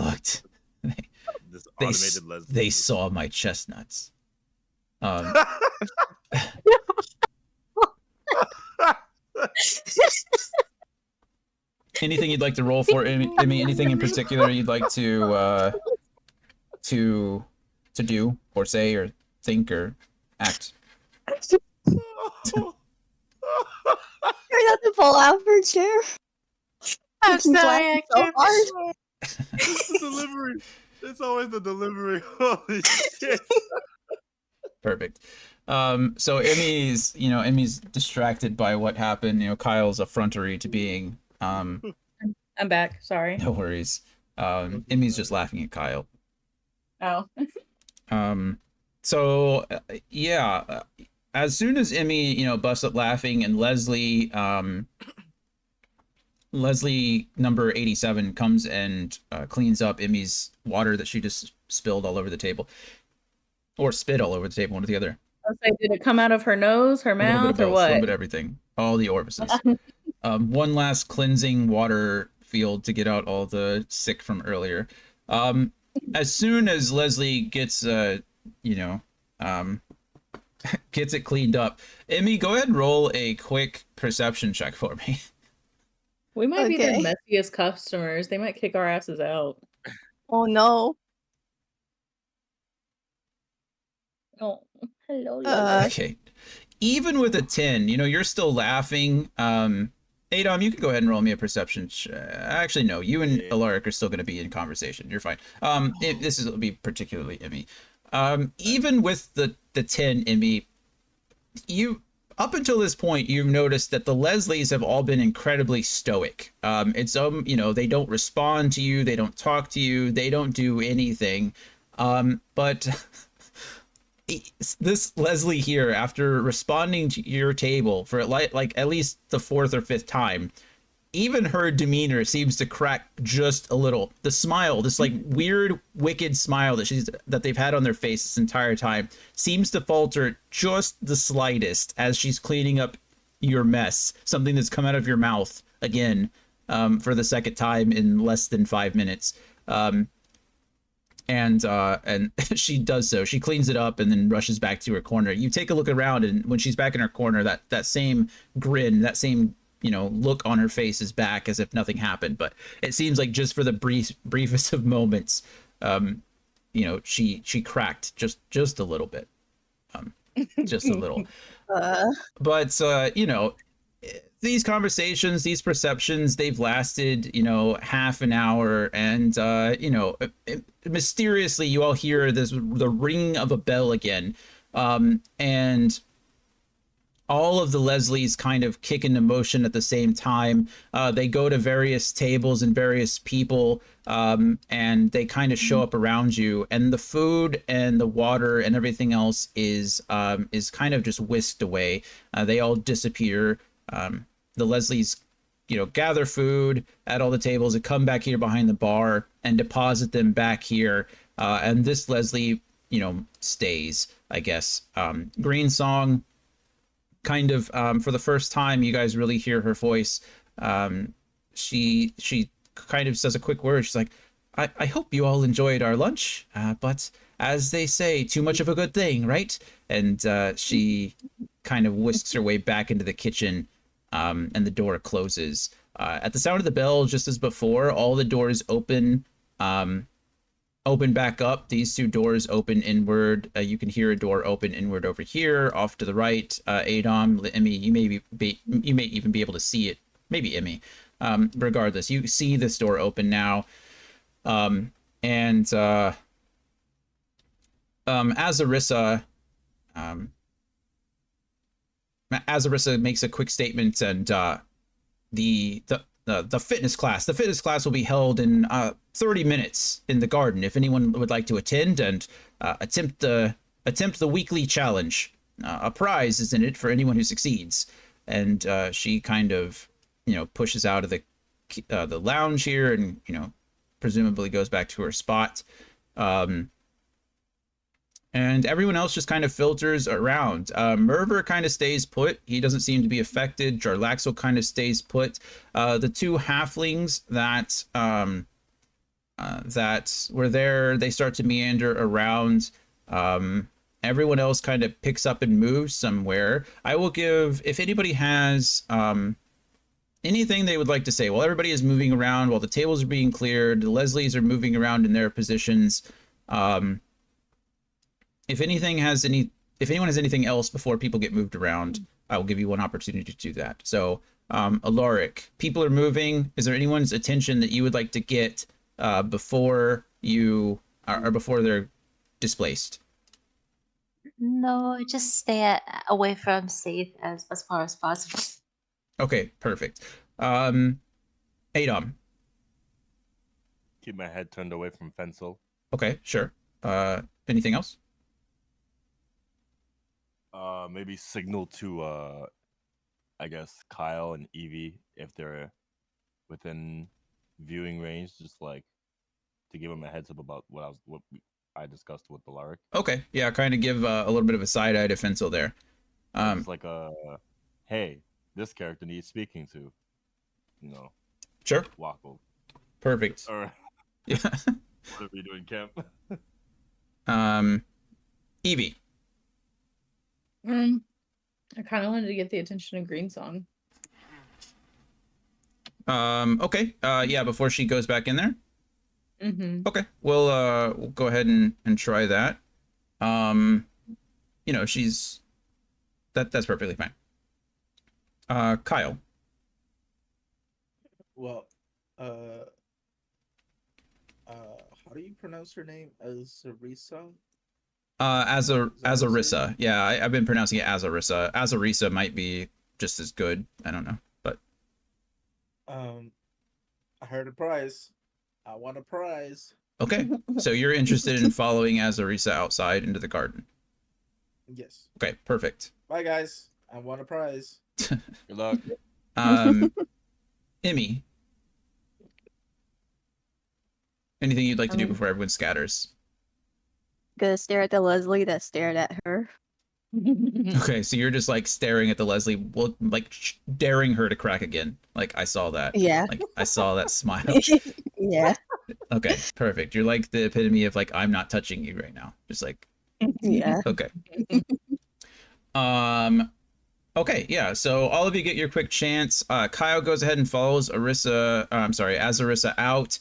F: automated Leslie.
B: They saw my chestnuts. Anything you'd like to roll for? Anything in particular you'd like to do or say or think or act?
E: You're not to pull out her chair.
C: I'm
E: She's
C: sorry,
E: laughing
C: I
E: so
C: can't.
E: hard.
F: It's the delivery. It's always the delivery. Holy shit.
B: Perfect. So Emmy's distracted by what happened. Kyle's effrontery to being.
A: I'm back. Sorry.
B: No worries.
F: Okay,
B: Emmy's
F: sorry.
B: just laughing at Kyle.
A: Oh.
B: Um, so yeah, as soon as Emmy, busts up laughing, and Leslie number 87 comes and cleans up Emmy's water that she just spilled all over the table, or spit all over the table, one or the other.
A: I was like, did it come out of her nose, her
B: A little bit of
A: mouth, or
B: both, a little
A: what?
B: bit of everything, all the orifices. One last cleansing water field to get out all the sick from earlier. As soon as Leslie gets, um, gets it cleaned up, Emmy, go ahead and roll a quick perception check for me.
A: We might be their
E: Okay.
A: messiest customers. They might kick our asses out.
E: Oh no.
A: Oh, hello,
B: Okay. Even with a 10, you're still laughing. Adom, you can go ahead and roll me a perception. Actually, no, you and
F: Yeah.
B: Alaric are still going to be in conversation. You're fine. This will be particularly Emmy. Even with the 10, Emmy, you up until this point, you've noticed that the Leslies have all been incredibly stoic. They don't respond to you, they don't talk to you, they don't do anything. But this Leslie here, after responding to your table for like at least the fourth or fifth time, even her demeanor seems to crack just a little. The smile, this like weird, wicked smile that they've had on their face this entire time, seems to falter just the slightest as she's cleaning up your mess, something that's come out of your mouth again, for the second time in less than 5 minutes. And she does so. She cleans it up and then rushes back to her corner. You take a look around, and when she's back in her corner, that same grin, that same look on her face is back as if nothing happened. But it seems like just for the briefest of moments, she cracked just a little bit, just a little. But these conversations, these perceptions, they've lasted, half an hour, and mysteriously, you all hear the ring of a bell again, and all of the Leslies kind of kick into motion at the same time. They go to various tables and various people, and they kind of show up around you. And the food and the water and everything else is kind of just whisked away. They all disappear. The Leslies, gather food at all the tables and come back here behind the bar and deposit them back here. And this Leslie, stays, I guess. Green Song, kind of, for the first time, you guys really hear her voice. She kind of says a quick word. She's like, I hope you all enjoyed our lunch, but as they say, too much of a good thing, right? And she kind of whisks her way back into the kitchen, and the door closes. At the sound of the bell, just as before, all the doors open back up. These two doors open inward. You can hear a door open inward over here, off to the right. Adom, Emmy, you may even be able to see it. Maybe Emmy. Regardless, you see this door open now. And Azarissa, Azarissa makes a quick statement, and the fitness class will be held in 30 minutes in the garden if anyone would like to attend and attempt the weekly challenge. A prize is in it for anyone who succeeds. And she kind of pushes out of the lounge here, and presumably goes back to her spot. And everyone else just kind of filters around. Merver kind of stays put. He doesn't seem to be affected. Jarlaxle kind of stays put. The two halflings that were there, they start to meander around. Everyone else kind of picks up and moves somewhere. I will give, if anybody has anything they would like to say while everybody is moving around, while the tables are being cleared, the Leslies are moving around in their positions. If anyone has anything else before people get moved around, I will give you one opportunity to do that. So, Alaric, people are moving. Is there anyone's attention that you would like to get before you or before they're displaced?
C: No, just stay away from safe as far as possible.
B: Okay, perfect. Adom.
F: Keep my head turned away from Fensel.
B: Okay, sure. Anything else?
F: Maybe signal to I guess Kyle and Evie if they're within viewing range, just like to give them a heads up about what I discussed with the Lark.
B: Okay, yeah, kind of give a little bit of a side eye to Fensel there.
F: Just like hey, this character needs speaking to, you know,
B: Sure.
F: walk over.
B: Perfect.
F: Or
B: Yeah.
F: whatever you do in camp.
B: Evie.
A: I kind of wanted to get the attention of Green Song.
B: Okay. Yeah, before she goes back in there.
A: Mm-hmm.
B: Okay. We'll go ahead and try that. You know, that's perfectly fine. Kyle.
D: Well, how do you pronounce her name? Azarisa?
B: Azarissa. Yeah, I've been pronouncing it Azarissa. Azarissa might be just as good. I don't know, but
D: I heard a prize. I want a prize.
B: okay. So you're interested in following Azarissa outside into the garden.
D: Yes.
B: Okay, perfect.
D: Bye, guys. I want a prize.
F: Good luck.
B: Emmy. Anything you'd like to do
E: Um,
B: before everyone scatters?
E: Gonna stare at the Leslie that stared at her.
B: Okay, so you're just like staring at the Leslie, well, like daring her to crack again. Like I saw that.
E: Yeah.
B: Like I saw that smile.
E: Yeah.
B: Okay, perfect. You're like the epitome of like I'm not touching you right now. Just like
E: Yeah.
B: okay. Okay, yeah. So all of you get your quick chance. Kyle goes ahead and follows Azarissa out.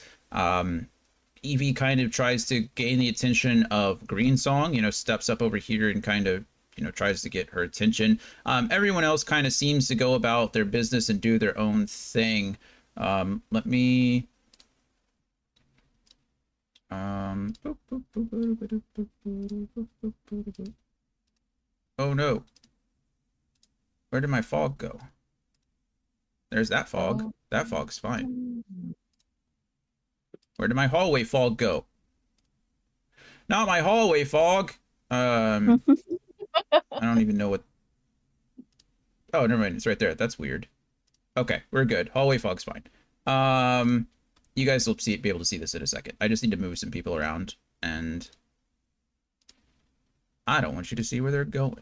B: Evie kind of tries to gain the attention of Greensong, you know, steps up over here and kind of, you know, tries to get her attention. Everyone else kind of seems to go about their business and do their own thing. Let me... Oh no. Where did my fog go? There's that fog.
A: Oh.
B: That fog's fine. Where did my hallway fog go? Not my hallway fog. I don't even know what. Oh, never mind. It's right there. That's weird. Okay, we're good. Hallway fog's fine. You guys will be able to see this in a second. I just need to move some people around, and I don't want you to see where they're going.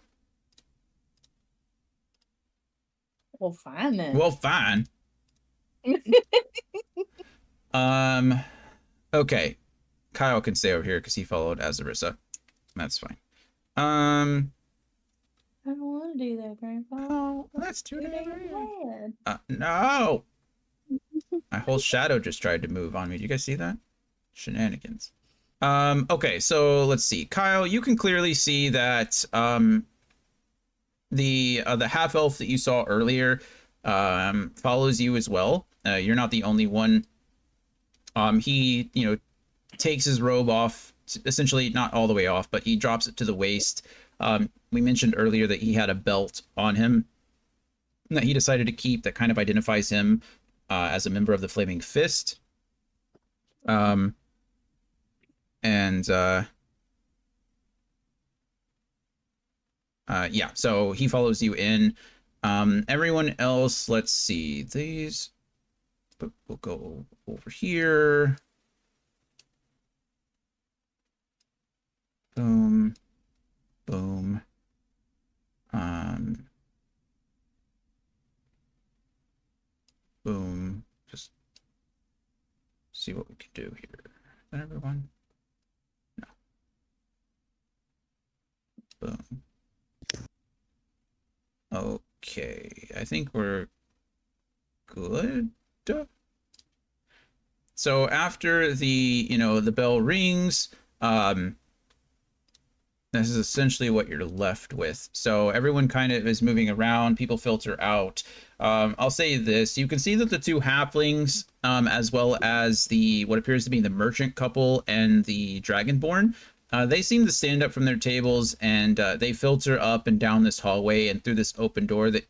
A: Well, fine then.
B: Well, fine. Okay. Kyle can stay over here because he followed Azarissa. That's fine.
A: I don't want to do that, Grandpa.
B: Oh, that's too
A: It ain't bad.
B: No. My whole shadow just tried to move on me. Do you guys see that? Shenanigans. Okay, so let's see. Kyle, you can clearly see that the half elf that you saw earlier follows you as well. You're not the only one. He, you know, takes his robe off, essentially not all the way off, but he drops it to the waist. We mentioned earlier that he had a belt on him that he decided to keep that kind of identifies him as a member of the Flaming Fist. Yeah, so he follows you in. Everyone else, let's see, these, but we'll go over here. Boom, boom. Boom. Just see what we can do here. Is that everyone? No. Boom. Okay, I think we're good. So after the, you know, the bell rings, this is essentially what you're left with. So everyone kind of is moving around. People filter out. I'll say this. You can see that the two halflings, as well as the what appears to be the merchant couple and the dragonborn, They seem to stand up from their tables and they filter up and down this hallway and through this open door that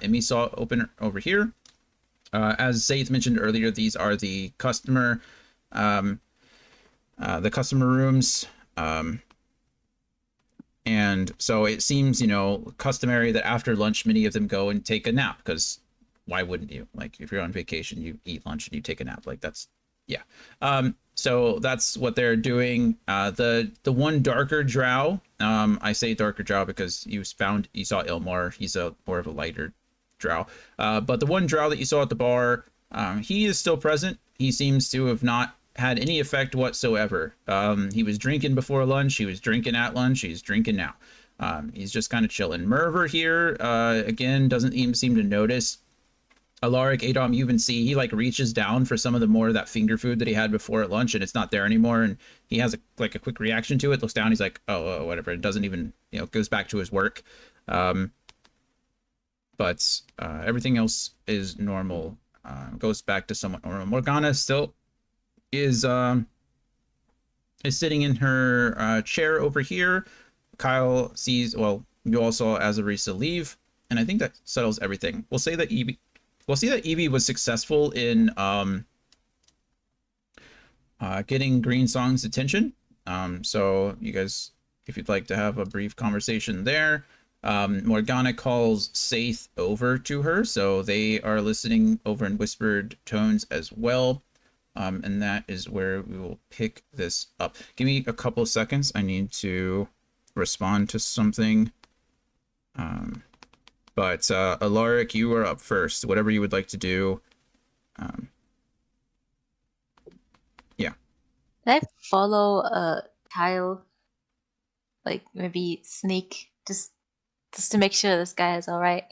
B: Emmy saw open over here. As Saith mentioned earlier, these are the customer rooms. And so it seems, you know, customary that after lunch, many of them go and take a nap, because why wouldn't you? Like, if you're on vacation, you eat lunch and you take a nap. Like, that's, yeah. So that's what they're doing. The one darker drow, I say darker drow because you saw Ilmar. He's more of a lighter drow. But the one drow that you saw at the bar, he is still present. He seems to have not had any effect whatsoever. He was drinking before lunch. He was drinking at lunch. He's drinking now. He's just kind of chilling. Merver here, again, doesn't even seem to notice. Alaric, Adom, you even see he like reaches down for some of the more of that finger food that he had before at lunch, and it's not there anymore. And he has a quick reaction to it. Looks down. He's like, oh, whatever. It doesn't even, you know, goes back to his work. But everything else is normal. Goes back to somewhat normal. Morgana still is sitting in her chair over here. Kyle sees, well, you all saw Azarisa leave, and I think that settles everything. We'll see that Evie was successful in getting Green Song's attention. So you guys, if you'd like to have a brief conversation there. Morgana calls Saith over to her, so they are listening over in whispered tones as well. And that is where we will pick this up. Give me a couple of seconds. I need to respond to something. But Alaric, you are up first. Whatever you would like to do. Yeah.
C: Can I follow Kyle? Like maybe sneak just to make sure this guy is all right.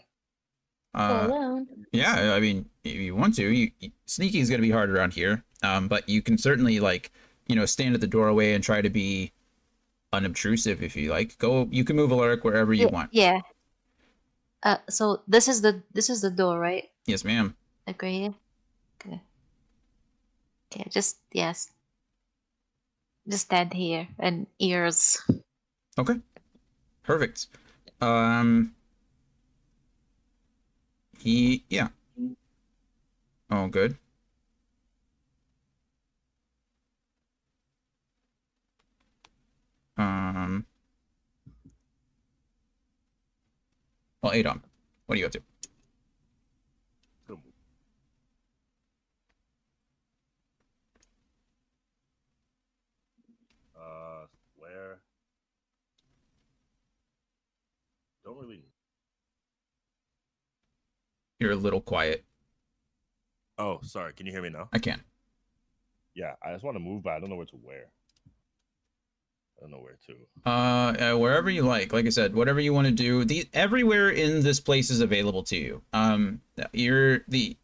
A: Go alone.
B: Yeah, I mean, if you want to, sneaking is going to be hard around here. But you can certainly, like, you know, stand at the doorway and try to be unobtrusive if you like. You can move Alaric wherever you want.
C: Yeah. So this is the door, right?
B: Yes, ma'am.
C: Like right here. Okay. Okay, just stand here and ears.
B: Okay. Perfect. Yeah. Oh, good. Well, Adom, what are you up to?
F: Where? Don't really.
B: You're a little quiet.
F: Oh, sorry. Can you hear me now?
B: I can.
F: Yeah, I just want to move, but I don't know where to wear. I don't know where to.
B: Wherever you like. Like I said, whatever you want to do. Everywhere in this place is available to you. You're the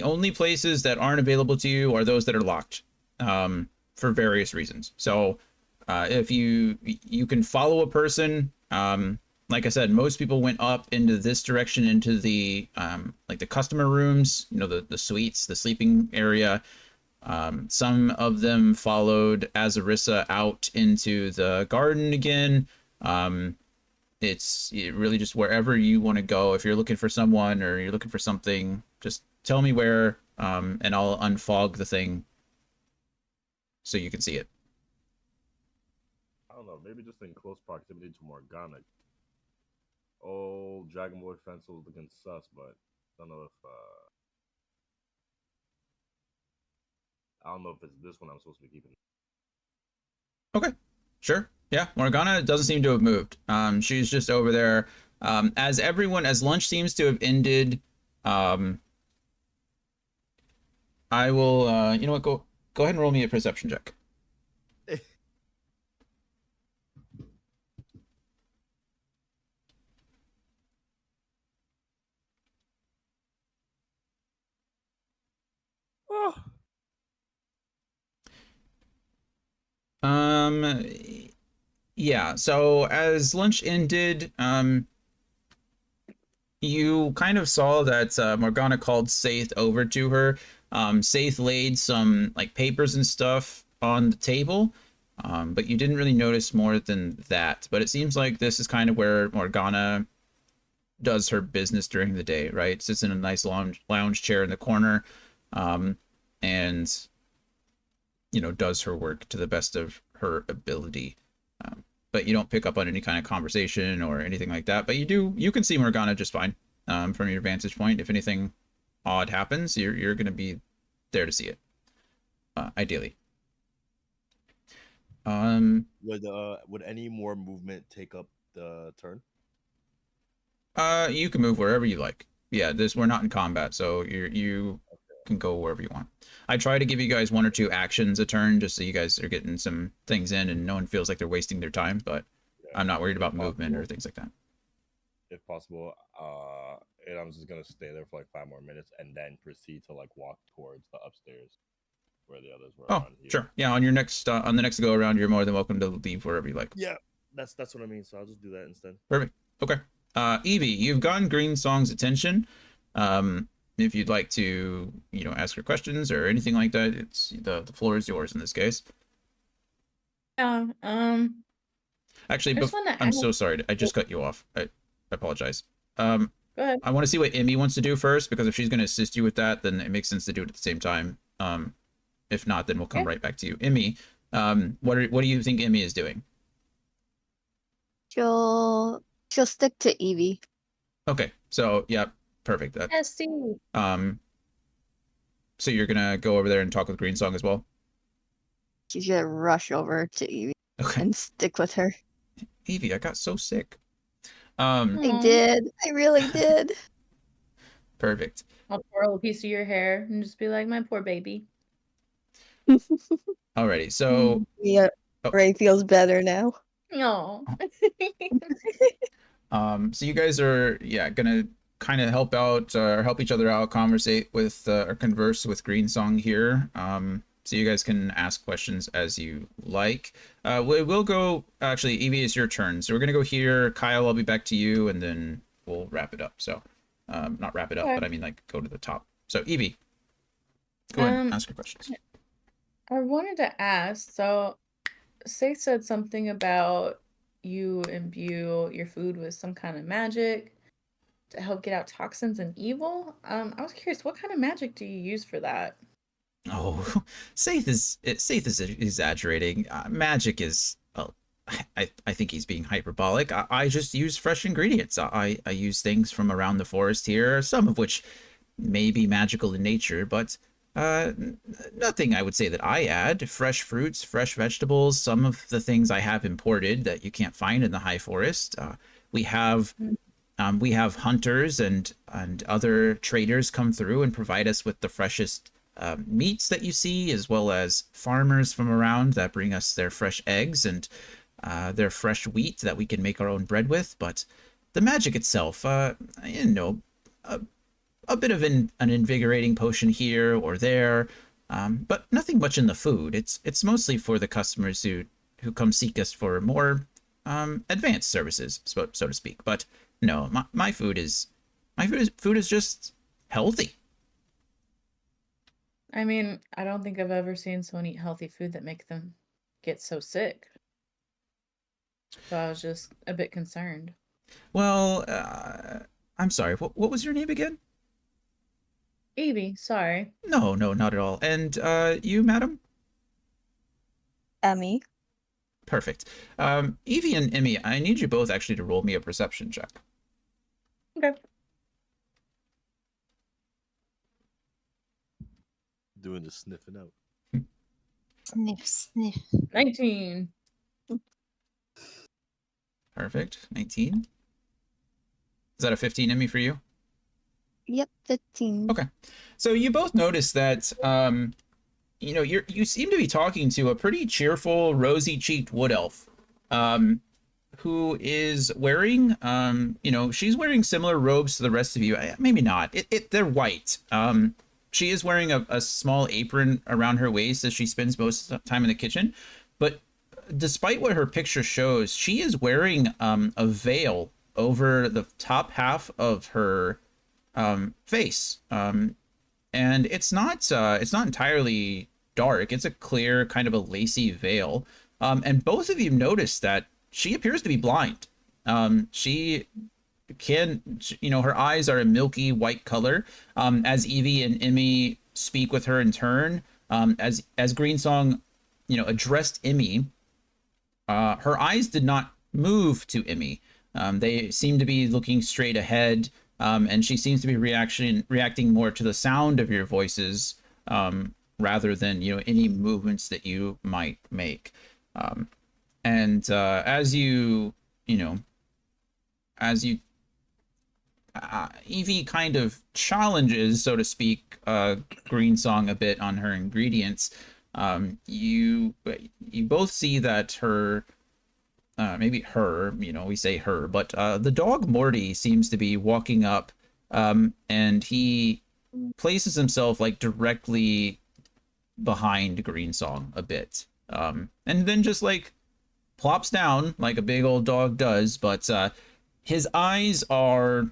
B: only places that aren't available to you are those that are locked. For various reasons. So, if you can follow a person. Like I said, most people went up into this direction, into the like the customer rooms, you know, the suites, the sleeping area. Some of them followed Azarissa out into the garden again. It's really just wherever you want to go. If you're looking for someone or you're looking for something, just tell me where, and I'll unfog the thing so you can see it.
F: I don't know. Maybe just in close proximity to Morgana. Old Dragon Boy fence was looking sus, but I don't know if it's this one I'm supposed to be keeping.
B: Okay, sure. Yeah, Morgana doesn't seem to have moved. She's just over there. As lunch seems to have ended, I will, you know what, go ahead and roll me a perception check.
F: Oh.
B: Yeah, so as lunch ended, you kind of saw that Morgana called Saith over to her. Saith laid some like papers and stuff on the table, But you didn't really notice more than that. But it seems like this is kind of where Morgana does her business during the day, right? Sits in a nice lounge chair in the corner, and does her work to the best of her ability. But you don't pick up on any kind of conversation or anything like that. But you can see Morgana just fine from your vantage point. If anything odd happens, you're going to be there to see it, ideally.
F: Would any more movement take up the turn?
B: You can move wherever you like. Yeah, we're not in combat, so you can go wherever you want. I try to give you guys 1 or 2 actions a turn, just so you guys are getting some things in and no one feels like they're wasting their time. But
F: Yeah,
B: I'm not worried
F: if
B: about movement or
F: possible.
B: things like that.
F: If possible, and I'm just gonna stay there for like 5 more minutes and then proceed to like walk towards the upstairs where the others were
B: Oh,
F: around here.
B: sure. Yeah, on your next on the next go around, you're more than welcome to leave wherever you like.
F: Yeah, that's what I mean. So I'll just do that instead.
B: Perfect. Okay. Evie, you've gotten Green Song's attention. If you'd like to, ask her questions or anything like that, it's the floor is yours in this case.
A: Yeah.
B: Actually,
A: I just want to
B: I'm
A: ask.
B: so sorry. I just cut you off. I apologize.
A: Go ahead.
B: I want to see what Emmy wants to do first, because if she's going to assist you with that, then it makes sense to do it at the same time. If not, then we'll come
A: Okay.
B: right back to you. Emmy, what do you think Emmy is doing?
E: She'll stick to Evie.
B: Okay, so yeah, perfect. That
A: Esty.
B: so you're gonna go over there and talk with Green Song as well?
E: She's gonna rush over to Evie
B: Okay.
E: and stick with her.
B: Evie, I got so sick.
E: I
A: Aw.
E: did. I really did.
B: Perfect.
A: I'll twirl a piece of your hair and just be like, my poor baby.
B: Alrighty, so
E: Yeah,
B: Oh.
E: Ray feels better now.
A: No.
B: So you guys are gonna kind of help out or help each other out, conversate with or converse with Green Song here. So you guys can ask questions as you like. We'll go. Actually, Evie, it's your turn. So we're gonna go here. Kyle, I'll be back to you, and then we'll wrap it up. So, not wrap it up,
A: Okay.
B: but I mean like go to the top. So Evie, go ahead and ask your questions.
A: I wanted to ask, so Say said something about you imbue your food with some kind of magic to help get out toxins and evil. I was curious, what kind of magic do you use for that?
B: Oh, Saith is exaggerating. Magic is. I think he's being hyperbolic. I just use fresh ingredients. I use things from around the forest here, some of which may be magical in nature, but nothing I would say that I add. Fresh fruits, fresh vegetables, some of the things I have imported that you can't find in the high forest. We have we have hunters and other traders come through and provide us with the freshest meats that you see, as well as farmers from around that bring us their fresh eggs and their fresh wheat that we can make our own bread with. But the magic itself, a bit of an invigorating potion here or there, but nothing much in the food. It's mostly for the customers who come seek us for more advanced services, so to speak. But no, my food is just healthy.
A: I mean, I don't think I've ever seen someone eat healthy food that make them get so sick. So I was just a bit concerned.
B: Well, I'm sorry. What was your name again?
A: Evie, sorry.
B: No, not at all. And you, madam?
E: Emmy.
B: Perfect. Evie and Emmy, I need you both actually to roll me a perception check.
A: Okay.
F: Doing the sniffing out.
C: Sniff, sniff.
A: 19.
B: Perfect. 19. Is that a 15, Emmy, for you?
E: Yep, 15.
B: Okay. So you both notice that you seem to be talking to a pretty cheerful, rosy-cheeked wood elf, who is wearing, she's wearing similar robes to the rest of you. Maybe not. They're white. She is wearing a small apron around her waist as she spends most of the time in the kitchen. But despite what her picture shows, she is wearing a veil over the top half of her face. And it's not entirely dark. It's a clear kind of a lacy veil. And both of you notice that she appears to be blind. She can, you know, her eyes are a milky white color. As Evie and Emmy speak with her in turn, as Greensong, you know, addressed Emmy, her eyes did not move to Emmy. They seem to be looking straight ahead, and she seems to be reacting more to the sound of your voices, rather than, you know, any movements that you might make. And as you, you know, as you Evie kind of challenges, so to speak, Greensong a bit on her ingredients. You both see that her, maybe her, you know, we say her, but the dog Morty seems to be walking up, and he places himself like directly behind Greensong a bit, and then just like plops down like a big old dog does, but his eyes are,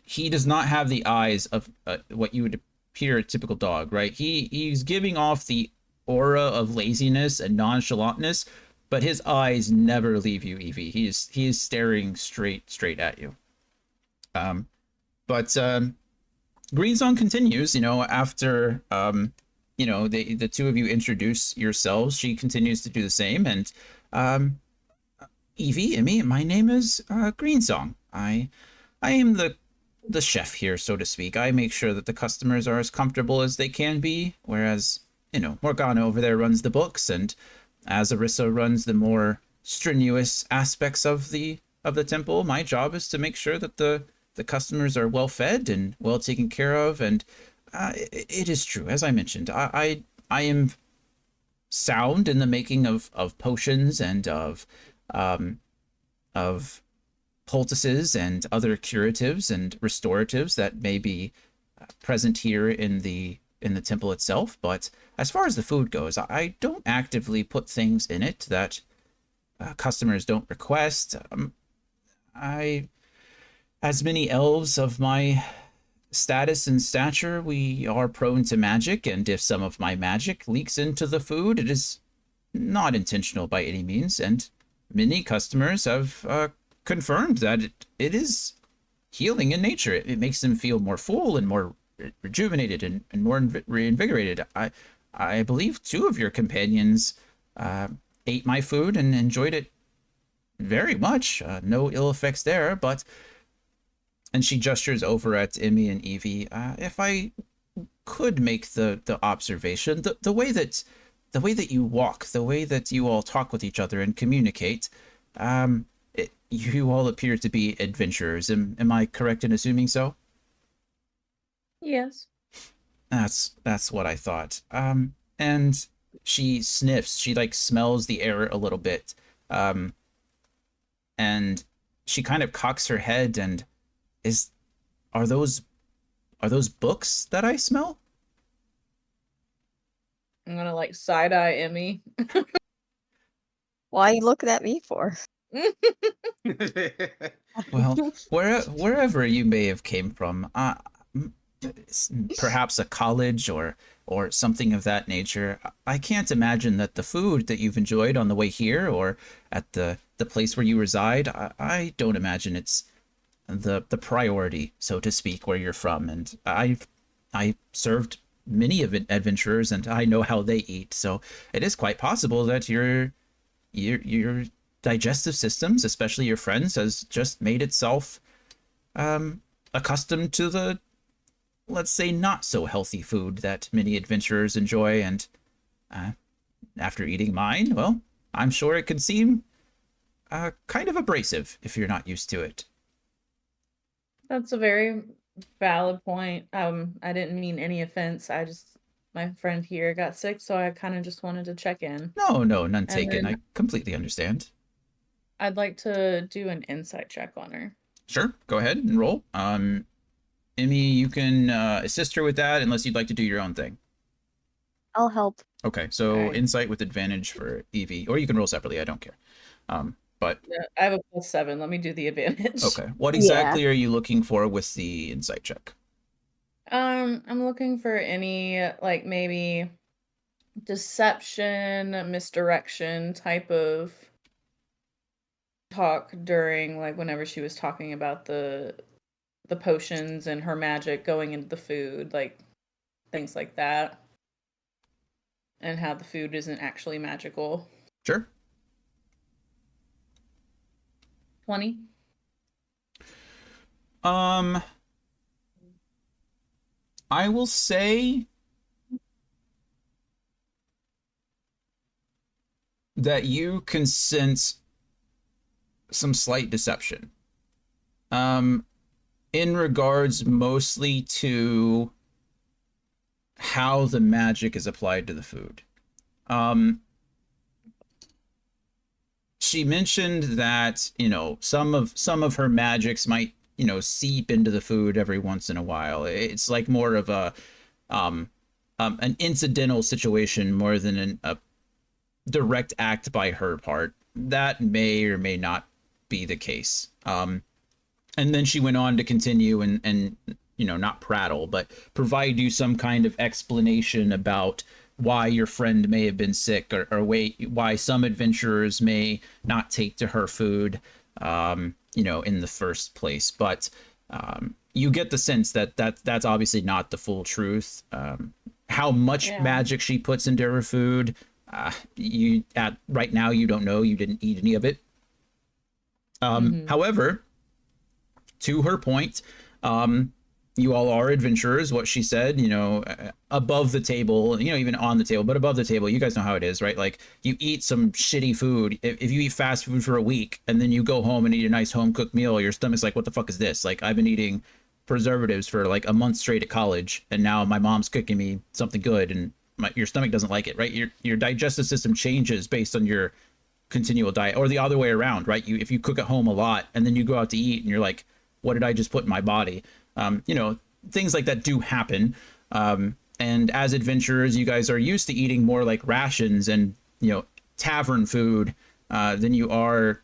B: he does not have the eyes of what you would appear a typical dog, right? He's giving off the aura of laziness and nonchalantness, but his eyes never leave you, Evie. He is staring straight at you. But Greensong continues. You know, after you know, the two of you introduce yourselves, she continues to do the same. And Evie, Emmy, my name is Greensong. I am the chef here, so to speak. I make sure that the customers are as comfortable as they can be, whereas, you know, Morgana over there runs the books, and as Arissa runs the more strenuous aspects of the temple. My job is to make sure that the customers are well fed and well taken care of. And it is true, as I mentioned, I am sound in the making of potions and of poultices and other curatives and restoratives that may be present here in the temple itself. But as far as the food goes, I don't actively put things in it that customers don't request. I, as many elves of my status and stature, we are prone to magic, and if some of my magic leaks into the food, it is not intentional by any means. And many customers have confirmed that it is healing in nature. It makes them feel more full and more rejuvenated and more reinvigorated. I believe two of your companions ate my food and enjoyed it very much. No ill effects there, but, and she gestures over at Emmy and Evie, if I could make the observation, the way that you walk, the way that you all talk with each other and communicate, you all appear to be adventurers. Am I correct in assuming so?
A: Yes.
B: That's what I thought. And she sniffs. She like smells the air a little bit. And she kind of cocks her head and is, are those books that I smell?
A: I'm gonna like side eye Emmy.
E: Why are you looking at me for?
B: Well, wherever you may have came from, perhaps a college or something of that nature. I can't imagine that the food that you've enjoyed on the way here or at the place where you reside, I don't imagine it's the priority, so to speak, where you're from. And I served many of adventurers, and I know how they eat. So it is quite possible that your digestive systems, especially your friends, has just made itself accustomed to the, let's say, not so healthy food that many adventurers enjoy. And after eating mine, well, I'm sure it can seem kind of abrasive if you're not used to it.
A: That's a very valid point. I didn't mean any offense. My friend here got sick, so I kind of just wanted to check in.
B: No, none
A: And
B: taken.
A: then
B: I completely understand.
A: I'd like to do an insight check on her.
B: Sure, go ahead and roll. Emmy, you can assist her with that unless you'd like to do your own thing.
E: I'll help.
B: Okay, so
A: Okay.
B: insight with advantage for Evie, or you can roll separately. I don't care. But
A: Yeah, I have a +7. Let me do the advantage.
B: okay, what
E: Yeah.
B: exactly are you looking for with the insight check?
A: I'm looking for any like maybe deception, misdirection type of talk during like whenever she was talking about the potions and her magic going into the food, like things like that, and how the food isn't actually magical.
B: Sure.
A: 20.
B: I will say that you can sense some slight deception. In regards mostly to how the magic is applied to the food. She mentioned that, you know, some of her magics might, you know, seep into the food every once in a while. It's like more of a an incidental situation more than a direct act by her part. That may or may not be the case. And then she went on to continue and you know, not prattle, but provide you some kind of explanation about why your friend may have been sick, or why some adventurers may not take to her food, you know, in the first place. But you get the sense that that's obviously not the full truth. How much
A: Yeah.
B: magic she puts into her food, you at right now you don't know. You didn't eat any of it. However, to her point, you all are adventurers. What she said, you know, above the table, you know, even on the table, but above the table, you guys know how it is, right? Like you eat some shitty food. If you eat fast food for a week and then you go home and eat a nice home cooked meal, your stomach's like, what the fuck is this? Like I've been eating preservatives for like a month straight at college, and now my mom's cooking me something good, and your stomach doesn't like it, right? Your digestive system changes based on your continual diet, or the other way around, right? If you cook at home a lot and then you go out to eat and you're like, what did I just put in my body? You know, things like that do happen. And as adventurers, you guys are used to eating more like rations and, you know, tavern food than you are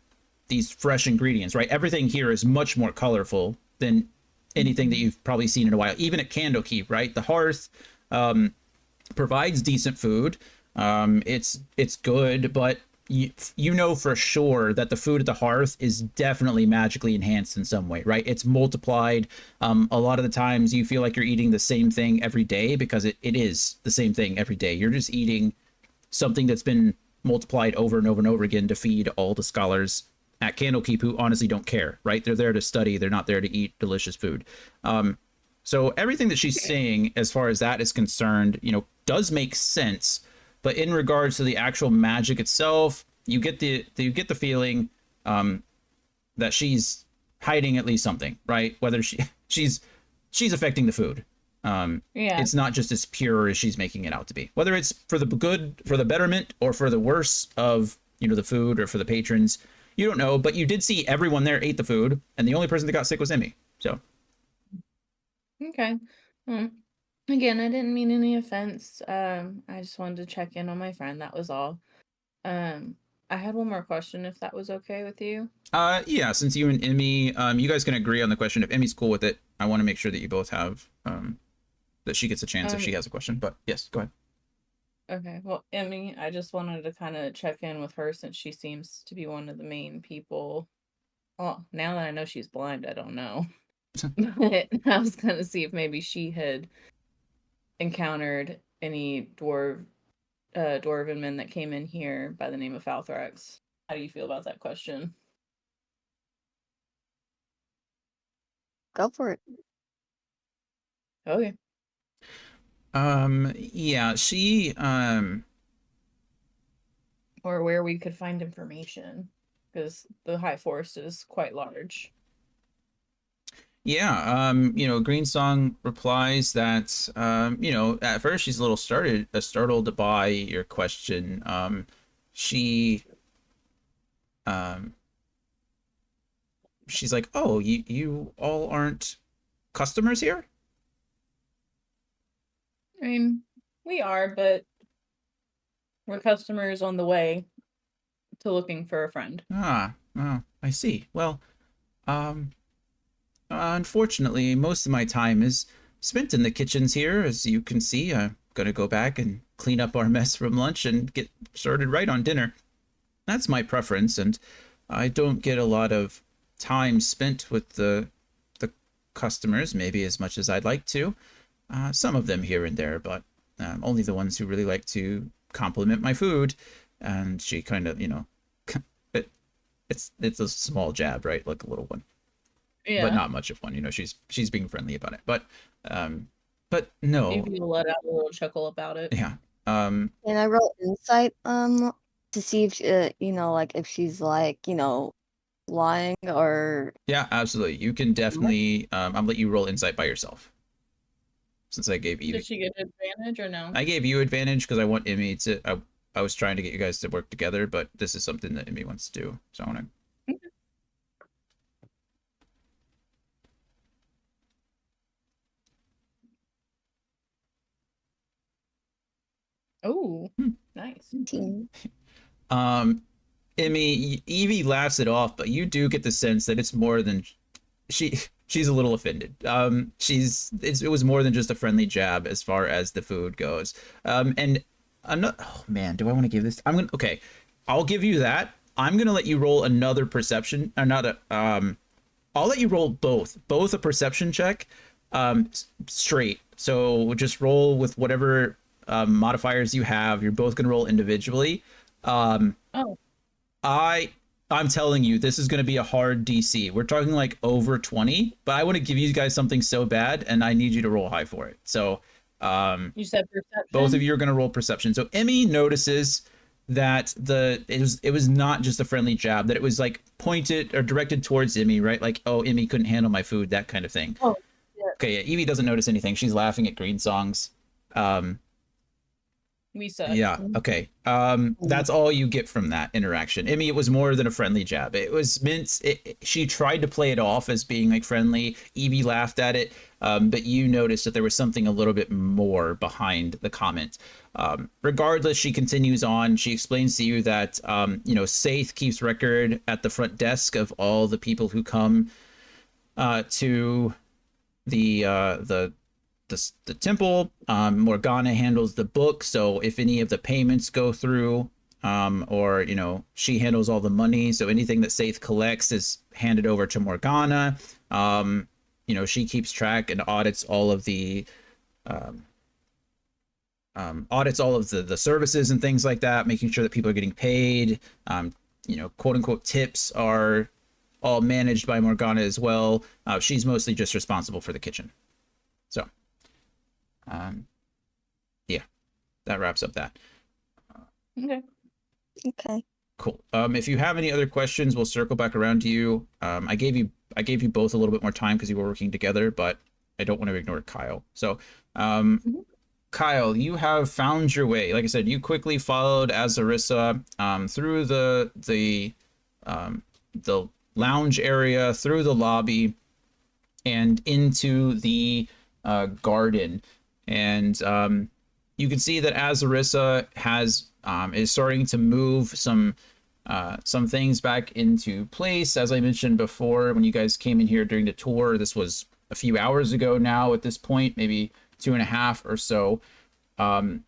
B: these fresh ingredients, right? Everything here is much more colorful than anything that you've probably seen in a while. Even at Candlekeep, right? The hearth provides decent food. It's good, but you know for sure that the food at the hearth is definitely magically enhanced in some way, right? It's multiplied. A lot of the times you feel like you're eating the same thing every day because it is the same thing every day. You're just eating something that's been multiplied over and over and over again to feed all the scholars at Candlekeep who honestly don't care, right? They're there to study. They're not there to eat delicious food. So everything that she's saying as far as that is concerned, you know, does make sense. But in regards to the actual magic itself, you get the feeling that she's hiding at least something, right? Whether she's affecting the food.
A: Yeah.
B: It's not just as pure as she's making it out to be. Whether it's for the good, for the betterment, or for the worse of, you know, the food, or for the patrons, you don't know. But you did see everyone there ate the food, and the only person that got sick was Emmy. So
A: Okay. Again, I didn't mean any offense. I just wanted to check in on my friend. That was all. I had one more question, if that was okay with you.
B: yeah, since you and Emmy, you guys can agree on the question. If Emmy's cool with it, I want to make sure that you both have that she gets a chance if she has a question. But yes, go ahead.
A: Okay. Well, Emmy, I just wanted to kind of check in with her since she seems to be one of the main people. Well, now that I know she's blind, I don't know. But I was gonna see if maybe she had encountered any dwarven men that came in here by the name of Falthrax. How do you feel about that question?
E: Go for it.
A: Okay.
B: Yeah, she
A: Or where we could find information, because the High Forest is quite large.
B: yeah, you know, Green Song replies that you know, at first she's a little startled by your question. She um she's like, "Oh, you all aren't customers here?"
A: I mean, we are, but we're customers on the way to looking for a friend.
B: Ah, oh, I see. Well, unfortunately, most of my time is spent in the kitchens here. As you can see, I'm gonna go back and clean up our mess from lunch and get started right on dinner. That's my preference, and I don't get a lot of time spent with the customers, maybe as much as I'd like to. Some of them here and there, but only the ones who really like to compliment my food. And she kind of, it's a small jab, right? Like a little one, but not much of one. She's being friendly about it. But no,
A: Maybe you'll let out a little chuckle about it.
B: yeah.
E: And I roll insight to see if like if she's like lying or
B: Yeah, absolutely. You can definitely. I'll let you roll insight by yourself, since I gave Evie.
A: Did she get an advantage or no?
B: I gave you advantage because I want Emmy to. I was trying to get you guys to work together, but this is something that Emmy wants to do, so I want to.
A: Oh, nice.
E: team.
B: Emmy, Evie laughs it off, but you do get the sense that it's more than she's a little offended. It was more than just a friendly jab as far as the food goes. And I'm not. Oh man, do I want to give this? Okay. I'll give you that. I'm gonna let you roll another perception, or not a. I'll let you roll both a perception check, straight. So just roll with whatever modifiers you have. You're both gonna roll individually.
A: Oh.
B: I'm telling you, this is going to be a hard DC. We're talking like over 20, but I want to give you guys something so bad, and I need you to roll high for it. So,
A: you said perception.
B: both of you are going to roll perception. So Emmy notices that it was not just a friendly jab, that it was like pointed or directed towards Emmy, right? Like, oh, Emmy couldn't handle my food, that kind of thing.
A: Oh, yeah.
B: Okay, yeah, Evie doesn't notice anything. She's laughing at Green songs.
A: We suck.
B: Yeah. Okay. That's all you get from that interaction. Emmy, it was more than a friendly jab. It was meant. She tried to play it off as being like friendly. Evie laughed at it, but you noticed that there was something a little bit more behind the comment. Regardless, she continues on. She explains to you that Saith keeps record at the front desk of all the people who come to the temple. Morgana handles the book, so if any of the payments go through, or she handles all the money, so anything that Saith collects is handed over to Morgana. She keeps track and audits all of the services and things like that, making sure that people are getting paid. Quote unquote tips are all managed by Morgana as well. She's mostly just responsible for the kitchen. So yeah, that wraps up that.
E: Okay.
B: Cool. If you have any other questions, we'll circle back around to you. I gave you both a little bit more time because you were working together, but I don't want to ignore Kyle. So, Kyle, you have found your way. Like I said, you quickly followed Azarissa through the lounge area, through the lobby, and into the garden. And you can see that Azarissa is starting to move some things back into place. As I mentioned before, when you guys came in here during the tour, this was a few hours ago now at this point, maybe 2.5 or so.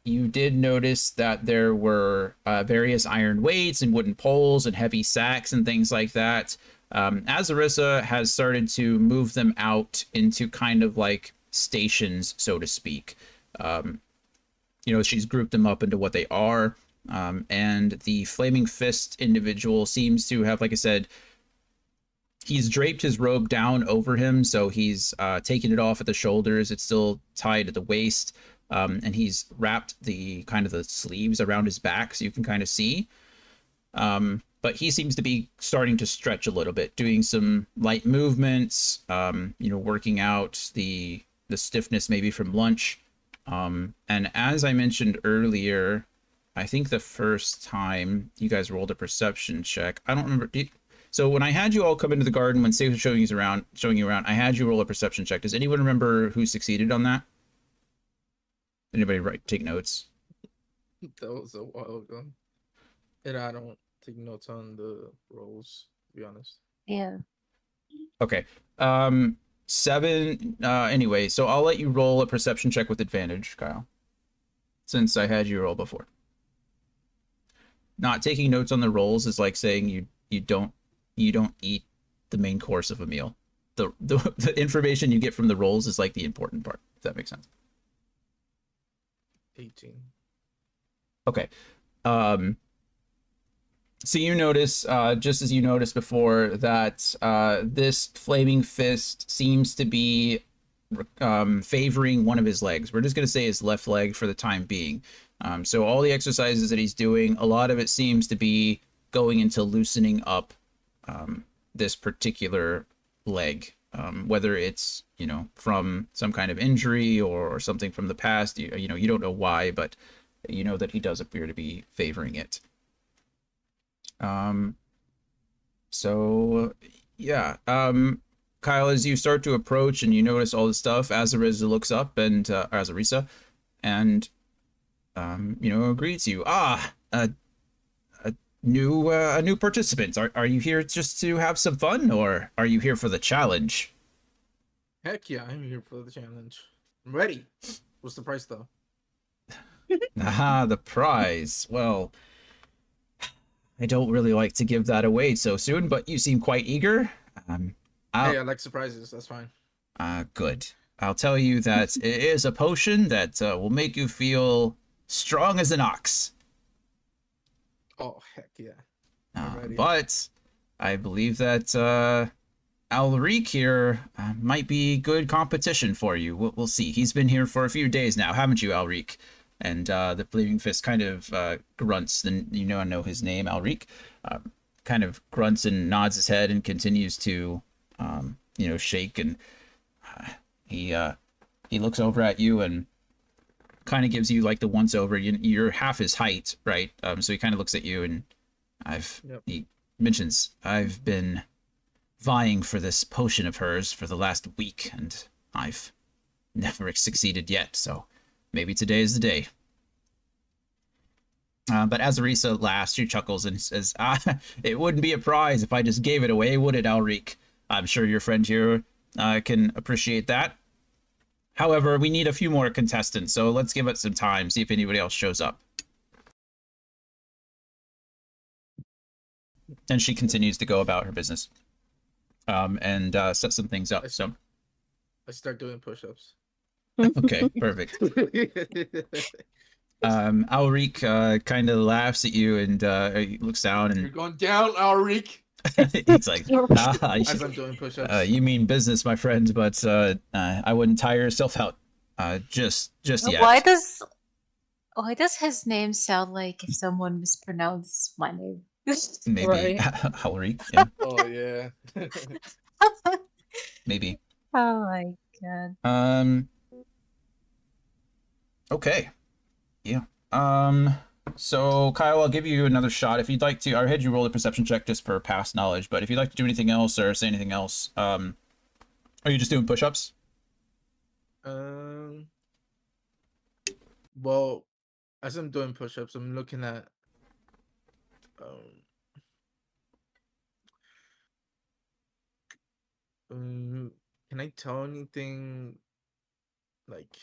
B: You did notice that there were various iron weights and wooden poles and heavy sacks and things like that. Azarissa has started to move them out into kind of like stations, so to speak. She's grouped them up into what they are. And the Flaming Fist individual seems to have, like I said, he's draped his robe down over him, so he's taken it off at the shoulders. It's still tied at the waist, and he's wrapped the sleeves around his back, so you can kind of see. But he seems to be starting to stretch a little bit, doing some light movements, working out the stiffness maybe from lunch. And as I mentioned earlier, I think the first time you guys rolled a perception check, I don't remember. So when I had you all come into the garden, when Sage was showing you around, I had you roll a perception check. Does anyone remember who succeeded on that? Anybody take notes?
D: That was a while ago. And I don't take notes on the rolls, to be honest.
C: Yeah.
B: Okay. 7. Anyway, so I'll let you roll a perception check with advantage, Kyle. since I had you roll before. Not taking notes on the rolls is like saying you don't eat the main course of a meal. The information you get from the rolls is like the important part, if that makes sense.
D: 18.
B: Okay. So you notice, just as you noticed before, that this flaming fist seems to be favoring one of his legs. We're just going to say his left leg for the time being. So all the exercises that he's doing, a lot of it seems to be going into loosening up this particular leg. Whether it's, you know, from some kind of injury or something from the past, you know, you don't know why, but you know that he does appear to be favoring it. So yeah. Kyle, as you start to approach and you notice all this stuff, Azariza looks up and Azarisa, and you know, greets you. A new participant. Are you here just to have some fun, or are you here for the challenge?
D: Heck yeah, I'm here for the challenge. I'm ready. What's the price though?
B: Ah, the prize. Well, I don't really like to give that away so soon, but you seem quite eager.
D: Hey, I like surprises. That's fine.
B: Good. I'll tell you that it is a potion that will make you feel strong as an ox.
D: Oh heck yeah. I'm ready.
B: But I believe that Alric here might be good competition for you. We'll see. He's been here for a few days now, haven't you, Alric? And the Flaming Fist kind of grunts. Then you know his name, Alric. Kind of grunts and nods his head and continues to, you know, shake. And he looks over at you and kind of gives you like the once over. You're half his height, right? So he kind of looks at you and he mentions, I've been vying for this potion of hers for the last week, and I've never succeeded yet, so maybe today is the day. But Azarisa laughs, she chuckles, and says, it wouldn't be a prize if I just gave it away, would it, Alric? I'm sure your friend here can appreciate that. However, we need a few more contestants, so let's give it some time, see if anybody else shows up. And she continues to go about her business. And set some things up. So
D: I start doing push-ups.
B: okay, perfect. Alric kind of laughs at you and he looks down
D: You're
B: and
D: going down, Alric.
B: he's like,
D: As I'm doing push-ups.
B: you mean business, my friend, but I wouldn't tire yourself out just yet.
C: Why does his name sound like if someone mispronounced my name?
B: Maybe
A: Right.
B: Alric, yeah,
D: Oh yeah.
B: maybe.
C: Oh my god.
B: Okay, yeah. So Kyle, I'll give you another shot if you'd like to. I had you roll a perception check just for past knowledge, but if you'd like to do anything else or say anything else, are you just doing push-ups?
D: Well, as I'm doing push-ups, I'm looking at can I tell anything, like,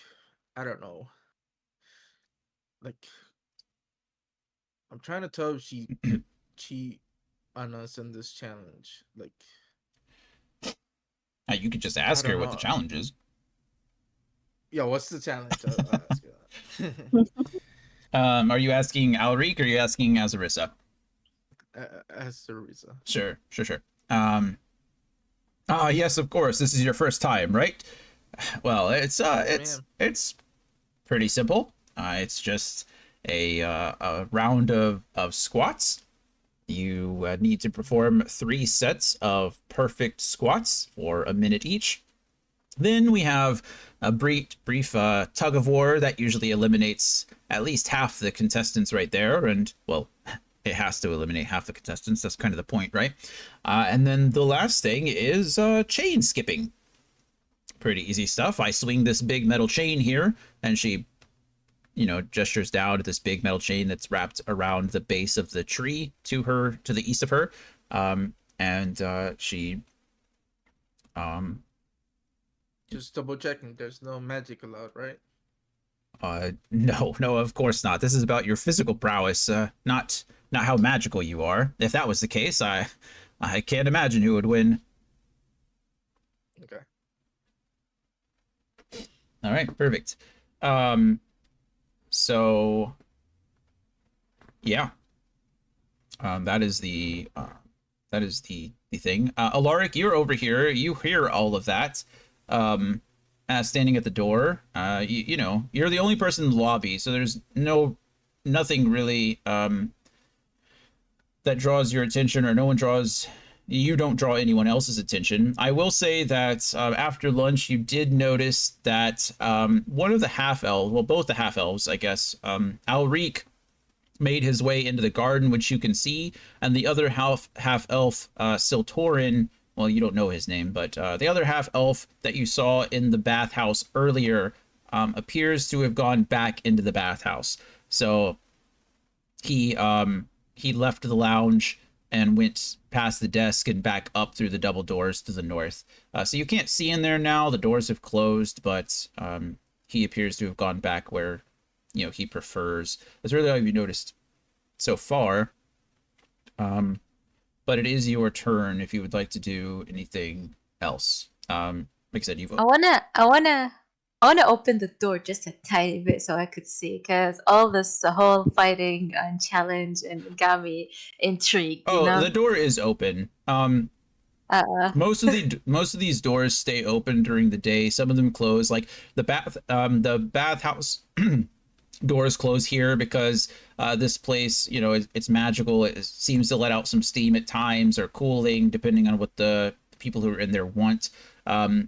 D: I don't know, like, I'm trying to tell if she could cheat on us in this challenge. Like,
B: You could just ask her
D: don't
B: what
D: know.
B: the challenge is.
D: Yeah, what's the challenge? I'll ask you that.
B: Are you asking Alric or are you asking Azarisa?
D: Ask Teresa.
B: Sure. Yes, of course. This is your first time, right? Well, it's pretty simple. It's just a round of squats. You need to perform 3 sets of perfect squats for a minute each. Then we have a brief tug of war that usually eliminates at least half the contestants right there. And, well, it has to eliminate half the contestants. That's kind of the point, right? And then the last thing is chain skipping. Pretty easy stuff. I swing this big metal chain here, and she, you know, gestures down at this big metal chain that's wrapped around the base of the tree to the east of her. And she
D: just double checking. There's no magic allowed, right?
B: No, no, of course not. This is about your physical prowess, not how magical you are. If that was the case, I can't imagine who would win.
D: Okay.
B: All right, perfect. Um, so yeah, that is the thing. Alaric, you're over here. You hear all of that. Standing at the door. You know, you're the only person in the lobby, so there's nothing really that draws your attention, or no one draws. You don't draw anyone else's attention. I will say that after lunch, you did notice that one of the half elves, well, both the half elves, I guess, Alric made his way into the garden, which you can see, and the other half elf, Siltorin. Well, you don't know his name, but the other half elf that you saw in the bathhouse earlier appears to have gone back into the bathhouse. So he left the lounge and went past the desk and back up through the double doors to the north. So you can't see in there now. The doors have closed, but he appears to have gone back where he prefers. That's really all you've noticed so far. But it is your turn if you would like to do anything else. Like I said, you've.
C: I wanna open the door just a tiny bit so I could see, because all this, the whole fighting and challenge and got me intrigued. You
B: Oh,
C: know.
B: the door is open. Most of these doors stay open during the day. Some of them close. Like the bathhouse doors close here because this place, it's magical. It seems to let out some steam at times, or cooling, depending on what the people who are in there want.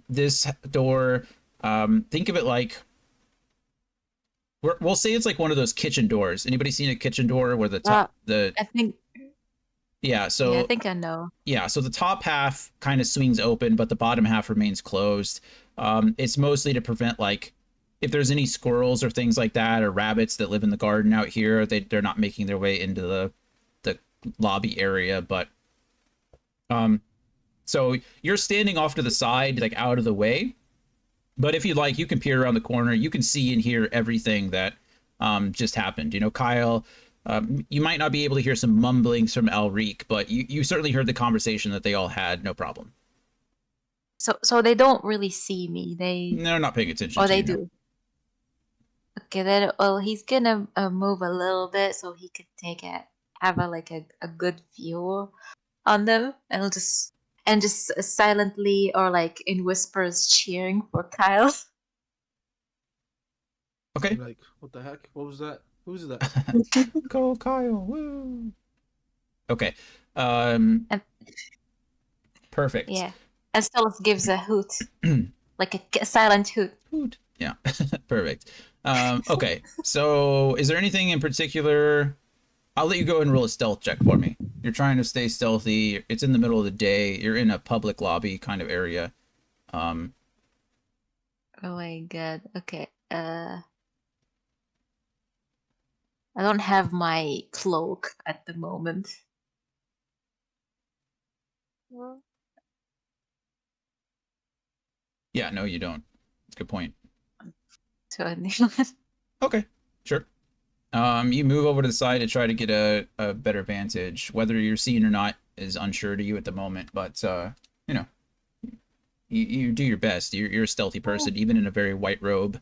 B: This door, think of it like, we'll say it's like one of those kitchen doors. Anybody seen a kitchen door where the top,
C: I think.
B: yeah,
C: Yeah, I
B: so
C: think I know.
B: yeah, so the top half kind of swings open, but the bottom half remains closed. It's mostly to prevent, like, if there's any squirrels or things like that, or rabbits that live in the garden out here, they're not making their way into the lobby area. But so you're standing off to the side, like out of the way. But if you'd like, you can peer around the corner. You can see and hear everything that just happened. Kyle, you might not be able to hear some mumblings from Alric, but you certainly heard the conversation that they all had, no problem.
C: So they don't really see me.
B: They're not paying attention
C: Oh,
B: to
C: they
B: you. No.
C: do. Okay, then well, he's gonna move a little bit so he could have a good view on them, and just silently or like in whispers cheering for Kyle.
B: Okay.
D: Like, what the heck? What was that? Who's that?
B: Go Kyle. Woo. Okay.
C: And
B: Perfect.
C: yeah, and Stella gives a hoot, like a silent hoot.
B: Hoot. Yeah. Perfect. Okay. So is there anything in particular? I'll let you go and roll a stealth check for me. You're trying to stay stealthy. It's in the middle of the day. You're in a public lobby kind of area.
C: Oh my god. Okay. I don't have my cloak at the moment.
B: Yeah, no, you don't. That's a good point.
C: So
B: Okay, sure. You move over to the side to try to get a better vantage. Whether you're seen or not is unsure to you at the moment, but you do your best. You're a stealthy person, even in a very white robe.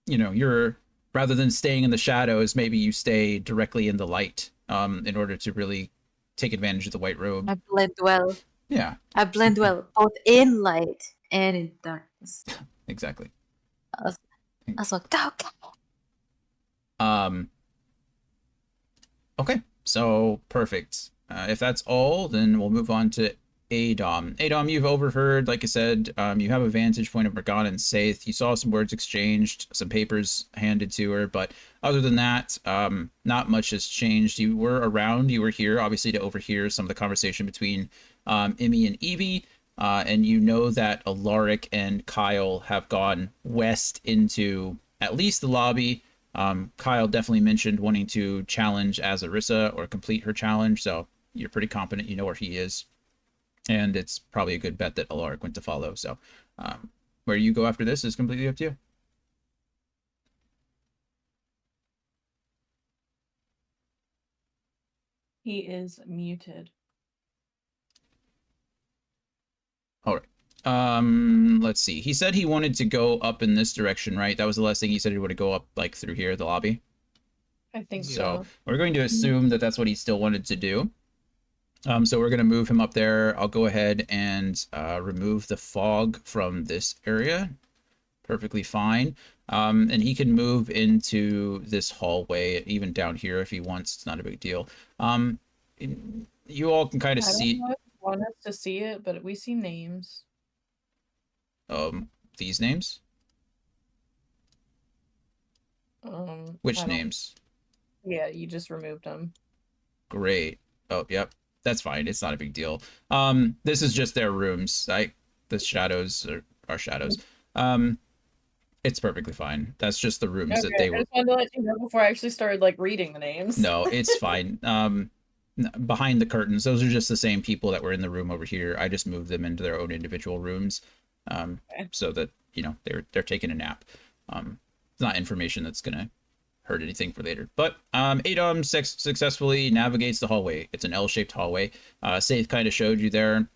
B: You're, rather than staying in the shadows, maybe you stay directly in the light in order to really take advantage of the white robe.
C: I blend well.
B: Yeah.
C: I blend well both in light and in darkness.
B: Exactly.
C: I was like, go.
B: Okay, so perfect. If that's all, then we'll move on to Adom. Adom, you've overheard, like I said, you have a vantage point of Morgana and Saith. You saw some words exchanged, some papers handed to her, but other than that, not much has changed. You were around, you were here, obviously, to overhear some of the conversation between Emmy and Evie, and you know that Alaric and Kyle have gone west into at least the lobby. Kyle definitely mentioned wanting to challenge Azarissa or complete her challenge, so you're pretty confident you know where he is. And it's probably a good bet that Alaric went to follow. So where you go after this is completely up to you.
A: He is muted.
B: All right. Let's see. He said he wanted to go up in this direction, right? That was the last thing he said. He wanted to go up like through here, the lobby.
A: I think
D: Yeah.
B: So
A: so.
B: we're going to assume that that's what he still wanted to do. So we're going to move him up there. I'll go ahead and remove the fog from this area. Perfectly fine. And he can move into this hallway, even down here if he wants. It's not a big deal. You all can kind
A: I
B: of
A: don't
B: see
A: know if you want us to see it, but we see names.
B: these names. Which
A: I don't.
B: names?
A: Yeah, you just removed them.
B: Great. Oh, yep. That's fine. It's not a big deal. This is just their rooms. The shadows are shadows. It's perfectly fine. That's just the rooms that
A: Okay,
B: they
A: I
B: were.
A: just wanted to let you know before I actually started like reading the names.
B: No, it's fine. Behind the curtains, those are just the same people that were in the room over here. I just moved them into their own individual rooms,
A: Okay.
B: so that they're taking a nap. It's not information that's gonna hurt anything for later. But Adom successfully navigates the hallway. It's an L-shaped hallway. Saith kind of showed you there.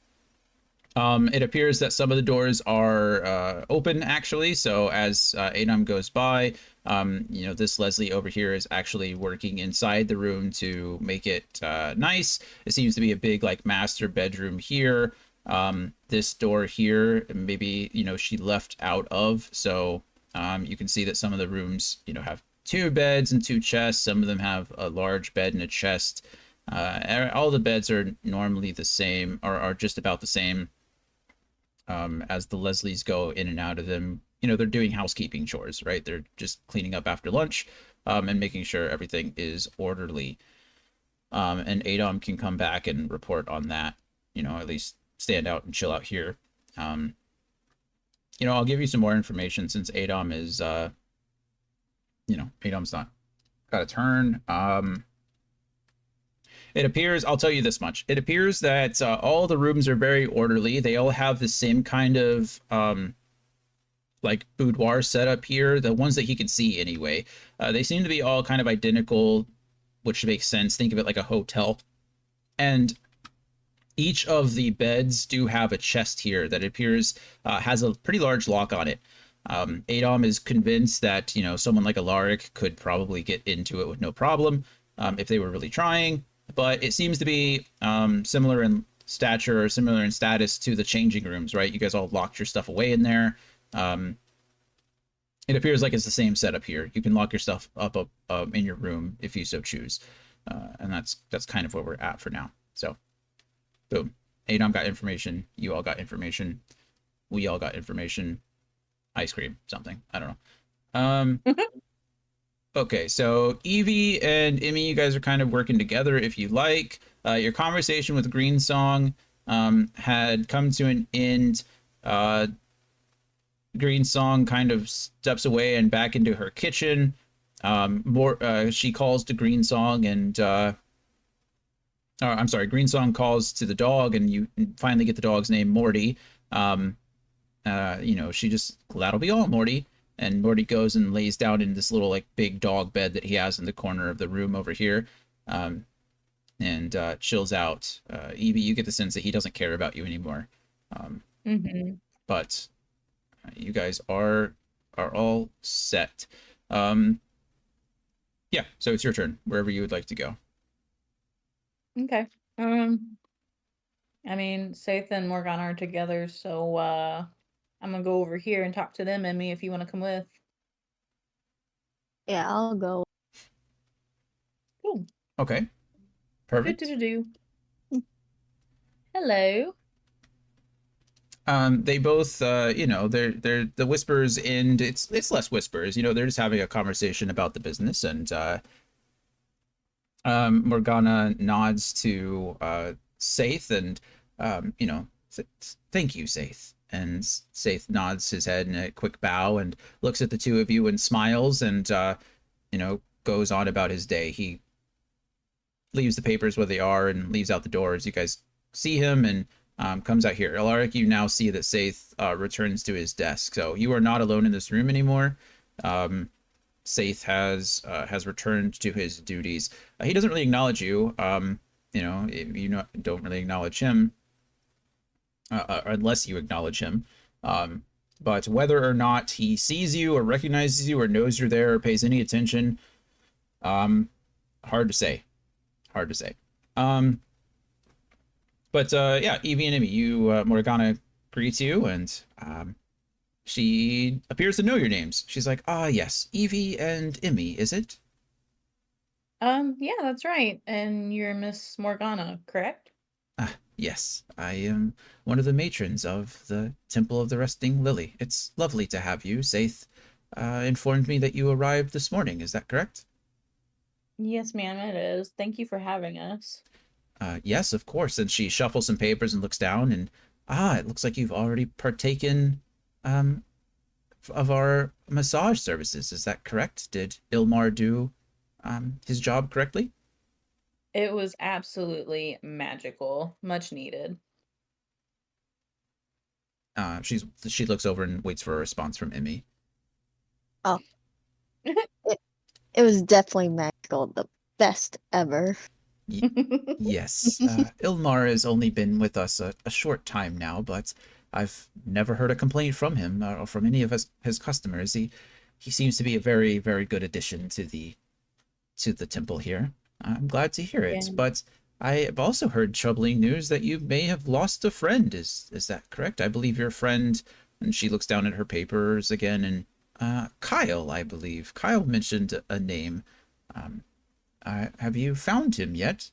B: It appears that some of the doors are open, actually. So as Adom goes by, this Leslie over here is actually working inside the room to make it nice. It seems to be a big, like, master bedroom here. This door here, maybe, she left out of. So you can see that some of the rooms, have 2 beds and 2 chests. Some of them have a large bed and a chest. All the beds are normally the same, or are just about the same. As the Leslies go in and out of them, they're doing housekeeping chores, right? They're just cleaning up after lunch, and making sure everything is orderly. And Adom can come back and report on that, at least stand out and chill out here. I'll give you some more information since Adom is, Adom's not got a turn. It appears, I'll tell you this much. It appears that all the rooms are very orderly. They all have the same kind of like boudoir setup here. The ones that he could see anyway. They seem to be all kind of identical, which makes sense. Think of it like a hotel. And each of the beds do have a chest here that appears has a pretty large lock on it. Adom is convinced that, someone like Alaric could probably get into it with no problem if they were really trying. But it seems to be similar in stature or similar in status to the changing rooms, right? You guys all locked your stuff away in there. It appears like it's the same setup here. You can lock your stuff up in your room if you so choose. And that's kind of where we're at for now. So, boom. Adom got information. You all got information. We all got information. Ice cream, something. I don't know. Okay, so Evie and Emmy, you guys are kind of working together if you like. Your conversation with Green Song had come to an end. Green Song kind of steps away and back into her kitchen. She calls to Green Song and I'm sorry, Green Song calls to the dog, and you finally get the dog's name, Morty. She just, that'll be all, Morty. And Morty goes and lays down in this little, like, big dog bed that he has in the corner of the room over here, and chills out. Evie, you get the sense that he doesn't care about you anymore. But you guys are all set. Yeah, so it's your turn, wherever you would like to go.
A: Okay. I mean, Saith and Morgana are together, so I'm gonna go over here and talk to them, Emmy, if you want to come with.
E: Yeah, I'll go.
A: Cool.
B: Okay. Perfect.
A: Do. Hello.
B: They both, they're the whispers end. It's less whispers, they're just having a conversation about the business, and Morgana nods to Saith, and thank you, Saith. And Saith nods his head in a quick bow and looks at the two of you and smiles, and goes on about his day. He leaves the papers where they are and leaves out the door as you guys see him, and comes out here. Alaric, you now see that Saith returns to his desk. So you are not alone in this room anymore. Saith has returned to his duties. He doesn't really acknowledge you. don't really acknowledge him, unless you acknowledge him. Um, but whether or not he sees you or recognizes you or knows you're there or pays any attention, um, hard to say. Hard to say. Um, but yeah, Evie and Emmy, Morgana greets you, and she appears to know your names. She's like, ah, yes, Evie and Emmy, is it?
A: Yeah, that's right. And you're Miss Morgana, correct?
B: Ah, yes, I am one of the matrons of the Temple of the Resting Lily. It's lovely to have you. Saith informed me that you arrived this morning. Is that correct?
A: Yes, ma'am, it is. Thank you for having us.
B: Yes, of course. And she shuffles some papers and looks down, and it looks like you've already partaken um, of our massage services. Is that correct? Did Ilmar do his job correctly?
A: It was absolutely magical. Much needed.
B: She looks over and waits for a response from Emmy.
E: Oh, it was definitely magical. The best ever.
B: Yes, Ilmar has only been with us a short time now, but I've never heard a complaint from him or from any of his customers. He seems to be a very, very good addition to the temple here. I'm glad to hear
A: Yeah.
B: it, but I have also heard troubling news that you may have lost a friend. Is that correct? I believe your friend, and she looks down at her papers again, and Kyle, I believe. Kyle mentioned a name. Um, have you found him yet?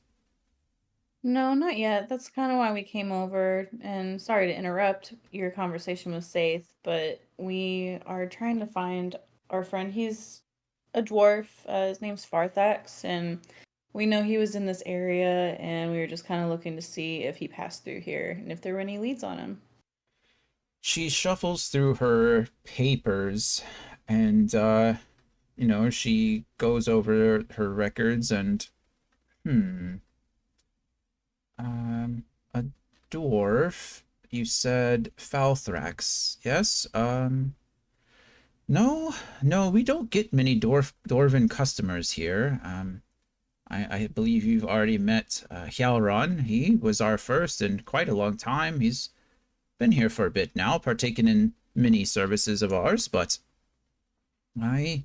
A: No, not yet. That's kind of why we came over. And sorry to interrupt your conversation with Saith, but we are trying to find our friend. He's a dwarf. His name's Farthax, and we know he was in this area, and we were just kind of looking to see if he passed through here and if there were any leads on him.
B: She shuffles through her papers and she goes over her records and hmm a dwarf. You said Falthrax, yes? No, we don't get many dwarven customers here. I believe you've already met Hjalron. He was our first in quite a long time. He's been here for a bit now, partaken in many services of ours, but I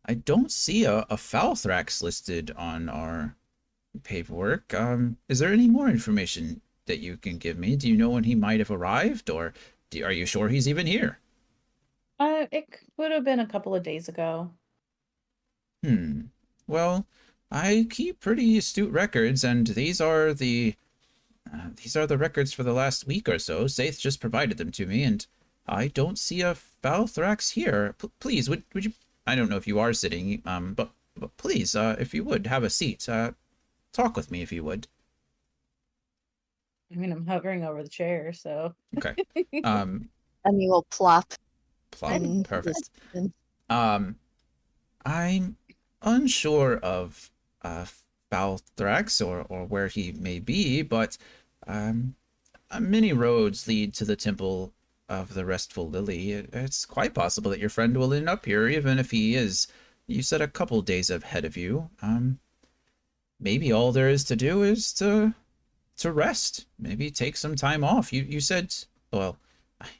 B: I don't see a Falthrax listed on our paperwork. Is there any more information that you can give me? Do you know when he might have arrived, or are you sure he's even here?
A: It would have been a couple of days ago.
B: Hmm. Well, I keep pretty astute records, and these are the records for the last week or so. Saith just provided them to me, and I don't see a Falthrax here. Please, would you? I don't know if you are sitting, but please, if you would have a seat, talk with me if you would.
A: I mean, I'm hovering over the chair, so.
B: Okay. Um,
E: And you will plop
B: plop.
E: in
B: Perfect.
E: this.
B: Um, I'm unsure of Falthrax or where he may be, but um, many roads lead to the Temple of the Restful Lily. It's quite possible that your friend will end up here, even if he is, you said, a couple days ahead of you. Maybe all there is to do is to rest. Maybe take some time off. You said, well,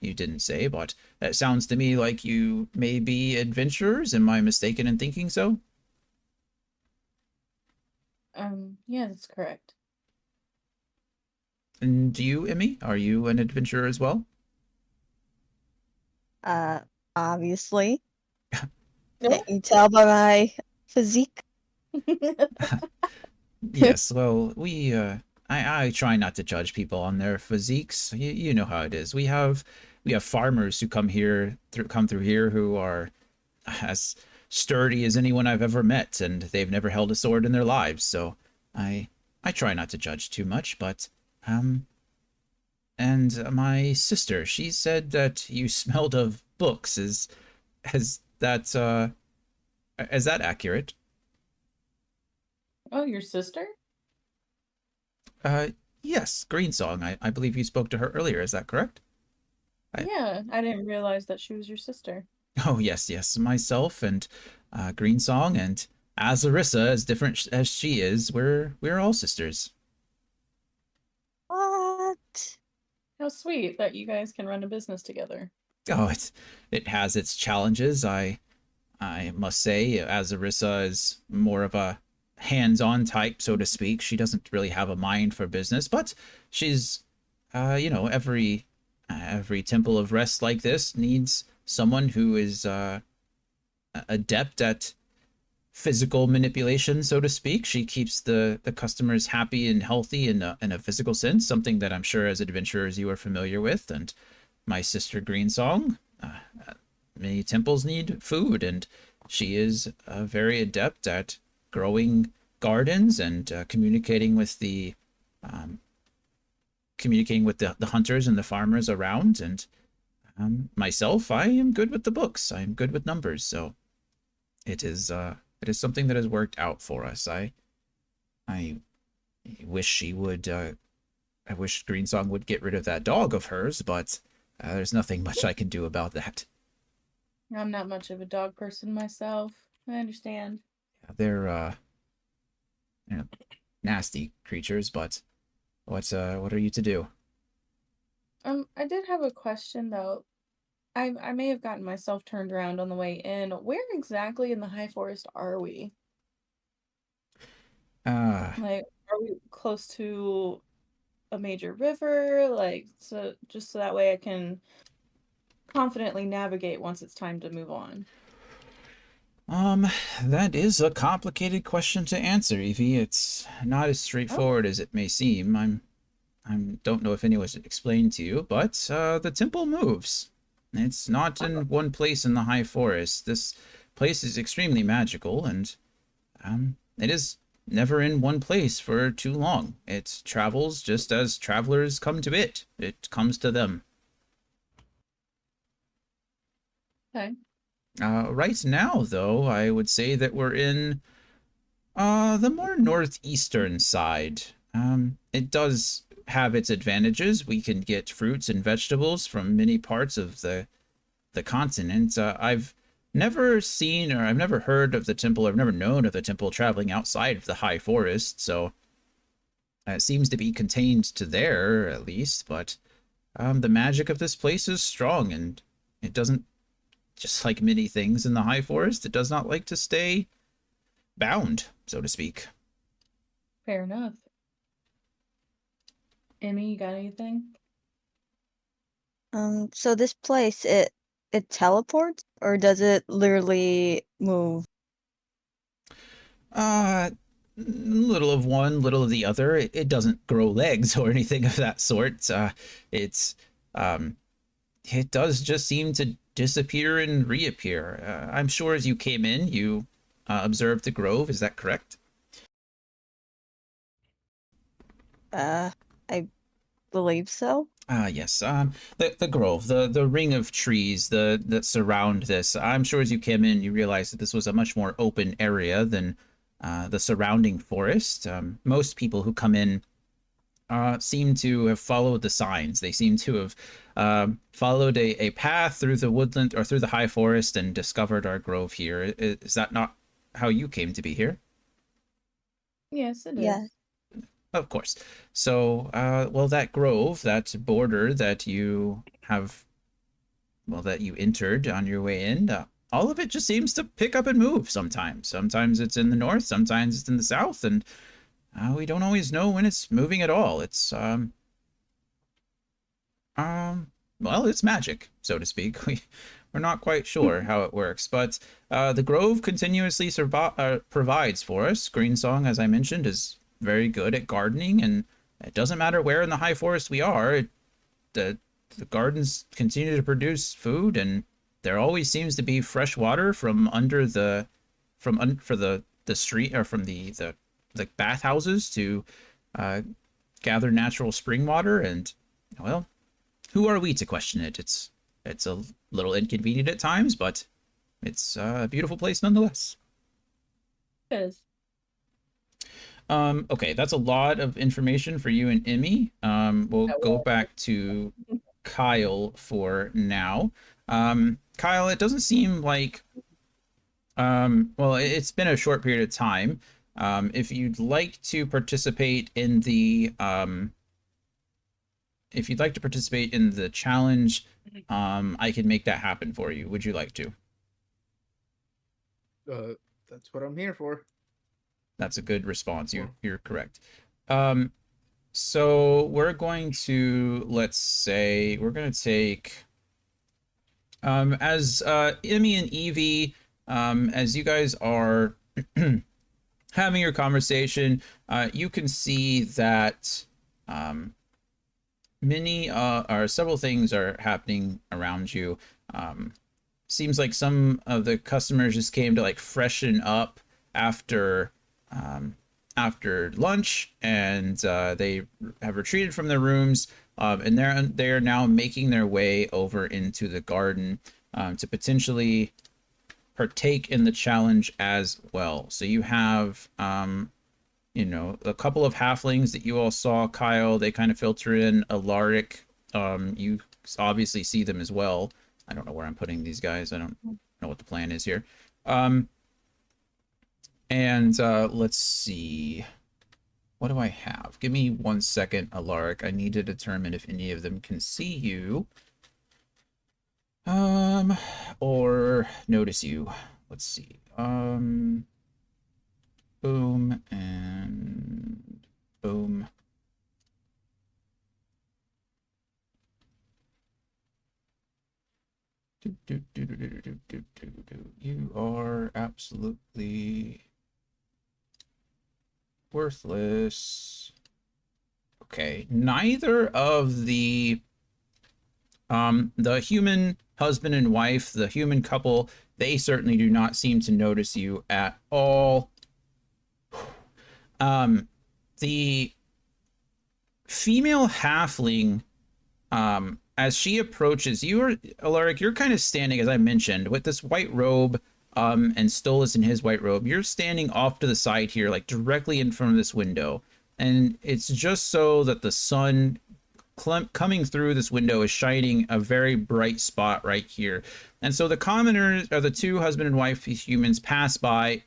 B: you didn't say, but it sounds to me like you may be adventurers. Am I mistaken in thinking so?
A: Yeah, that's correct.
B: And you, Emmy, are you an adventurer as well?
E: Obviously.
A: No.
E: Can't you tell by my physique?
B: Yes, well, I try not to judge people on their physiques. You know how it is. We have farmers who come through here who are as sturdy as anyone I've ever met, and they've never held a sword in their lives. So I try not to judge too much, but and my sister, she said that you smelled of books. Is that accurate?
A: Oh, your sister?
B: Uh, yes, Greensong. I believe you spoke to her earlier. Is that correct? I,
A: Yeah, I didn't realize that she was your sister.
B: oh, yes. Myself and Greensong and Azarissa, as different as she is, we're all sisters.
A: How sweet that you guys can run a business together.
B: Oh, it has its challenges. I must say, as Arissa is more of a hands-on type, so to speak. She doesn't really have a mind for business, but she's, every temple of rest like this needs someone who is adept at physical manipulation, so to speak. She keeps the customers happy and healthy in a physical sense, something that I'm sure as adventurers you are familiar with. And my sister Greensong, many temples need food, and she is very adept at growing gardens and um, communicating with the hunters and the farmers around. And myself, I am good with the books. I am good with numbers, so it is something that has worked out for us. I wish she would. I wish Greensong would get rid of that dog of hers, but there's nothing much I can do about that.
A: I'm not much of a dog person myself. I understand.
B: They're you know, nasty creatures, but what are you to do?
A: I did have a question though. I may have gotten myself turned around on the way in. Where exactly in the high forest are we?
B: Uh,
A: Like, are we close to a major river? Like, so just so that way I can confidently navigate once it's time to move on.
B: um, that is a complicated question to answer, Evie. It's not as
A: Oh,
B: straightforward as it may seem. I don't know if anyone's explained to you, but the temple moves. It's not in one place in the high forest. This place is extremely magical, and it is never in one place for too long. It travels just as travelers come to it. It comes to them.
A: okay.
B: Right now, though, I would say that we're in the more northeastern side. It does have its advantages. We can get fruits and vegetables from many parts of the continent. I've never seen or I've never heard of the temple. I've never known of the temple traveling outside of the high forest. So it seems to be contained to there at least. But the magic of this place is strong, and it doesn't, just like many things in the high forest, it does not like to stay bound, so to speak.
A: Fair enough. Emmy, you got anything?
E: So this place, it teleports, or does it literally move?
B: Little of one, little of the other. It doesn't grow legs or anything of that sort. It's um, it does just seem to disappear and reappear. I'm sure as you came in, you observed the grove. Is that correct?
E: I believe so.
B: Yes. The grove, the ring of trees, that surround this. I'm sure as you came in, you realized that this was a much more open area than the surrounding forest. Most people who come in seem to have followed the signs. They seem to have followed a path through the woodland or through the high forest and discovered our grove here. Is that not how you came to be here?
A: Yes, it
E: Yeah.
A: is.
B: Of course. So, well, that grove, that border that you have, well, that you entered on your way in, all of it just seems to pick up and move sometimes. Sometimes it's in the north, sometimes it's in the south, and we don't always know when it's moving at all. It's well, it's magic, so to speak. We're not quite sure how it works, but the grove continuously provides for us. Greensong, as I mentioned, is very good at gardening, and it doesn't matter where in the high forest we are. The the gardens continue to produce food, and there always seems to be fresh water from under for the street or from the bathhouses to uh, gather natural spring water. And well, who are we to question it? It's a little inconvenient at times, but it's a beautiful place nonetheless.
A: It is.
B: Okay, that's a lot of information for you and Emmy. We'll
A: That
B: go
A: was.
B: back to Kyle for now. Kyle, it doesn't seem like well, it's been a short period of time. If you'd like to participate in if you'd like to participate in the challenge, I can make that happen for you. Would you like to?
D: That's what I'm here for.
B: That's a good response.
D: Well,
B: You're correct. So we're going to, let's say we're going to take as Emmy and Evie, as you guys are having your conversation, you can see that many or several things are happening around you. Seems like some of the customers just came to like freshen up after after lunch, and they have retreated from their rooms, and they're now making their way over into the garden to potentially partake in the challenge as well. So you have you know, a couple of halflings that you all saw, Kyle. They kind of filter in. Alaric, you obviously see them as well. I don't know where I'm putting these guys. I don't know what the plan is here. And let's see. What do I have? Give me 1 second, Alaric. I need to determine if any of them can see you. Or notice you. Let's see. Boom and boom. You are absolutely worthless. Okay, neither of the human husband and wife, the human couple, they certainly do not seem to notice you at all. The female halfling, as she approaches, Alaric, you're kind of standing, as I mentioned, with this white robe, and Stolas in his white robe. You're standing off to the side here, like directly in front of this window. And it's just so that the sun coming through this window is shining a very bright spot right here. And so the commoners, or the two husband and wife humans, pass by.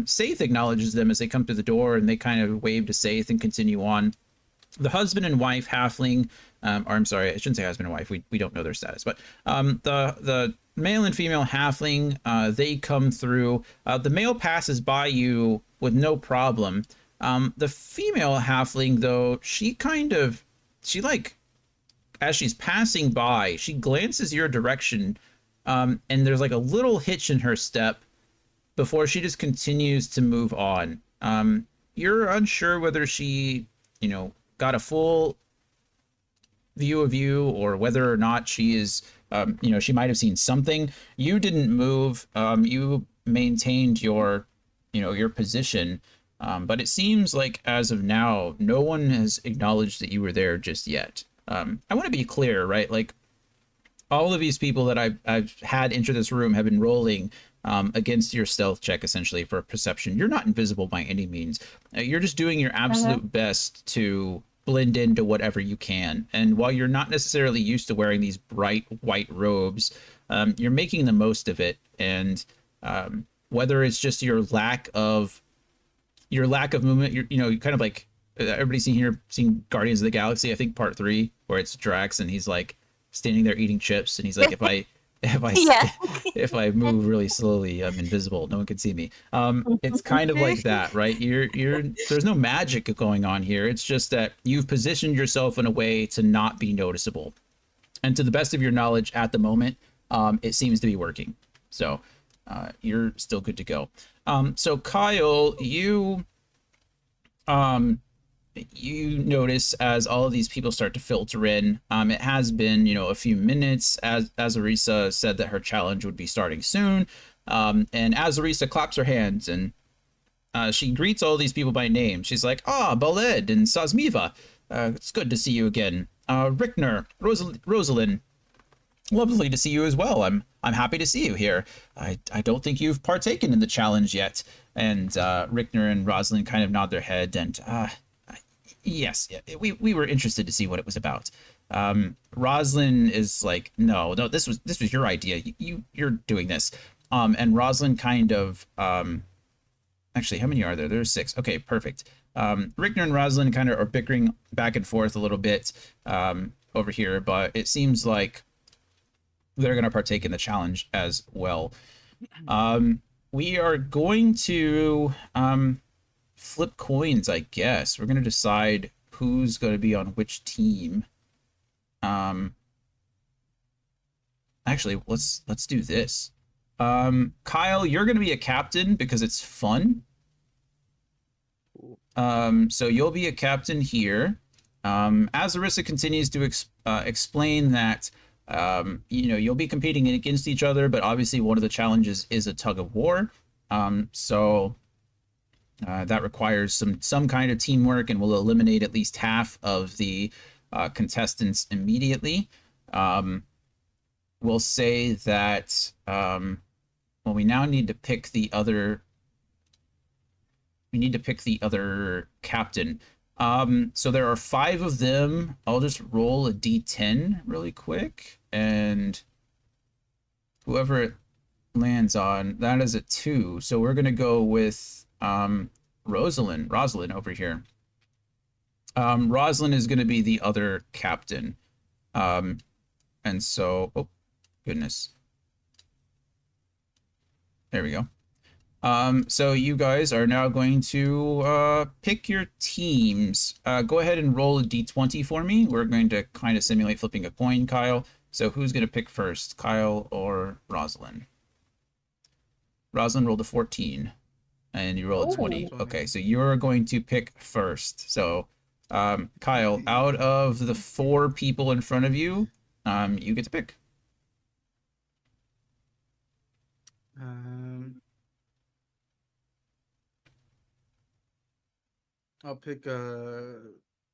B: Saith acknowledges them as they come to the door, and they kind of wave to Saith and continue on. The husband and wife halfling, or I'm sorry, I shouldn't say husband and wife. We don't know their status, but the male and female halfling, they come through. The male passes by you with no problem. The female halfling, though, she like, as she's passing by, she glances your direction, and there's like a little hitch in her step before she just continues to move on. You're unsure whether she, you know, got a full view of you, or whether or not she is, you know, she might have seen something. You didn't move. You maintained your, you know, your position. But it seems like as of now, no one has acknowledged that you were there just yet. I want to be clear, right? Like, all of these people that I've had enter this room have been rolling against your stealth check, essentially, for perception. You're not invisible by any means. You're just doing your absolute best to blend into whatever you can. And while you're not necessarily used to wearing these bright white robes, you're making the most of it. And whether it's just your lack of movement, you know, kind of like everybody's seen Guardians of the Galaxy, I think part 3, where it's Drax and he's like standing there eating chips, and he's like,
C: Yeah.
B: if I move really slowly, I'm invisible. No one can see me. It's kind of like that, right? There's no magic going on here. It's just that you've positioned yourself in a way to not be noticeable. And to the best of your knowledge at the moment, it seems to be working. So you're still good to go. So Kyle, you notice as all of these people start to filter in. It has been, you know, a few minutes, as Arisa said that her challenge would be starting soon. And as Arisa claps her hands and she greets all these people by name, she's like, Baled and Sazmiva, it's good to see you again. Rickner, Rosalind, lovely to see you as well. I'm happy to see you here. I don't think you've partaken in the challenge yet. And Rickner and Rosalind kind of nod their head, and yes, we were interested to see what it was about. Rosalind is like, no, this was your idea. You're doing this. And Rosalind kind of Actually, how many are there? There's 6. Okay, perfect. Rickner and Rosalind kind of are bickering back and forth a little bit over here, but it seems like they're going to partake in the challenge as well. We are going to flip coins, I guess. We're going to decide who's going to be on which team. Actually, let's do this. Kyle, you're going to be a captain because it's fun. So you'll be a captain here. As Arissa continues to explain that, you'll be competing against each other, but obviously one of the challenges is a tug of war. So that requires some kind of teamwork and will eliminate at least half of the contestants immediately. We'll say that, well, we now need to pick the other. We need to pick the other captain. So there are 5 of them. I'll just roll a d10 really quick, and whoever it lands on, that is a 2. So we're gonna go with Rosalind over here. Rosalind is gonna be the other captain. And so, oh goodness, there we go. So you guys are now going to pick your teams. Go ahead and roll a d20 for me. We're going to kind of simulate flipping a coin, Kyle. So who's going to pick first, Kyle or Rosalind? Rosalind rolled a 14, and you rolled a 20. Okay, so you're going to pick first. So, Kyle, out of the 4 people in front of you, you get to pick.
D: I'll pick a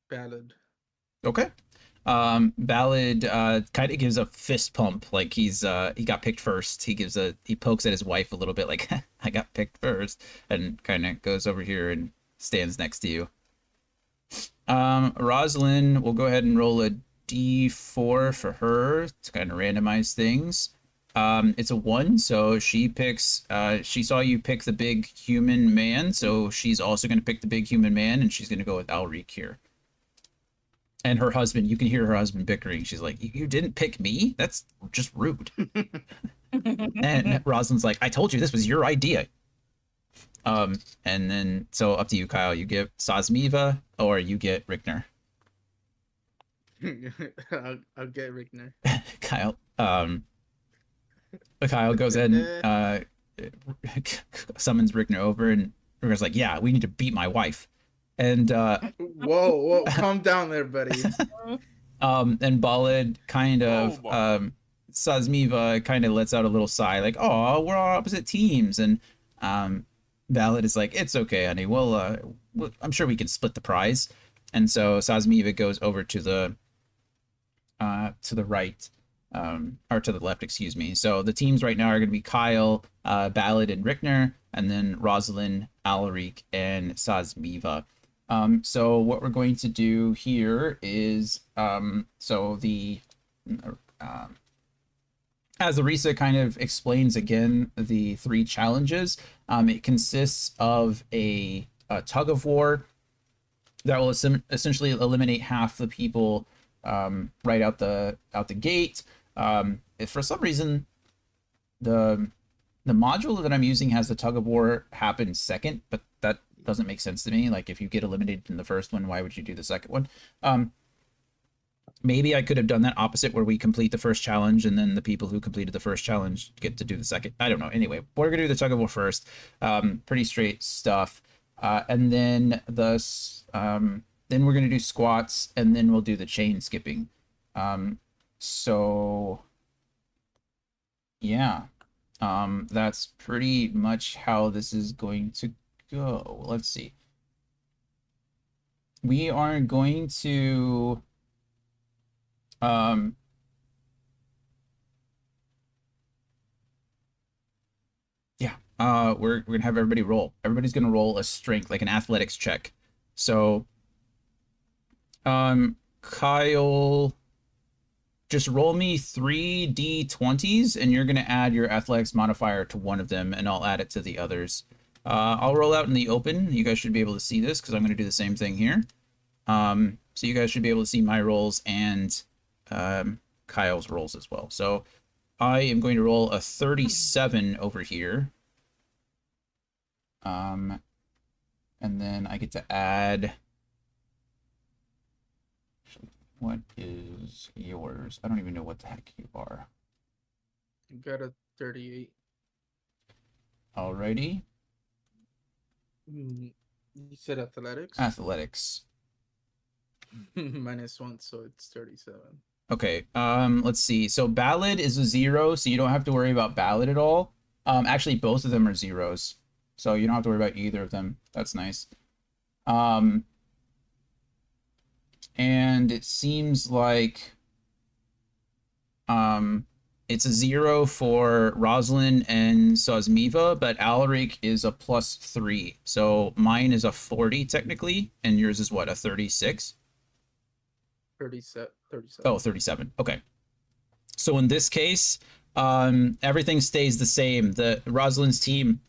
D: Ballad.
B: Okay. Ballad kind of gives a fist pump, like he got picked first. He pokes at his wife a little bit, like I got picked first, and kind of goes over here and stands next to you. Rosalind will go ahead and roll a d4 for her to kind of randomize things. It's a 1, so she picks. She saw you pick the big human man, so she's also going to pick the big human man, and she's going to go with Alric here. And her husband, you can hear her husband bickering. She's like, "You didn't pick me? That's just rude." And Rosalind's like, "I told you this was your idea." And then, so up to you, Kyle. You get Sazmiva or you get Rickner.
D: I'll get Rickner.
B: Kyle. Kyle goes in, summons Rickner over, and Rickner's like, "Yeah, we need to beat my wife." And
D: whoa, calm down there, buddy.
B: And Ballad kind of Sazmiva kind of lets out a little sigh, like, "Oh, we're on opposite teams." And Ballad is like, "It's okay, honey. I'm sure we can split the prize." And so Sazmiva goes over to the right. Or to the left, excuse me. So the teams right now are going to be Kyle, Ballad, and Rickner, and then Rosalind, Alaric, and Sazmiva. So what we're going to do here is, so the, as Arisa kind of explains again, the 3 challenges, it consists of a tug of war that will essentially eliminate half the people right out the gate. If for some reason the module that I'm using has the tug of war happen second, but that doesn't make sense to me. Like, if you get eliminated in the first one, why would you do the second one? Maybe I could have done that opposite, where we complete the first challenge and then the people who completed the first challenge get to do the second. I don't know. Anyway, we're gonna do the tug of war first. Pretty straight stuff. And then then we're gonna do squats, and then we'll do the chain skipping. So yeah, that's pretty much how this is going to go. Let's see. We are going to we're gonna have everybody roll. Everybody's gonna roll a strength, like an athletics check. So Kyle, just roll me 3 d20s, and you're gonna add your athletics modifier to one of them, and I'll add it to the others. I'll roll out in the open. You guys should be able to see this because I'm going to do the same thing here. So you guys should be able to see my rolls and Kyle's rolls as well. So I am going to roll a 37 over here. And then I get to add. What is yours? I don't even know what the heck you are.
D: You got a 38.
B: Alrighty.
D: You said athletics?
B: Athletics.
D: -1, so it's 37.
B: Okay, let's see. So ballad is a 0, so you don't have to worry about ballad at all. Actually, both of them are 0s, so you don't have to worry about either of them. That's nice. And it seems like it's a 0 for Rosalind and Sosmiva, but Alaric is a +3. So mine is a 40 technically, and yours is what, a 36?
D: 37.
B: Oh, 37. Okay. So in this case, everything stays the same. The Rosalind's team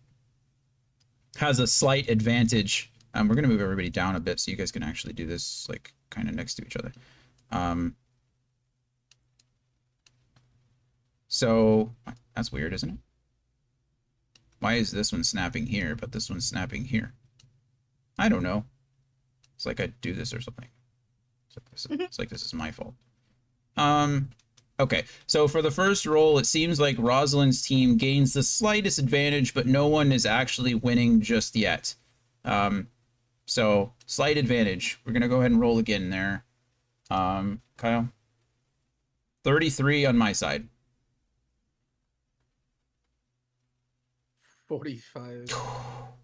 B: has a slight advantage. We're going to move everybody down a bit so you guys can actually do this like kind of next to each other. So that's weird, isn't it? Why is this one snapping here, but this one's snapping here? I don't know. It's like I do this or something. It's like this is my fault. Okay, so for the first roll, it seems like Rosalind's team gains the slightest advantage, but no one is actually winning just yet. So slight advantage. We're gonna go ahead and roll again there. Kyle. 33 on my side.
D: 45.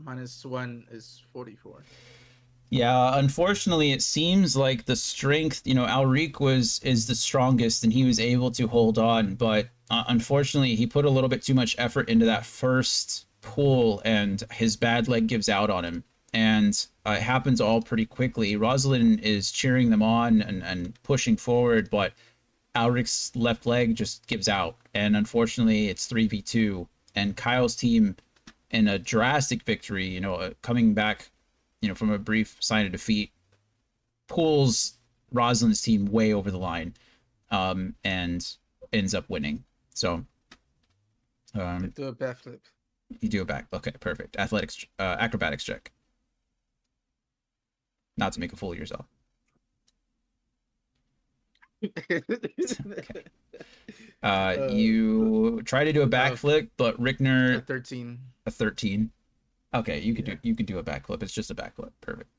D: -1 is 44.
B: Yeah, unfortunately, it seems like the strength, Alric is the strongest and he was able to hold on, but unfortunately, he put a little bit too much effort into that first pull and his bad leg gives out on him. And it happens all pretty quickly. Rosalind is cheering them on and pushing forward, but Alric's left leg just gives out. And unfortunately, it's 3v2. And Kyle's team, in a drastic victory, coming back from a brief sign of defeat, pulls Rosalind's team way over the line, and ends up winning. So,
D: do a backflip.
B: You do a back. Okay, perfect. Acrobatics check. Not to make a fool of yourself. Okay. You try to do a backflip, but Rickner
D: a 13.
B: A 13. Okay, you could do a backflip. It's just a backflip. Perfect.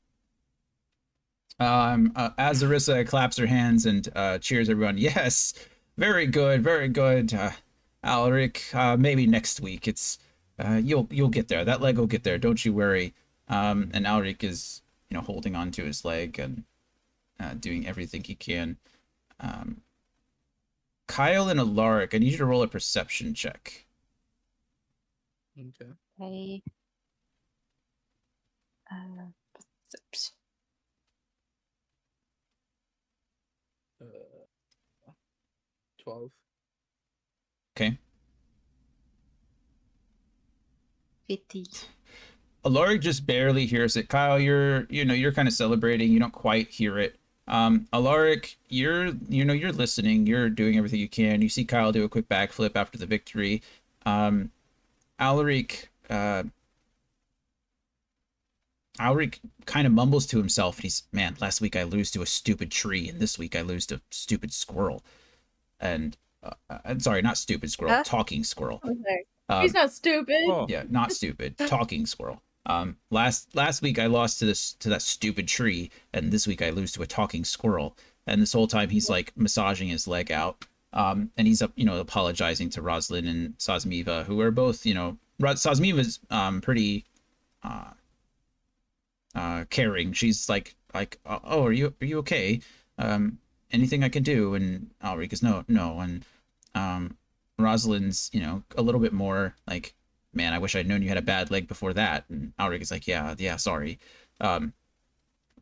B: As Arissa claps her hands and cheers everyone. Yes, very good, very good. Alaric, maybe next week. It's you'll get there. That leg will get there. Don't you worry. And Alaric is holding on to his leg and doing everything he can. Kyle and Alaric, I need you to roll a perception check.
D: Okay.
C: Okay. Perception.
D: 12.
B: Okay.
C: 50.
B: Alaric just barely hears it. Kyle, you're kind of celebrating. You don't quite hear it. Alaric, you're listening. You're doing everything you can. You see Kyle do a quick backflip after the victory. Alaric kind of mumbles to himself. He's, man, last week I lose to a stupid tree, and this week I lose to a stupid squirrel. And I'm sorry, not stupid squirrel,
C: Huh?
B: talking squirrel.
A: Okay. He's not stupid.
F: Oh.
B: Yeah, not stupid, talking squirrel. Last week I lost to that stupid tree, and this week I lose to a talking squirrel. And this whole time he's like massaging his leg out. And he's up, apologizing to Rosalind and Sosmiva, who are both, Sosmiva's pretty caring. She's like, oh, are you okay? Anything I can do? And Alaric is no. And Rosalind's, a little bit more like, man, I wish I'd known you had a bad leg before that. And Alaric is like, yeah, sorry.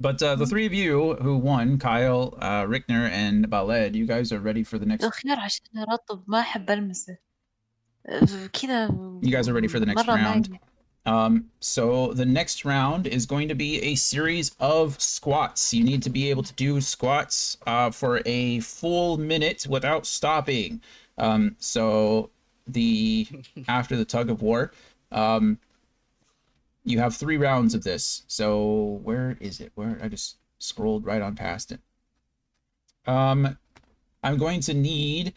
B: But the three of you who won, Kyle, Rickner, and Baled, you guys are ready for the next.
C: الخيار عشان أرطب ما أحب ألمسه كذا
B: You guys are ready for the next
C: مرة
B: round.
C: ما
B: So the next round is going to be a series of squats. You need to be able to do squats for a full minute without stopping. So after the tug of war, you have 3 rounds of this. So where is it? Where I just scrolled right on past it. I'm going to need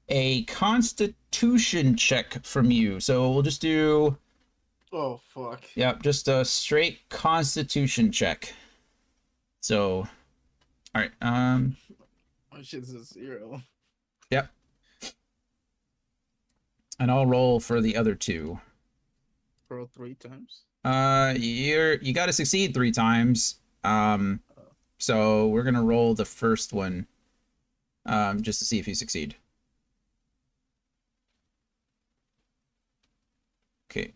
B: a constitution check from you. So we'll just do,
D: Oh fuck.
B: yep, just a straight constitution check. So, all right.
D: My shit's a 0.
B: Yep. And I'll roll for the other 2.
D: Roll 3 times.
B: You got to succeed 3 times. So we're gonna roll the first one, just to see if you succeed. Okay.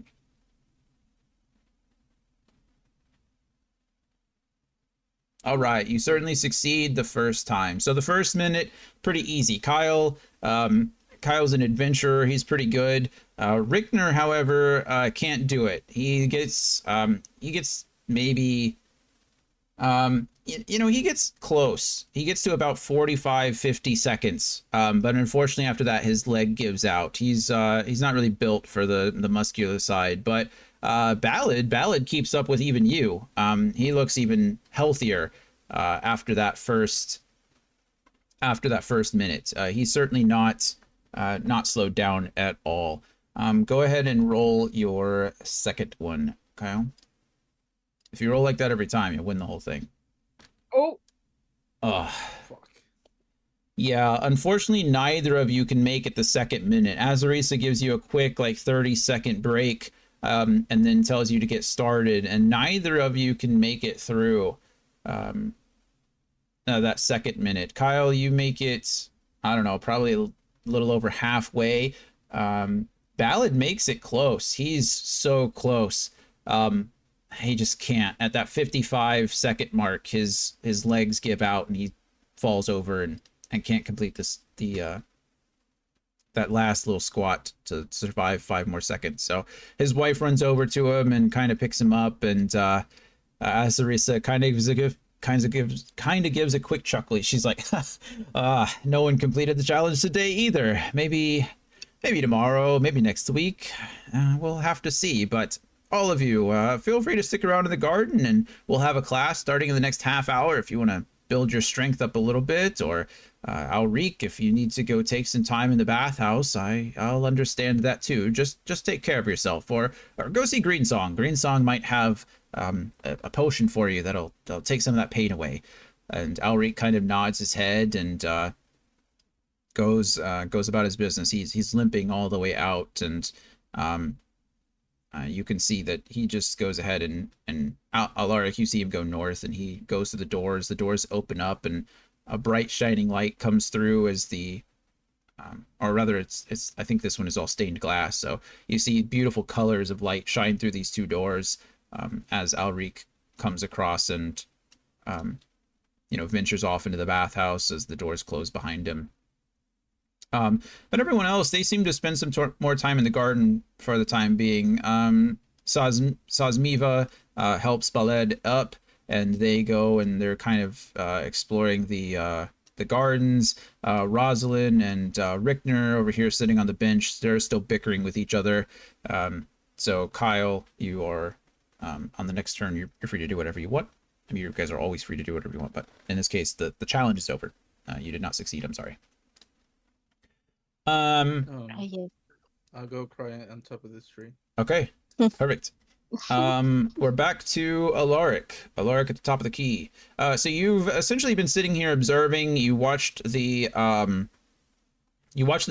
B: All right, you certainly succeed the first time. So the first minute, pretty easy. Kyle's an adventurer. He's pretty good. Rickner, however, can't do it. He gets maybe, he gets close. He gets to about 45, 50 seconds. But unfortunately, after that, his leg gives out. He's not really built for the muscular side. But Ballad keeps up with even you. He looks even healthier after that first minute. He's certainly not slowed down at all. Go ahead and roll your second one, Kyle. If you roll like that every time, you'll win the whole thing.
A: Oh,
D: Fuck.
B: Yeah, unfortunately, neither of you can make it the second minute. Azarisa gives you a quick, 30-second break, and then tells you to get started, and neither of you can make it through that second minute. Kyle, you make it, I don't know, probably a little over halfway. Ballad makes it close. He's so close. He just can't. At that 55-second mark, his legs give out and he falls over and can't complete that last little squat to survive 5 more seconds. So his wife runs over to him and kind of picks him up, and Azarisa kind of gives a quick chuckle. She's like, no one completed the challenge today either. Maybe tomorrow, maybe next week. We'll have to see. But all of you, feel free to stick around in the garden, and we'll have a class starting in the next half hour if you want to build your strength up a little bit. Or Alric, if you need to go take some time in the bathhouse, I'll understand that too. Just take care of yourself, or go see Greensong. Greensong might have a potion for you that'll take some of that pain away. And Alric kind of nods his head and goes about his business. He's limping all the way out, and you can see that he just goes ahead and Alaric, you see him go north, and he goes to the doors. The doors open up, and a bright shining light comes through as or rather, it's I think this one is all stained glass. So you see beautiful colors of light shine through these 2 doors as Alaric comes across and ventures off into the bathhouse as the doors close behind him. But everyone else, they seem to spend some more time in the garden for the time being. Sazmiva helps Baled up, and they go and they're kind of exploring the gardens. Rosalind and Rickner over here sitting on the bench, they're still bickering with each other. So Kyle, you are on the next turn. You're free to do whatever you want. I mean, you guys are always free to do whatever you want, but in this case, the challenge is over. You did not succeed. I'm sorry.
C: Yes.
D: I'll go cry on top of this tree.
B: Okay, perfect. We're back to Alaric at the top of the key. So you've essentially been sitting here observing. You watched the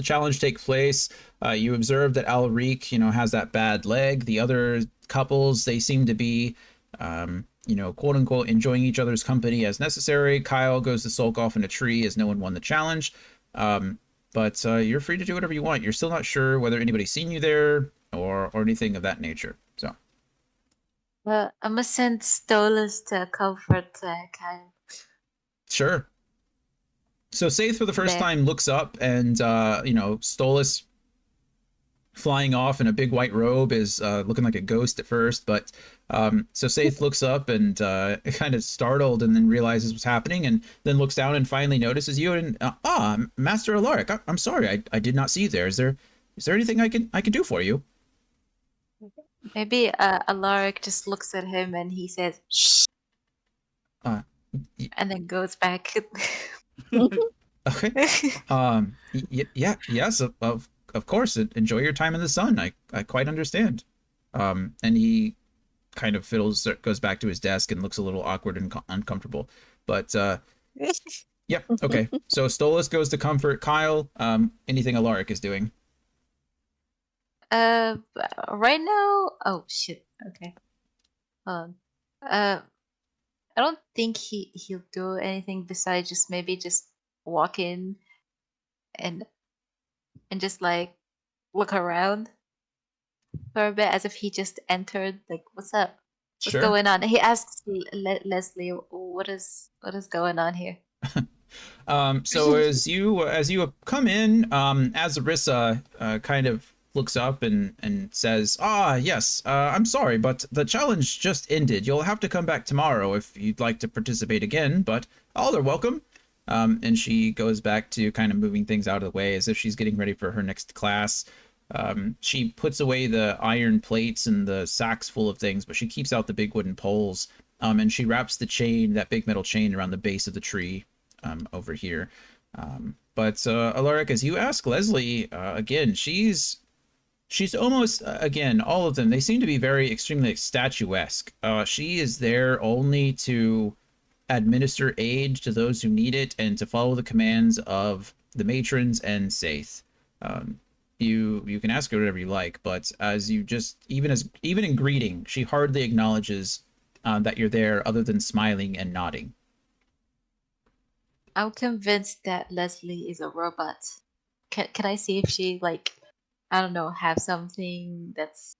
B: challenge take place. You observed that Alaric, has that bad leg. The other couples, they seem to be, quote unquote, enjoying each other's company as necessary. Kyle goes to sulk off in a tree as no one won the challenge. But you're free to do whatever you want. You're still not sure whether anybody's seen you there or anything of that nature. So.
C: Well, I'm gonna send Stolas to comfort Kyle.
B: Sure. So Saith for the first
C: There.
B: time looks up and, Stolas flying off in a big white robe is looking like a ghost at first, but so Saith looks up and kind of startled, and then realizes what's happening, and then looks down and finally notices you. And Master Alaric, I'm sorry, I did not see you there. Is there anything I can do for you?
C: Maybe Alaric just looks at him and he says, "Shh,"
B: Uh,
C: and then goes back.
B: okay. Yes, of course. Enjoy your time in the sun. I quite understand. And he kind of goes back to his desk and looks a little awkward and uncomfortable. But yeah, okay. So Stolas goes to comfort Kyle. Anything Alaric is doing?
C: Right now, oh shit. Okay. I don't think he'll do anything besides just maybe just walk in and just like look around for a bit as if he just entered. Like, what's up? What's
B: Sure.
C: going on? He asks Leslie, what is going on here?
B: So as you come in, Azarissa kind of looks up and says, yes, I'm sorry, but the challenge just ended. You'll have to come back tomorrow if you'd like to participate again, but all are welcome." And she goes back to kind of moving things out of the way as if she's getting ready for her next class. She puts away the iron plates and the sacks full of things, but she keeps out the big wooden poles. And she wraps that big metal chain around the base of the tree over here. But Alaric, as you ask Leslie, again, she's almost, again, all of them, they seem to be very extremely statuesque. She is there only to administer aid to those who need it and to follow the commands of the matrons and Saith. You can ask her whatever you like, but as you just even in greeting, she hardly acknowledges that you're there, other than smiling and nodding.
C: I'm convinced that Leslie is a robot. Can I see if she, like, I don't know, have something that's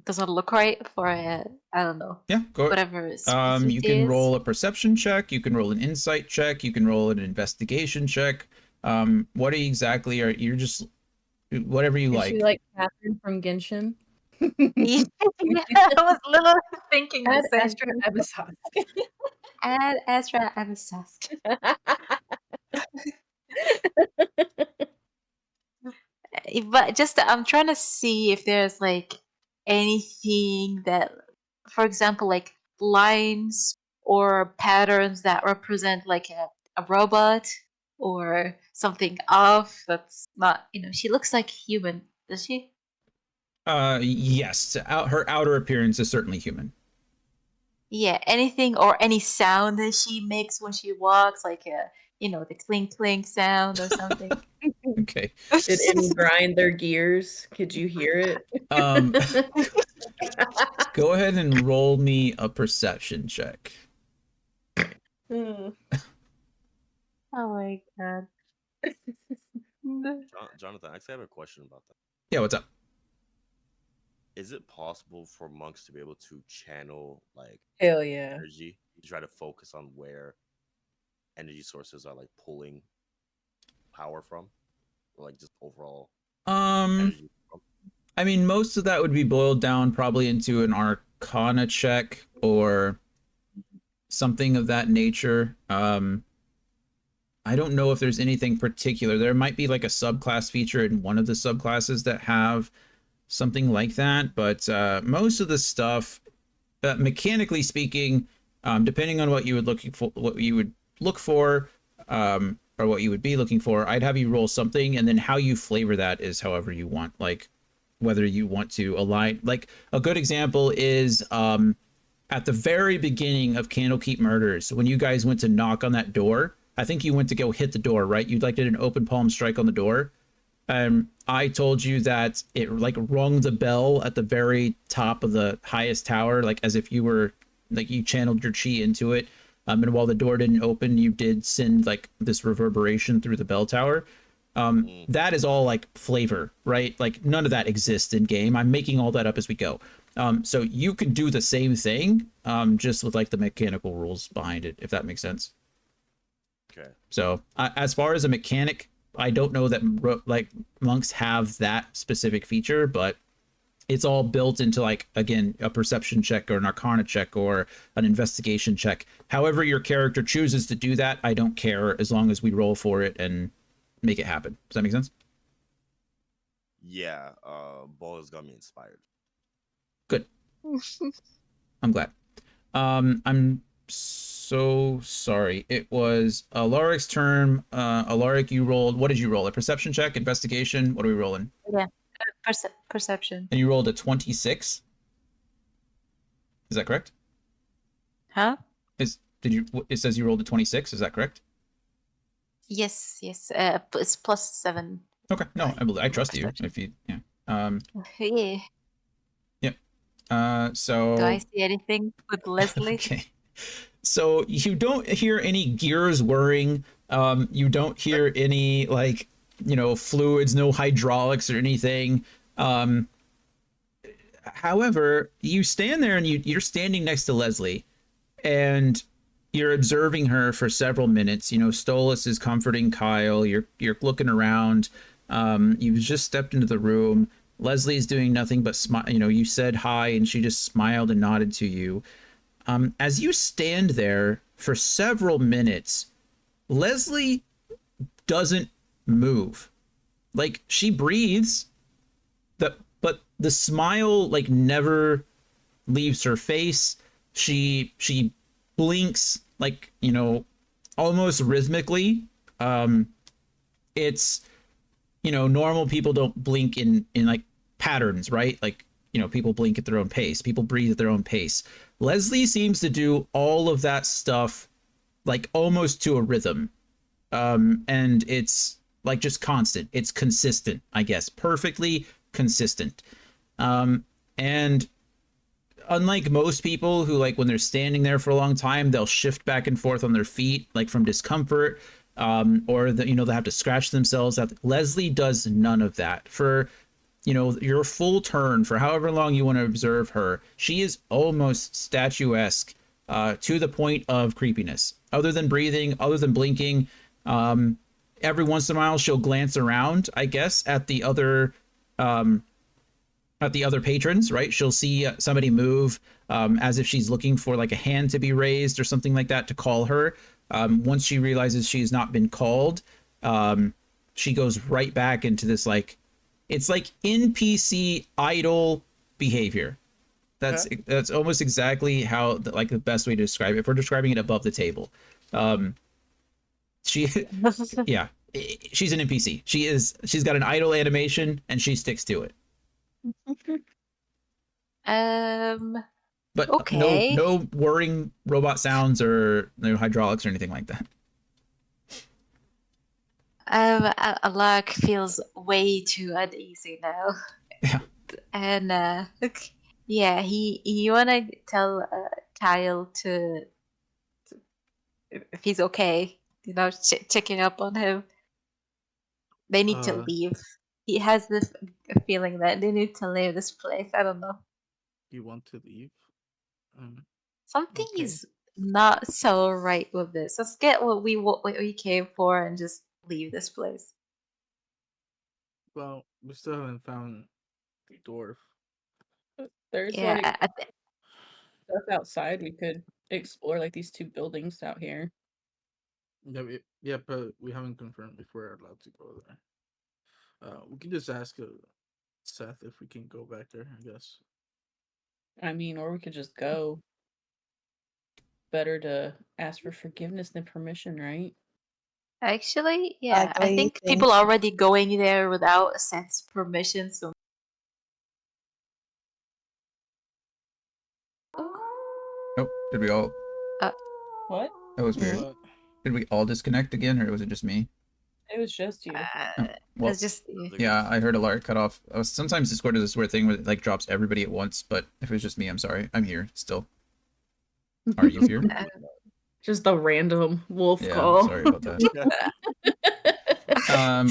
C: doesn't look right for a, I don't know,
B: Yeah, go.
C: whatever
B: You can roll a perception check. You can roll an insight check. You can roll an investigation check. What exactly are you just whatever you
A: Is
B: like?
A: she like Catherine from Genshin?
C: Yeah, I was literally thinking the
A: Add
C: same
A: Astra
C: thing.
A: Abyssosque.
C: Add Astra Abyssosque. But just I'm trying to see if there's like anything that, for example, like lines or patterns that represent like a robot or something off that's not, she looks like human, does she?
B: Yes, her outer appearance is certainly human.
C: Yeah, anything or any sound that she makes when she walks, like the clink clink sound or something.
B: Okay.
A: Did any grind their gears? Could you hear it?
B: Go ahead and roll me a perception check.
C: Oh my god.
F: Jonathan, I actually have a question about that.
B: Yeah, what's up?
F: Is it possible for monks to be able to channel like
A: Hell yeah.
F: energy? You try to focus on where energy sources are like pulling power from, or like just overall energy from?
B: I mean, most of that would be boiled down probably into an Arcana check or something of that nature. I don't know if there's anything particular. There might be like a subclass feature in one of the subclasses that have something like that, but most of the stuff, mechanically speaking, depending on what you would look for, or what you would be looking for, I'd have you roll something, and then how you flavor that is however you want. Like whether you want to align. Like a good example is at the very beginning of Candlekeep Murders, when you guys went to knock on that door. I think you went to go hit the door, right? You like did an open palm strike on the door. I told you that it like rung the bell at the very top of the highest tower, like as if you were like you channeled your chi into it. And while the door didn't open, you did send like this reverberation through the bell tower. That is all like flavor, right? Like none of that exists in game. I'm making all that up as we go. So you can do the same thing, just with like the mechanical rules behind it, if that makes sense.
F: Okay.
B: So as far as a mechanic I don't know that like monks have that specific feature, but it's all built into, like, again, a perception check or an arcana check or an investigation check. However your character chooses to do that, I don't care, as long as we roll for it and make it happen. Does that make sense?
F: Yeah, Ball has got me inspired.
B: Good. I'm glad. I'm so sorry. It was Alaric's turn. Alaric, you rolled. What did you roll? A perception check, investigation. What are we rolling?
C: Yeah. Perception.
B: And you rolled a 26. Is that correct?
C: Huh?
B: It says you rolled a 26. Is that correct?
C: Yes. It's +7.
B: Okay. No, I trust you.
C: Perception.
B: If you, yeah.
C: Yeah.
B: So.
C: Do I see anything with Leslie?
B: Okay. So you don't hear any gears whirring. You don't hear any, like, fluids, no hydraulics or anything. However, you stand there and you're standing next to Leslie, and you're observing her for several minutes. Stolas is comforting Kyle. You're looking around. You've just stepped into the room. Leslie's doing nothing but smile. You said hi, and she just smiled and nodded to you. As you stand there for several minutes, Leslie doesn't move. Like, she breathes, but the smile, like, never leaves her face. She blinks, like, almost rhythmically. It's, normal people don't blink in like patterns, right? Like, people blink at their own pace. People breathe at their own pace. Leslie seems to do all of that stuff, like, almost to a rhythm. And it's, like, just constant. It's consistent, I guess. Perfectly consistent. And unlike most people who, like, when they're standing there for a long time, they'll shift back and forth on their feet, like, from discomfort, or they'll have to scratch themselves out. Leslie does none of that. For your full turn, for however long you want to observe her, she is almost statuesque, to the point of creepiness. Other than breathing, other than blinking, every once in a while she'll glance around, I guess, at the other patrons, right? She'll see somebody move, as if she's looking for, like, a hand to be raised or something like that to call her. Once she realizes she's not been called, she goes right back into this, like, it's like NPC idle behavior. That's almost exactly how, like, the best way to describe it, if we're describing it above the table. She's an NPC. She's got an idle animation and she sticks to it. But
C: Okay.
B: no whirring robot sounds or no hydraulics or anything like that.
C: Alak feels way too uneasy now.
B: Yeah.
C: And yeah, he wanna tell Kyle to if he's okay, checking up on him. They need to leave. He has this feeling that they need to leave this place. I don't know.
D: You want to leave?
C: Something
D: Okay.
C: is not so right with this. Let's get what we came for and just leave this place.
D: Well, we still haven't found the dwarf.
A: There's
C: Yeah,
A: like stuff outside we could explore, like these 2 buildings out here.
D: Yeah, but we haven't confirmed if we're allowed to go there. We can just ask Seth if we can go back there, I guess.
A: I mean, or we could just go. Better to ask for forgiveness than permission, right?
C: actually, yeah,
E: What
C: I
E: do you
C: think
E: think?
C: people are already going there without a sense permission. So.
B: Nope. Did we all?
A: What?
B: That was weird.
D: What?
B: Did we all disconnect again, or was it just me?
A: It was just you.
B: Well,
C: It's just
B: yeah, I heard Alaric cut off. Sometimes Discord is this weird thing where it, like, drops everybody at once, but if it was just me, I'm sorry. I'm here still. Are you here?
A: Just a random wolf
B: Yeah,
A: call.
B: sorry about that.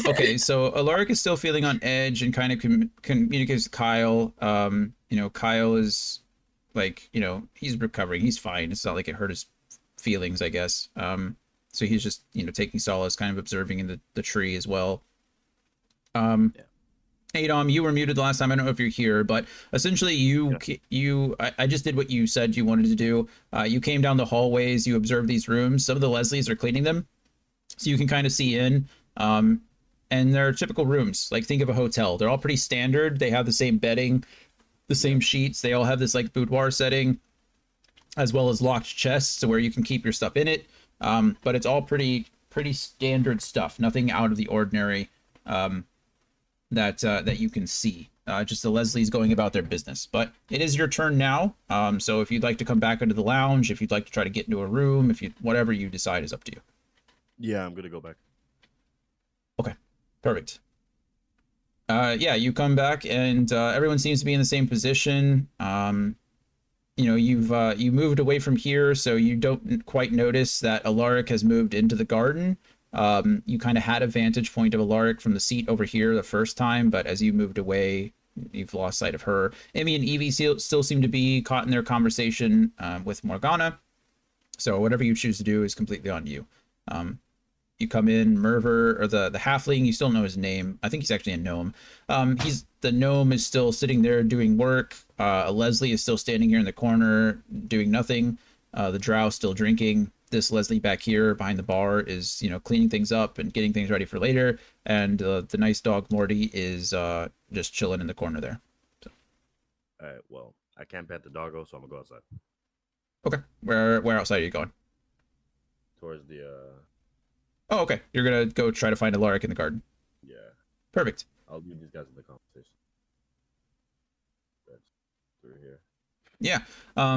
B: Okay, so Alaric is still feeling on edge and kind of communicates with Kyle. Kyle is, like, he's recovering. He's fine. It's not like it hurt his feelings, I guess. So he's just, taking solace, kind of observing in the tree as well. Yeah. Adom, you were muted the last time. I don't know if you're here, but essentially I just did what you said you wanted to do. You came down the hallways, you observed these rooms. Some of the Leslies are cleaning them, so you can kind of see in. And they're typical rooms. Like, think of a hotel. They're all pretty standard. They have the same bedding, the same sheets. They all have this like boudoir setting, as well as locked chests where you can keep your stuff in it. But it's all pretty standard stuff. Nothing out of the ordinary. That you can see. Just the Leslies going about their business. But it is your turn now. So if you'd like to come back into the lounge, if you'd like to try to get into a room, whatever you decide is up to you.
F: Yeah, I'm gonna go back.
B: Okay, perfect. Yeah, you come back and everyone seems to be in the same position. You moved away from here, so you don't quite notice that Alaric has moved into the garden. You kind of had a vantage point of Alaric from the seat over here the first time, but as you moved away, you've lost sight of her. Emmy and Evie still seem to be caught in their conversation with Morgana. So whatever you choose to do is completely on you. You come in, Merver, or the halfling, you still know his name. I think he's actually a gnome. The gnome is still sitting there doing work. Leslie is still standing here in the corner doing nothing. The drow still drinking. This Leslie back here behind the bar is, cleaning things up and getting things ready for later. And the nice dog Morty is just chilling in the corner there. So.
F: All right. Well, I can't pet the doggo, so I'm gonna go outside.
B: Okay. Where outside are you going?
F: Towards the.
B: Oh, okay. You're gonna go try to find Alaric in the garden.
F: Yeah.
B: Perfect.
F: I'll leave these guys in the conversation. That's through here.
B: Yeah.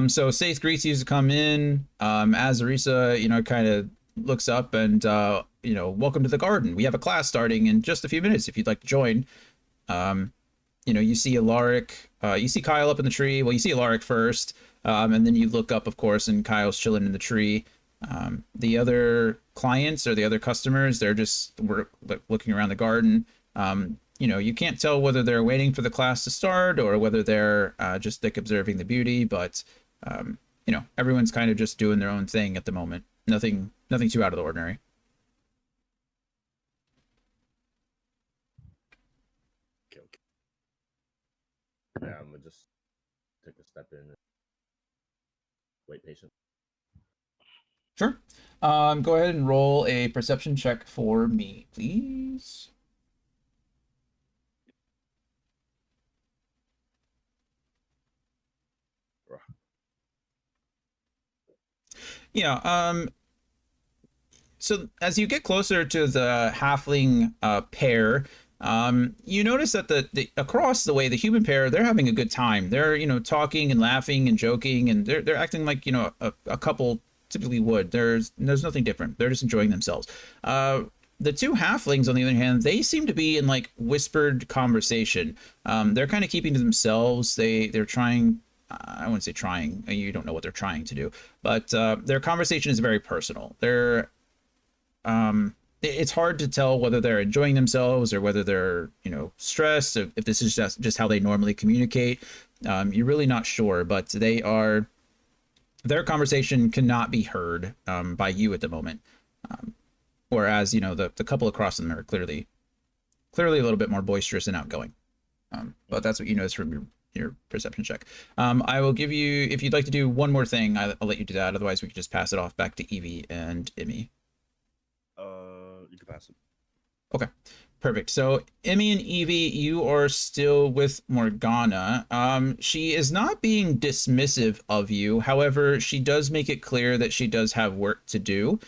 B: So Saith greets you to come in. Azarisa, kind of looks up and, welcome to the garden. We have a class starting in just a few minutes if you'd like to join. You see Alaric, you see Kyle up in the tree. Well, you see Alaric first, and then you look up, of course, and Kyle's chilling in the tree. The other clients or the other customers, they're just looking around the garden. You can't tell whether they're waiting for the class to start or whether they're just observing the beauty, but everyone's kind of just doing their own thing at the moment. Nothing too out of the ordinary.
F: Okay. Yeah, I'm gonna just take a step in and wait patient.
B: Sure. Go ahead and roll a perception check for me, please. Yeah. So as you get closer to the halfling pair, you notice that the across the way, the human pair, they're having a good time. They're talking and laughing and joking, and they're acting like a couple typically would. There's nothing different. They're just enjoying themselves. The two halflings, on the other hand, they seem to be in like whispered conversation. They're kind of keeping to themselves. They're trying. I wouldn't say trying. You don't know what they're trying to do, but their conversation is very personal. It's hard to tell whether they're enjoying themselves or whether they're stressed. If this is just how they normally communicate, you're really not sure. But their conversation cannot be heard by you at the moment. Whereas the couple across them are clearly a little bit more boisterous and outgoing. But that's what you notice from your perception check. I will give you, if you'd like to do one more thing, I'll let you do that. Otherwise, we can just pass it off back to Evie and Emmy.
F: You can pass it.
B: Okay, perfect. So Emmy and Evie, you are still with Morgana. She is not being dismissive of you. However, she does make it clear that she does have work to do.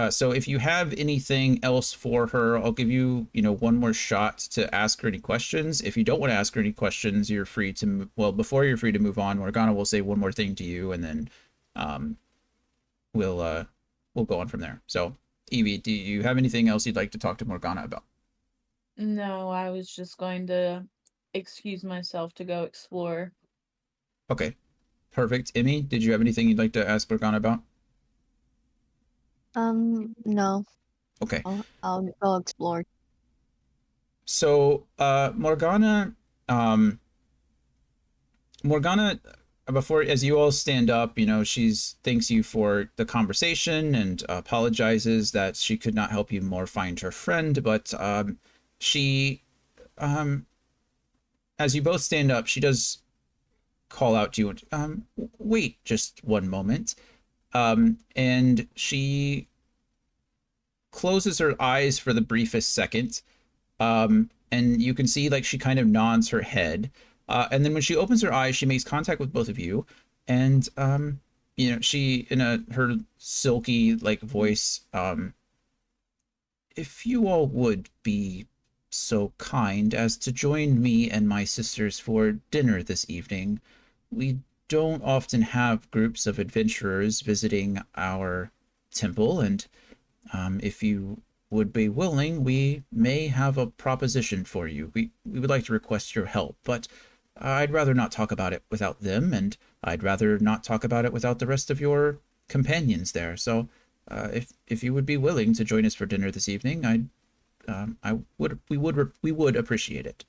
B: So if you have anything else for her, I'll give you, one more shot to ask her any questions. If you don't want to ask her any questions, you're free to, before you're free to move on, Morgana will say one more thing to you, and then we'll go on from there. So, Evie, do you have anything else you'd like to talk to Morgana about?
A: No, I was just going to excuse myself to go explore.
B: Okay, perfect. Emmy, did you have anything you'd like to ask Morgana about?
E: No.
B: Okay.
E: I'll go explore.
B: So, Morgana, before, as you all stand up, she's thanks you for the conversation and apologizes that she could not help you more find her friend, but she, um, as you both stand up, she does call out to you. Wait just one moment. And she closes her eyes for the briefest second. And you can see like she kind of nods her head. And then when she opens her eyes, she makes contact with both of you. And, she, in her silky like voice, if you all would be so kind as to join me and my sisters for dinner this evening. We don't often have groups of adventurers visiting our temple, and if you would be willing, we may have a proposition for you. We would like to request your help, but I'd rather not talk about it without them, and I'd rather not talk about it without the rest of your companions there. So, if you would be willing to join us for dinner this evening, we would appreciate it.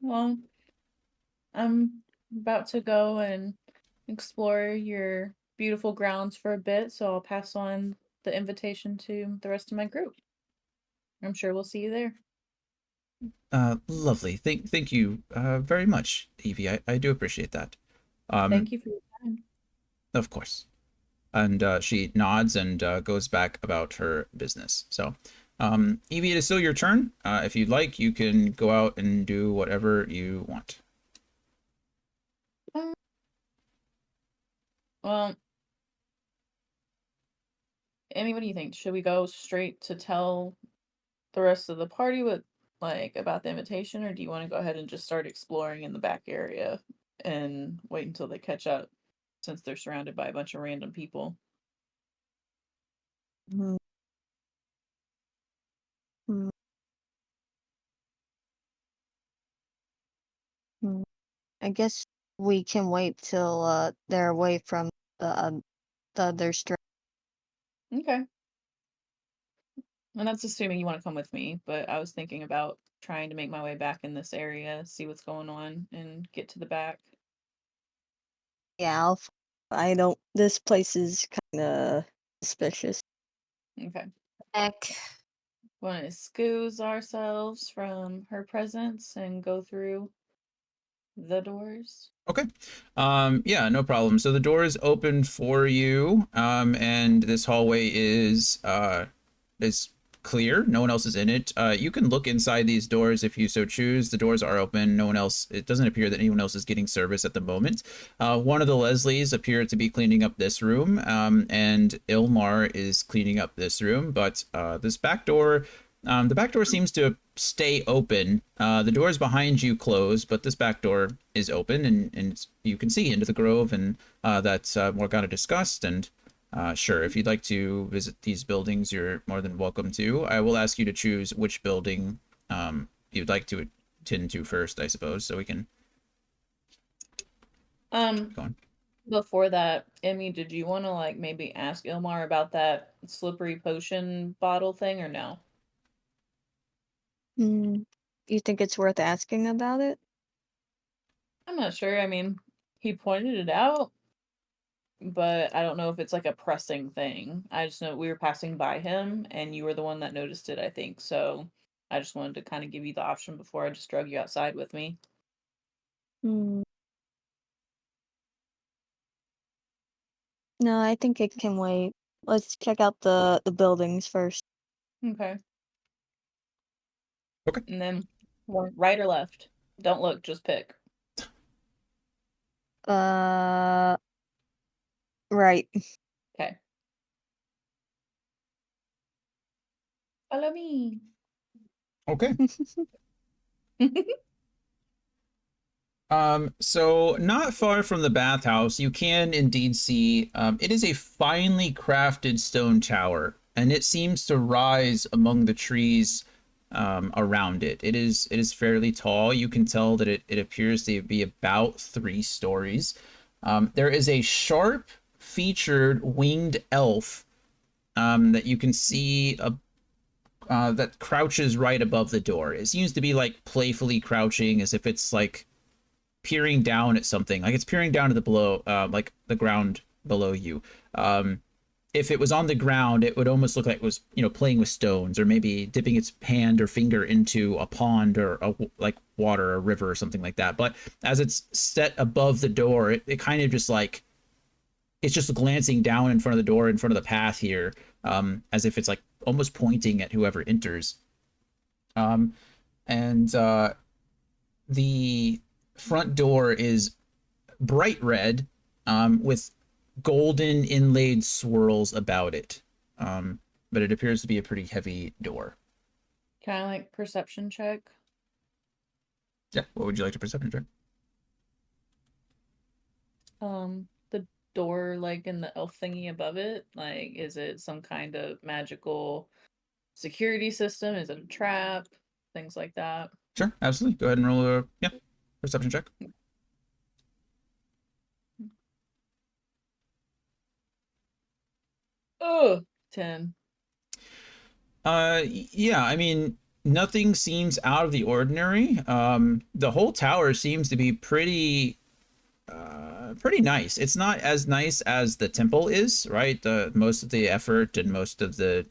A: Well, I'm about to go and explore your beautiful grounds for a bit, so I'll pass on the invitation to the rest of my group. I'm sure we'll see you there.
B: Lovely. Thank you very much, Evie. I do appreciate that.
A: Thank you for your time.
B: Of course. And she nods and goes back about her business. So, Evie, it is still your turn. If you'd like, you can go out and do whatever you want.
A: Well, Amy, what do you think? Should we go straight to tell the rest of the party about the invitation, or do you want to go ahead and just start exploring in the back area and wait until they catch up since they're surrounded by a bunch of random people?
E: Hmm. Hmm. Hmm. I guess we can wait till they're away from the other street.
A: Okay. And that's assuming you want to come with me, but I was thinking about trying to make my way back in this area, see what's going on, and get to the back.
E: Yeah, I don't. This place is kind of suspicious.
A: Okay.
C: Back.
A: Want to excuse ourselves from her presence and go through the doors?
B: Okay. Yeah, no problem. So the door is open for you, and this hallway is clear. No one else is in it. You can look inside these doors if you so choose. The doors are open. No one else. It doesn't appear that anyone else is getting service at the moment. One of the Leslies appear to be cleaning up this room, and Ilmar is cleaning up this room. But this back door. The back door seems to stay open. The doors behind you close, but this back door is open, and you can see into the grove, and that Morgana discussed. And sure, if you'd like to visit these buildings, you're more than welcome to. I will ask you to choose which building you'd like to attend to first, I suppose, so we can
A: Um,
B: go on.
A: Before that, Emmy, did you want to maybe ask Ilmar about that slippery potion bottle thing or no?
E: Hmm. You think it's worth asking about it?
A: I'm not sure. I mean, he pointed it out, but I don't know if it's like a pressing thing. I just know we were passing by him and you were the one that noticed it, I think. So I just wanted to kind of give you the option before I just drug you outside with me.
E: Hmm. No, I think it can wait. Let's check out the buildings first.
A: Okay.
B: Okay.
A: And then right or left? Don't look, just pick.
E: Uh, right.
A: Okay. Follow me.
B: Okay. So not far from the bathhouse, you can indeed see it is a finely crafted stone tower, and it seems to rise among the trees around it. It is fairly tall. You can tell that it appears to be about 3 stories. There is a sharp featured winged elf that you can see that crouches right above the door. It seems to be like playfully crouching as if it's like peering down at something, like it's peering down to the below, like the ground below you. If it was on the ground, it would almost look like it was, you know, playing with stones, or maybe dipping its hand or finger into a pond or like water or river or something like that. But as it's set above the door, it kind of just like, it's just glancing down in front of the door, in front of the path here, as if it's like almost pointing at whoever enters. And the front door is bright red, with golden inlaid swirls about it. But it appears to be a pretty heavy door.
A: Kind of like perception check.
B: Yeah. What would you like to perception check?
A: The door, like in the elf thingy above it, like, is it some kind of magical security system? Is it a trap? Things like that.
B: Sure, absolutely. Go ahead and roll a perception check.
A: Oh, 10.
B: Yeah, I mean, nothing seems out of the ordinary. The whole tower seems to be pretty nice. It's not as nice as the temple is, right? The most of the effort and most of the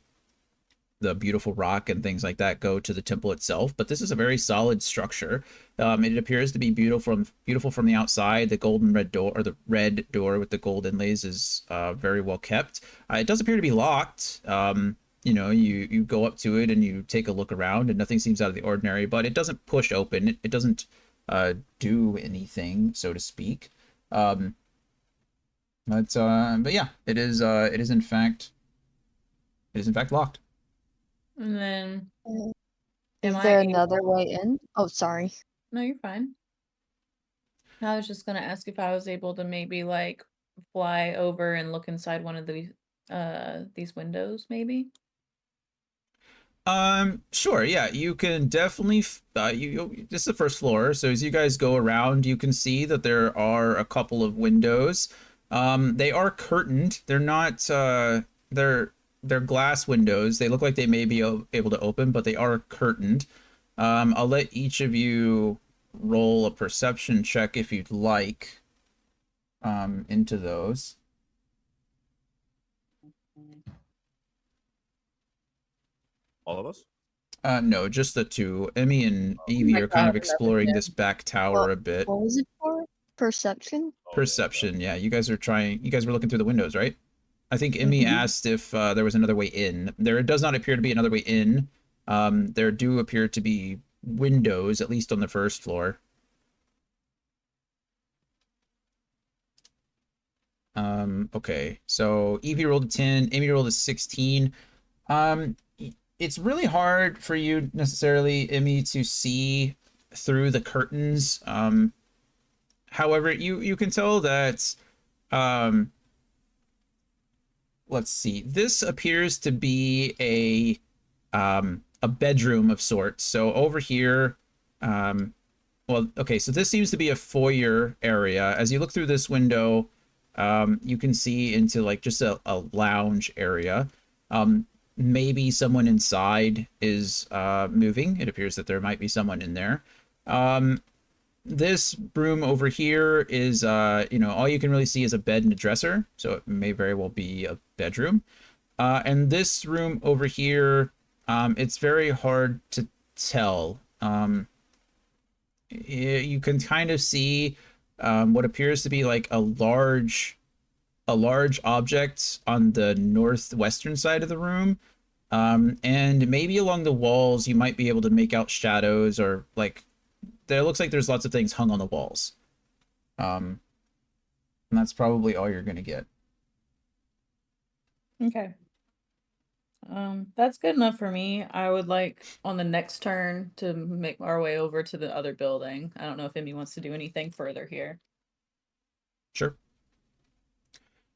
B: beautiful rock and things like that go to the temple itself, but this is a very solid structure. It appears to be beautiful from the outside. The golden red door, or the red door with the gold inlays, is very well kept. It does appear to be locked. You know, you go up to it and you take a look around, and nothing seems out of the ordinary, but it doesn't push open. It doesn't do anything, so to speak. But yeah, it is in fact locked.
A: And then,
E: Is
A: am
E: there
A: I
E: another way in? Oh, sorry.
A: No, you're fine. I was just gonna ask if I was able to maybe like fly over and look inside one of these windows, maybe.
B: Sure, yeah, you can definitely this is the first floor, so as you guys go around, you can see that there are a couple of windows. They are curtained. They're not they're glass windows. They look like they may be able to open, but they are curtained. I'll let each of you roll a perception check if you'd like, into those.
F: All of us?
B: No, just the two. Emmy and Evie
A: my
B: are kind
A: God,
B: of exploring this back tower a bit.
E: What was it for? Perception?
F: Oh,
B: Perception, yeah. You guys were looking through the windows, right? I think Emmy
E: Mhm.
B: asked if there was another way in. There does not appear to be another way in. There do appear to be windows, at least on the first floor. Okay, so Evie rolled a 10, Amy rolled a 16. It's really hard for you necessarily, Emmy, to see through the curtains. However, you can tell that, let's see, this appears to be a bedroom of sorts. So over here, well, okay, so this seems to be a foyer area. As you look through this window, you can see into like just a lounge area. Maybe someone inside is moving. It appears that there might be someone in there. This room over here is, you know, all you can really see is a bed and a dresser, so it may very well be a bedroom. And this room over here, it's very hard to tell. You can kind of see what appears to be like a large object on the northwestern side of the room. And maybe along the walls, you might be able to make out shadows, or like, there looks like there's lots of things hung on the walls. And that's probably all you're gonna get.
A: Okay. That's good enough for me. I would like on the next turn to make our way over to the other building. I don't know if Emmy wants to do anything further here.
B: Sure.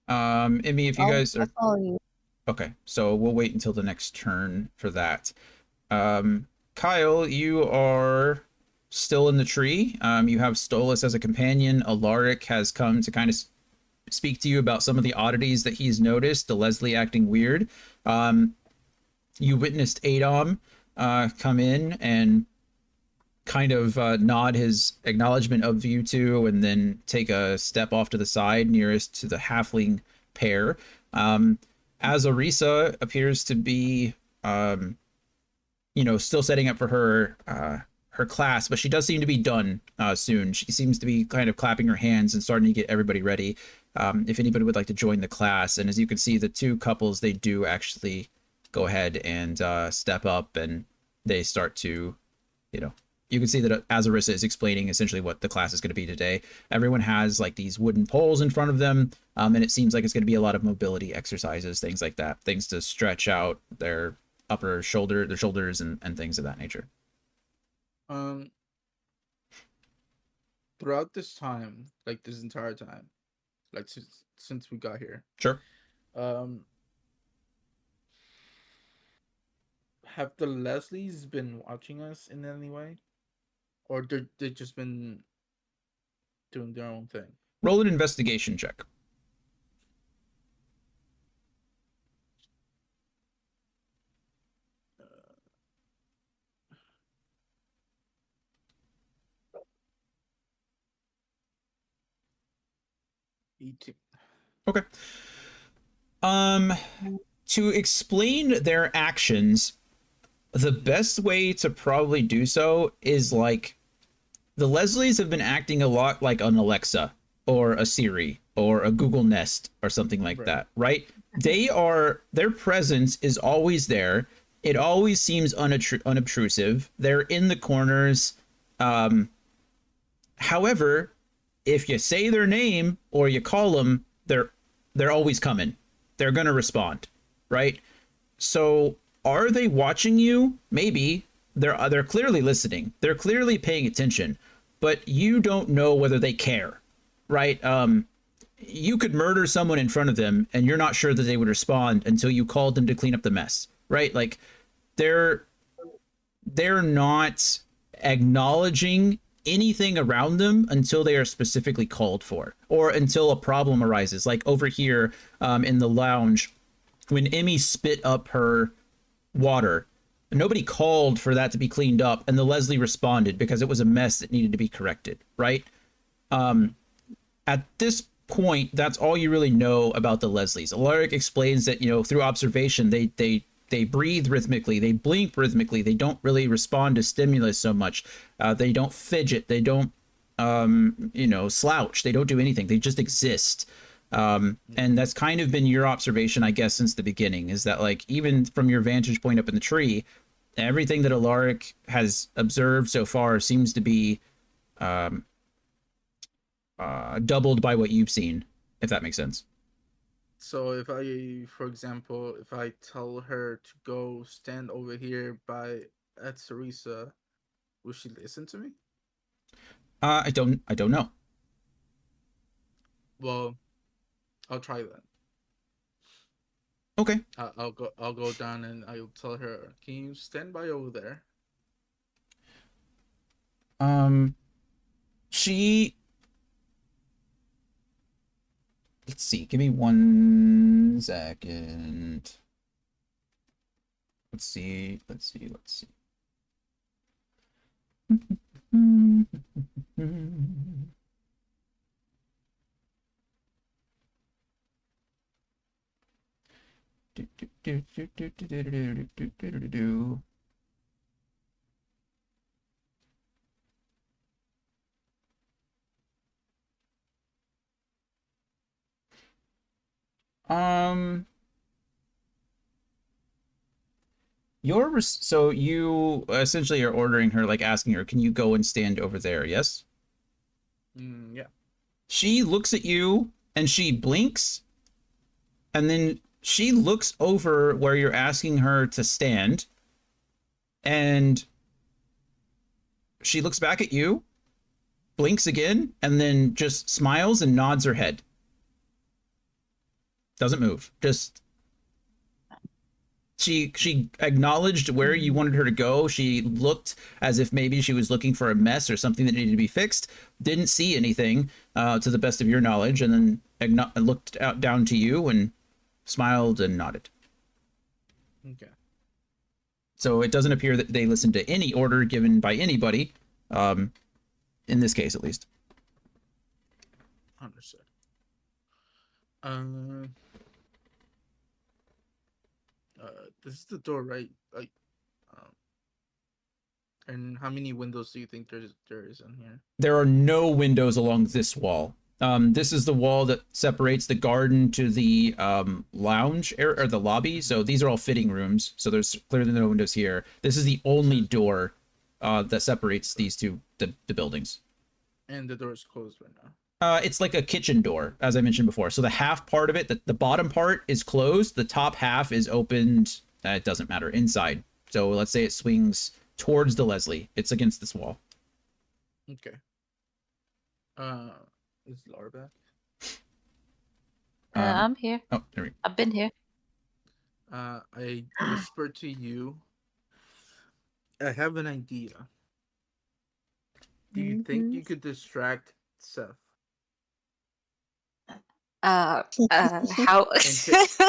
B: Emmy, if you guys
E: I'll
B: are
E: follow you.
B: okay, so we'll wait until the next turn for that. Kyle, you are still in the tree. You have Stolas as a companion. Alaric has come to kind of speak to you about some of the oddities that he's noticed, the Leslie acting weird. You witnessed Adom come in and kind of nod his acknowledgement of you two, and then take a step off to the side nearest to the halfling pair. As Orisa appears to be, still setting up for her class, but she does seem to be done soon. She seems to be kind of clapping her hands and starting to get everybody ready. If anybody would like to join the class, and as you can see, the two couples, they do actually go ahead and step up, and they start to, you can see that as Arissa is explaining essentially what the class is going to be today. Everyone has like these wooden poles in front of them, and it seems like it's going to be a lot of mobility exercises, things like that, things to stretch out their shoulders and things of that nature.
D: Throughout this time, like this entire time, like since we got here,
B: Sure.
D: Have the Leslies been watching us in any way, or they just been doing their own thing?
B: Roll an investigation check. Okay. To explain their actions, the best way to probably do so is like the Leslies have been acting a lot like an Alexa or a Siri or a Google Nest or something like that, right? Their presence is always there. It always seems unobtrusive. They're in the corners. However, if you say their name or you call them, they're always coming. They're going to respond, right? So are they watching you? Maybe. They're clearly listening. They're clearly paying attention, but you don't know whether they care, right? You could murder someone in front of them and you're not sure that they would respond until you called them to clean up the mess, right? Like they're not acknowledging anything around them until they are specifically called for, or until a problem arises. Like over here in the lounge, when Emmy spit up her water, nobody called for that to be cleaned up, and the Leslie responded because it was a mess that needed to be corrected, right? At this point, that's all you really know about the Leslies. Alaric explains that, through observation, they breathe rhythmically, they blink rhythmically, they don't really respond to stimulus so much. They don't fidget, they don't, slouch, they don't do anything, they just exist. And that's kind of been your observation, I guess, since the beginning, is that like, even from your vantage point up in the tree, everything that Alaric has observed so far seems to be doubled by what you've seen, if that makes sense.
D: So if for example, if I tell her to go stand over here by at Sarisa, will she listen to me?
B: I don't know.
D: Well, I'll try that.
B: Okay.
D: I'll go down and I'll tell her, can you stand by over there?
B: Let's see, give me 1 second. Let's see. So you essentially are ordering her, like asking her, can you go and stand over there? Yes?
D: Yeah.
B: She looks at you and she blinks, and then she looks over where you're asking her to stand, and she looks back at you, blinks again, and then just smiles and nods her head. Doesn't move. Just she acknowledged where you wanted her to go. She looked as if maybe she was looking for a mess or something that needed to be fixed. Didn't see anything, to the best of your knowledge, and then looked down to you and smiled and nodded.
D: Okay.
B: So it doesn't appear that they listened to any order given by anybody. in this case at least.
D: Understood. This is the door, right? Like, um, and how many windows do you think there is in here?
B: There are no windows along this wall. This is the wall that separates the garden to the lounge area or the lobby. So these are all fitting rooms. So there's clearly no windows here. This is the only door that separates these two the buildings.
D: And the door is closed right now.
B: It's like a kitchen door, as I mentioned before. So the half part of it, the bottom part is closed. The top half is opened. It doesn't matter, inside. So let's say it swings towards the Leslie. It's against this wall.
D: Okay. Is Laura back?
C: I'm here.
B: Oh, there we go.
C: I've been here.
D: I whisper to you. I have an idea. Do you think you could distract Seth
C: How?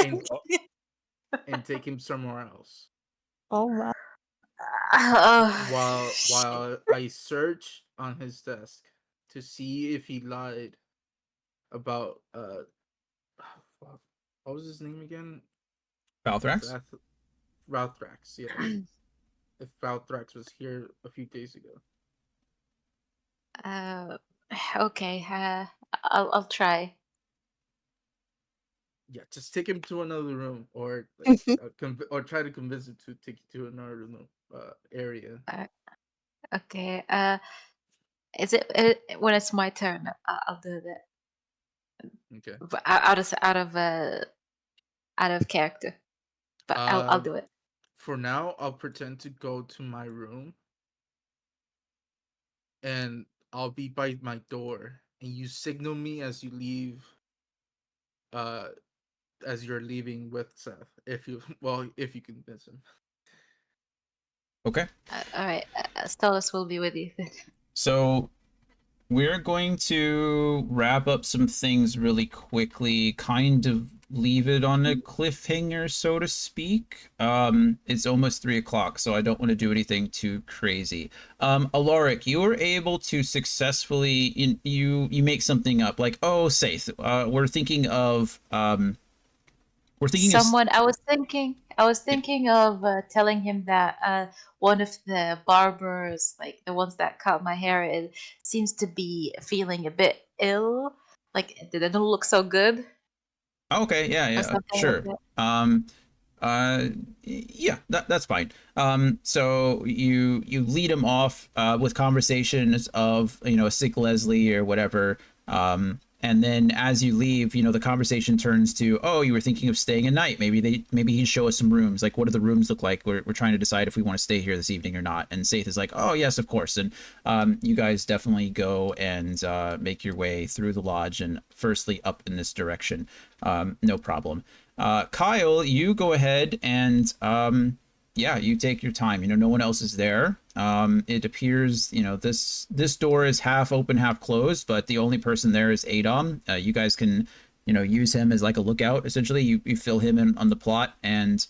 D: and, and take him somewhere else?
E: Oh my.
D: While I search on his desk to see if he lied about what was his name again?
B: Valthrax?
D: Valthrax, yeah. If Valthrax was here a few days ago.
C: Okay. I'll try.
D: Yeah, just take him to another room, or like, or try to convince him to take you to another room, area.
C: Okay. Is it when it's my turn? I'll do that.
D: Okay.
C: But out of character. But I'll do it.
D: For now, I'll pretend to go to my room, and I'll be by my door, and you signal me as you leave. As you're leaving with Seth, if you convince him.
B: Okay.
C: All right. Stolas will be with you then.
B: So we're going to wrap up some things really quickly, kind of leave it on a cliffhanger, so to speak. It's almost 3 o'clock, so I don't want to do anything too crazy. Alaric, you were able to successfully, you make something up, like, oh, Saith, we're thinking of,
C: someone. I was thinking of telling him that one of the barbers, like the ones that cut my hair, seems to be feeling a bit ill. Like it didn't look so good.
B: Okay,
C: Or
B: yeah,
C: something like
B: sure.
C: that.
B: Yeah, that's fine. So you lead him off with conversations of, a sick Leslie or whatever. And then as you leave, the conversation turns to, oh, you were thinking of staying a night. Maybe he'd show us some rooms. Like, what do the rooms look like? We're trying to decide if we want to stay here this evening or not. And Saith is like, oh, yes, of course. And you guys definitely go and make your way through the lodge and firstly up in this direction. No problem. Kyle, you go ahead and yeah, you take your time. No one else is there. It appears, this door is half open, half closed, but the only person there is Adam. You guys can, use him as like a lookout. Essentially, you fill him in on the plot, and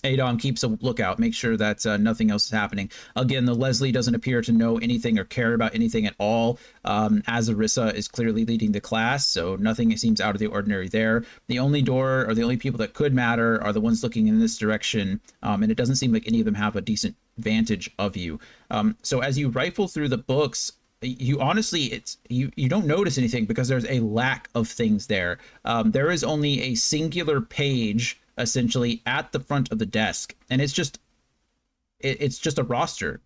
B: Adam keeps a lookout, make sure that nothing else is happening. Again, the Leslie doesn't appear to know anything or care about anything at all. As Arissa is clearly leading the class, so nothing seems out of the ordinary there. The only door or the only people that could matter are the ones looking in this direction, and it doesn't seem like any of them have a decent vantage of you. So as you rifle through the books, you honestly, you don't notice anything because there's a lack of things there. There is only a singular page essentially at the front of the desk, and it's just a roster.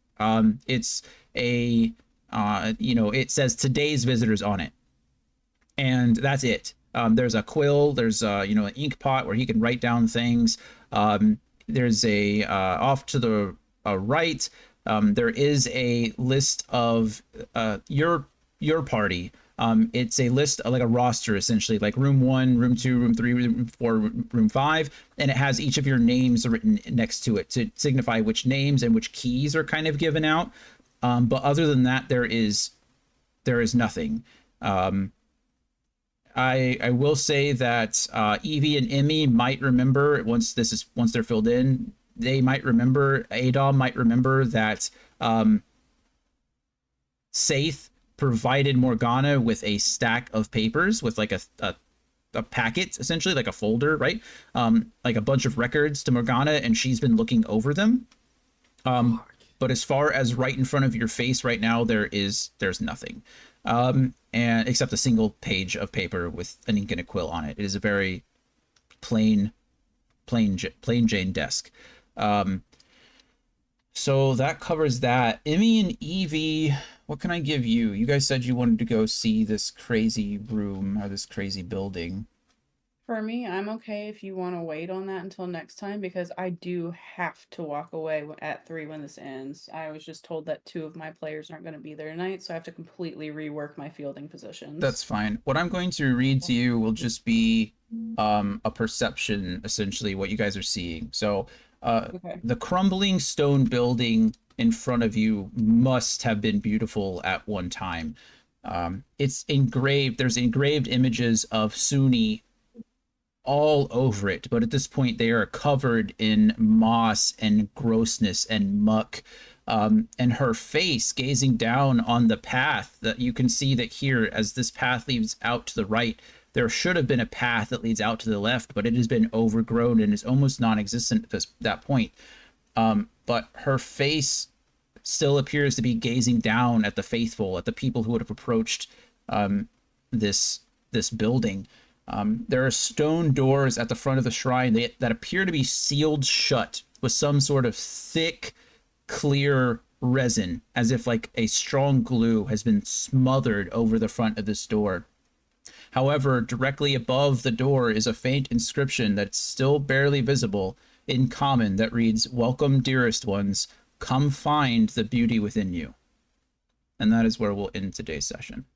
B: It's a it says today's visitors on it, and that's it. There's a quill, there's an ink pot where he can write down things. There's a off to the right, there is a list of your party. It's a list, like a roster, essentially, like room 1, room 2, room 3, room 4, room 5, and it has each of your names written next to it to signify which names and which keys are kind of given out. But other than that, there is nothing. I will say that Evie and Emmy might remember once they're filled in. They might remember, Adam might remember that Saith provided Morgana with a stack of papers with like a packet, essentially like a folder, right? Like a bunch of records to Morgana, and she's been looking over them.
D: Fuck.
B: But as far as right in front of your face right now, there's nothing, and except a single page of paper with an ink and a quill on it. It is a very plain Jane desk. So that covers that. Emmy and Evie, what can I give you? You guys said you wanted to go see this crazy room or this crazy building.
A: For me, I'm okay if you want to wait on that until next time because I do have to walk away at 3 when this ends. I was just told that 2 of my players aren't going to be there tonight, so I have to completely rework my fielding positions.
B: That's fine. What I'm going to read to you will just be a perception, essentially, what you guys are seeing. So
A: Okay.
B: the crumbling stone building in front of you must have been beautiful at one time. It's engraved, there's engraved images of Sunni all over it, but at this point they are covered in moss and grossness and muck. And her face gazing down on the path that you can see that here, as this path leads out to the right, there should have been a path that leads out to the left, but it has been overgrown and is almost non-existent at that point. But her face still appears to be gazing down at the faithful, at the people who would have approached this building. There are stone doors at the front of the shrine that appear to be sealed shut with some sort of thick, clear resin, as if like a strong glue has been smothered over the front of this door. However, directly above the door is a faint inscription that's still barely visible in common that reads, "Welcome, dearest ones. Come find the beauty within you." And that is where we'll end today's session.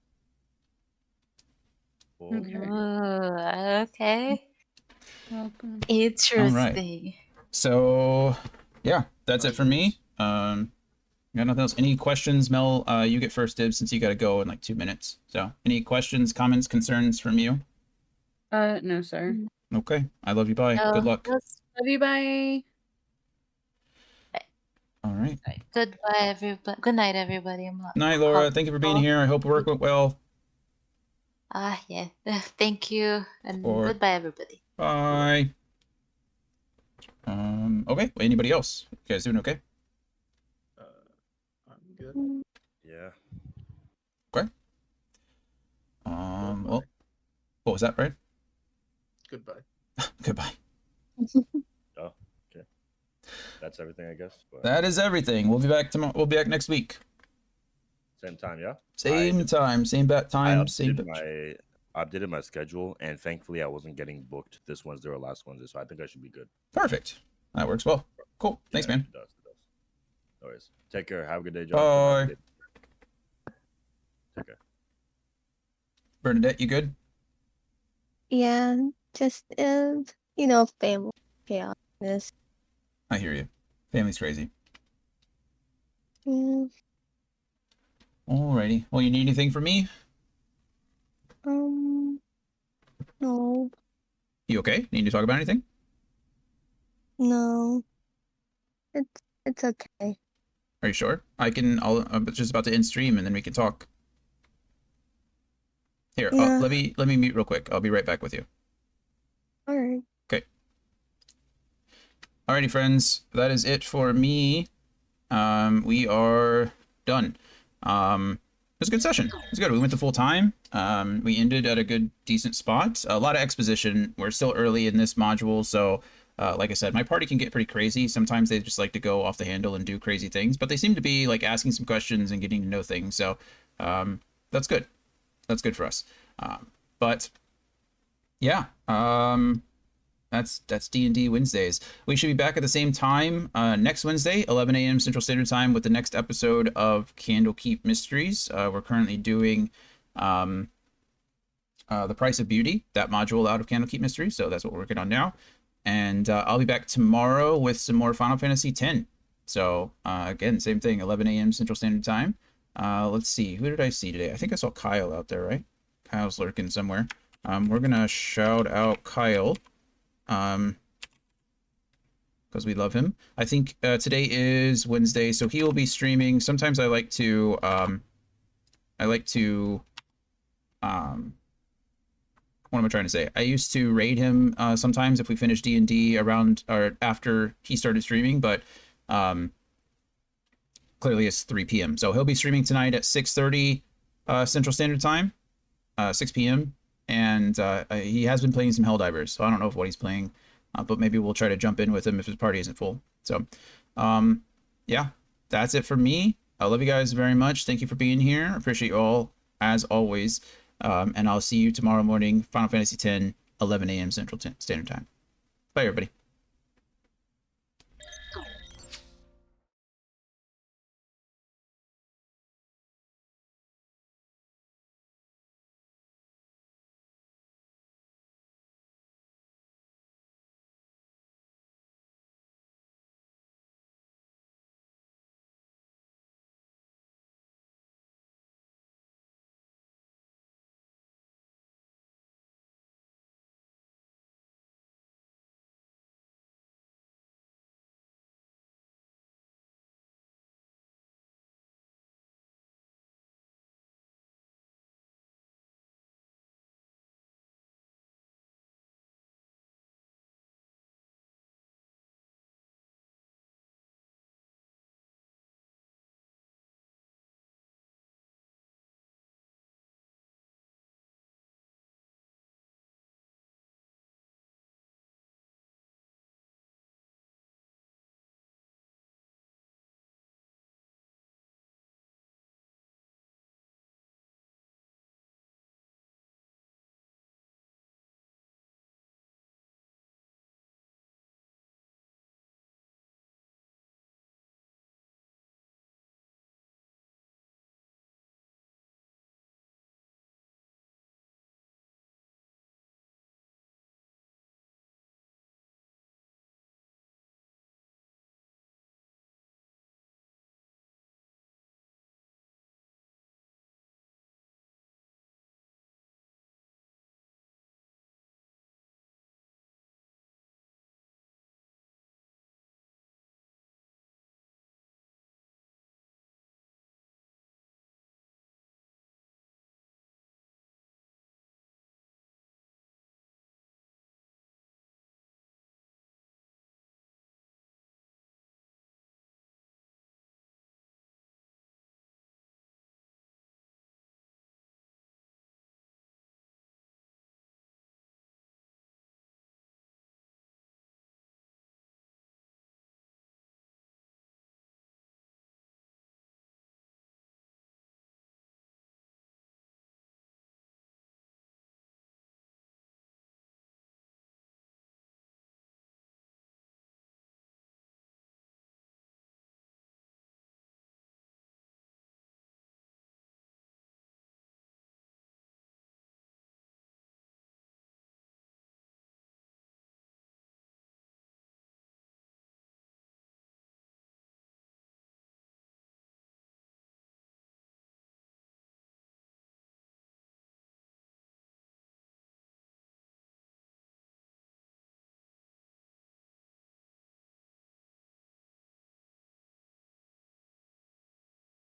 F: Cool.
A: Okay.
C: Ooh, okay.
A: Welcome.
C: Interesting.
B: So, yeah, that's it for me. Got nothing else. Any questions, Mel? You get first dibs since you got to go in like 2 minutes. So, any questions, comments, concerns from you?
A: No, sir.
B: Okay. I love you. Bye.
C: No,
B: Good luck.
C: that's
A: Love you, bye.
B: All right.
C: right. Goodbye, everybody. Good night, everybody.
B: Night, Laura. Thank you for being here. I hope work went well.
C: Yeah. Thank you, and
B: Or-
C: goodbye, everybody.
B: Bye. Okay. Anybody else? You guys doing okay?
D: I'm good.
F: Yeah.
B: Okay. Well, what was that, Brian?
D: Goodbye.
B: Goodbye.
F: Oh, okay. That's everything, I guess. But
B: That is everything. We'll be back tomorrow. We'll be back next week.
F: same time, yeah.
B: Same time, same bat time,
F: I
B: same.
F: updated my schedule, and thankfully, I wasn't getting booked this Wednesday or last Wednesday, so I think I should be good.
B: Perfect. That works well. Cool. Thanks,
F: Yeah,
B: man.
F: It does. No worries. Take care. Have a good day, John.
B: Bye.
F: Take care.
B: Bernadette, you good?
E: Yeah, just family chaos.
B: I hear you. Family's crazy.
E: Yeah.
B: Alrighty. Well, you need anything from me?
E: No,
B: You okay? Need to talk about anything?
E: no. It's okay.
B: Are you sure? I'm just about to end stream and then we can talk. Here,
E: Yeah.
B: let me mute real quick. I'll be right back with you.
E: All right.
B: Okay. Alrighty, friends. That is it for me. We are done. It was a good session. It was good. We went to full time. We ended at a good, decent spot. A lot of exposition. We're still early in this module, so like I said, my party can get pretty crazy. Sometimes they just like to go off the handle and do crazy things, but they seem to be like asking some questions and getting to know things. So that's good. That's good for us. But yeah, that's D&D Wednesdays. We should be back at the same time next Wednesday, 11 a.m. Central Standard Time, with the next episode of Candlekeep Mysteries. We're currently doing The Price of Beauty, that module out of Candlekeep Mysteries, so that's what we're working on now. And I'll be back tomorrow with some more Final Fantasy X. So again, same thing, 11 a.m. Central Standard Time. Let's see, who did I see today? I think I saw Kyle out there, right? Kyle's lurking somewhere. We're gonna shout out Kyle. Because we love him. I think today is Wednesday, so he will be streaming. Sometimes I like to I like to, what am I trying to say? I used to raid him sometimes if we finish D&D around or after he started streaming, but clearly it's 3 p.m. So he'll be streaming tonight at 6:30 Central Standard Time, 6 p.m. And he has been playing some Helldivers, so I don't know what he's playing, but maybe we'll try to jump in with him if his party isn't full. So, yeah, that's it for me. I love you guys very much. Thank you for being here. Appreciate you all as always. And I'll see you tomorrow morning, Final Fantasy X, 11 a.m. Central Standard Time. Bye, everybody.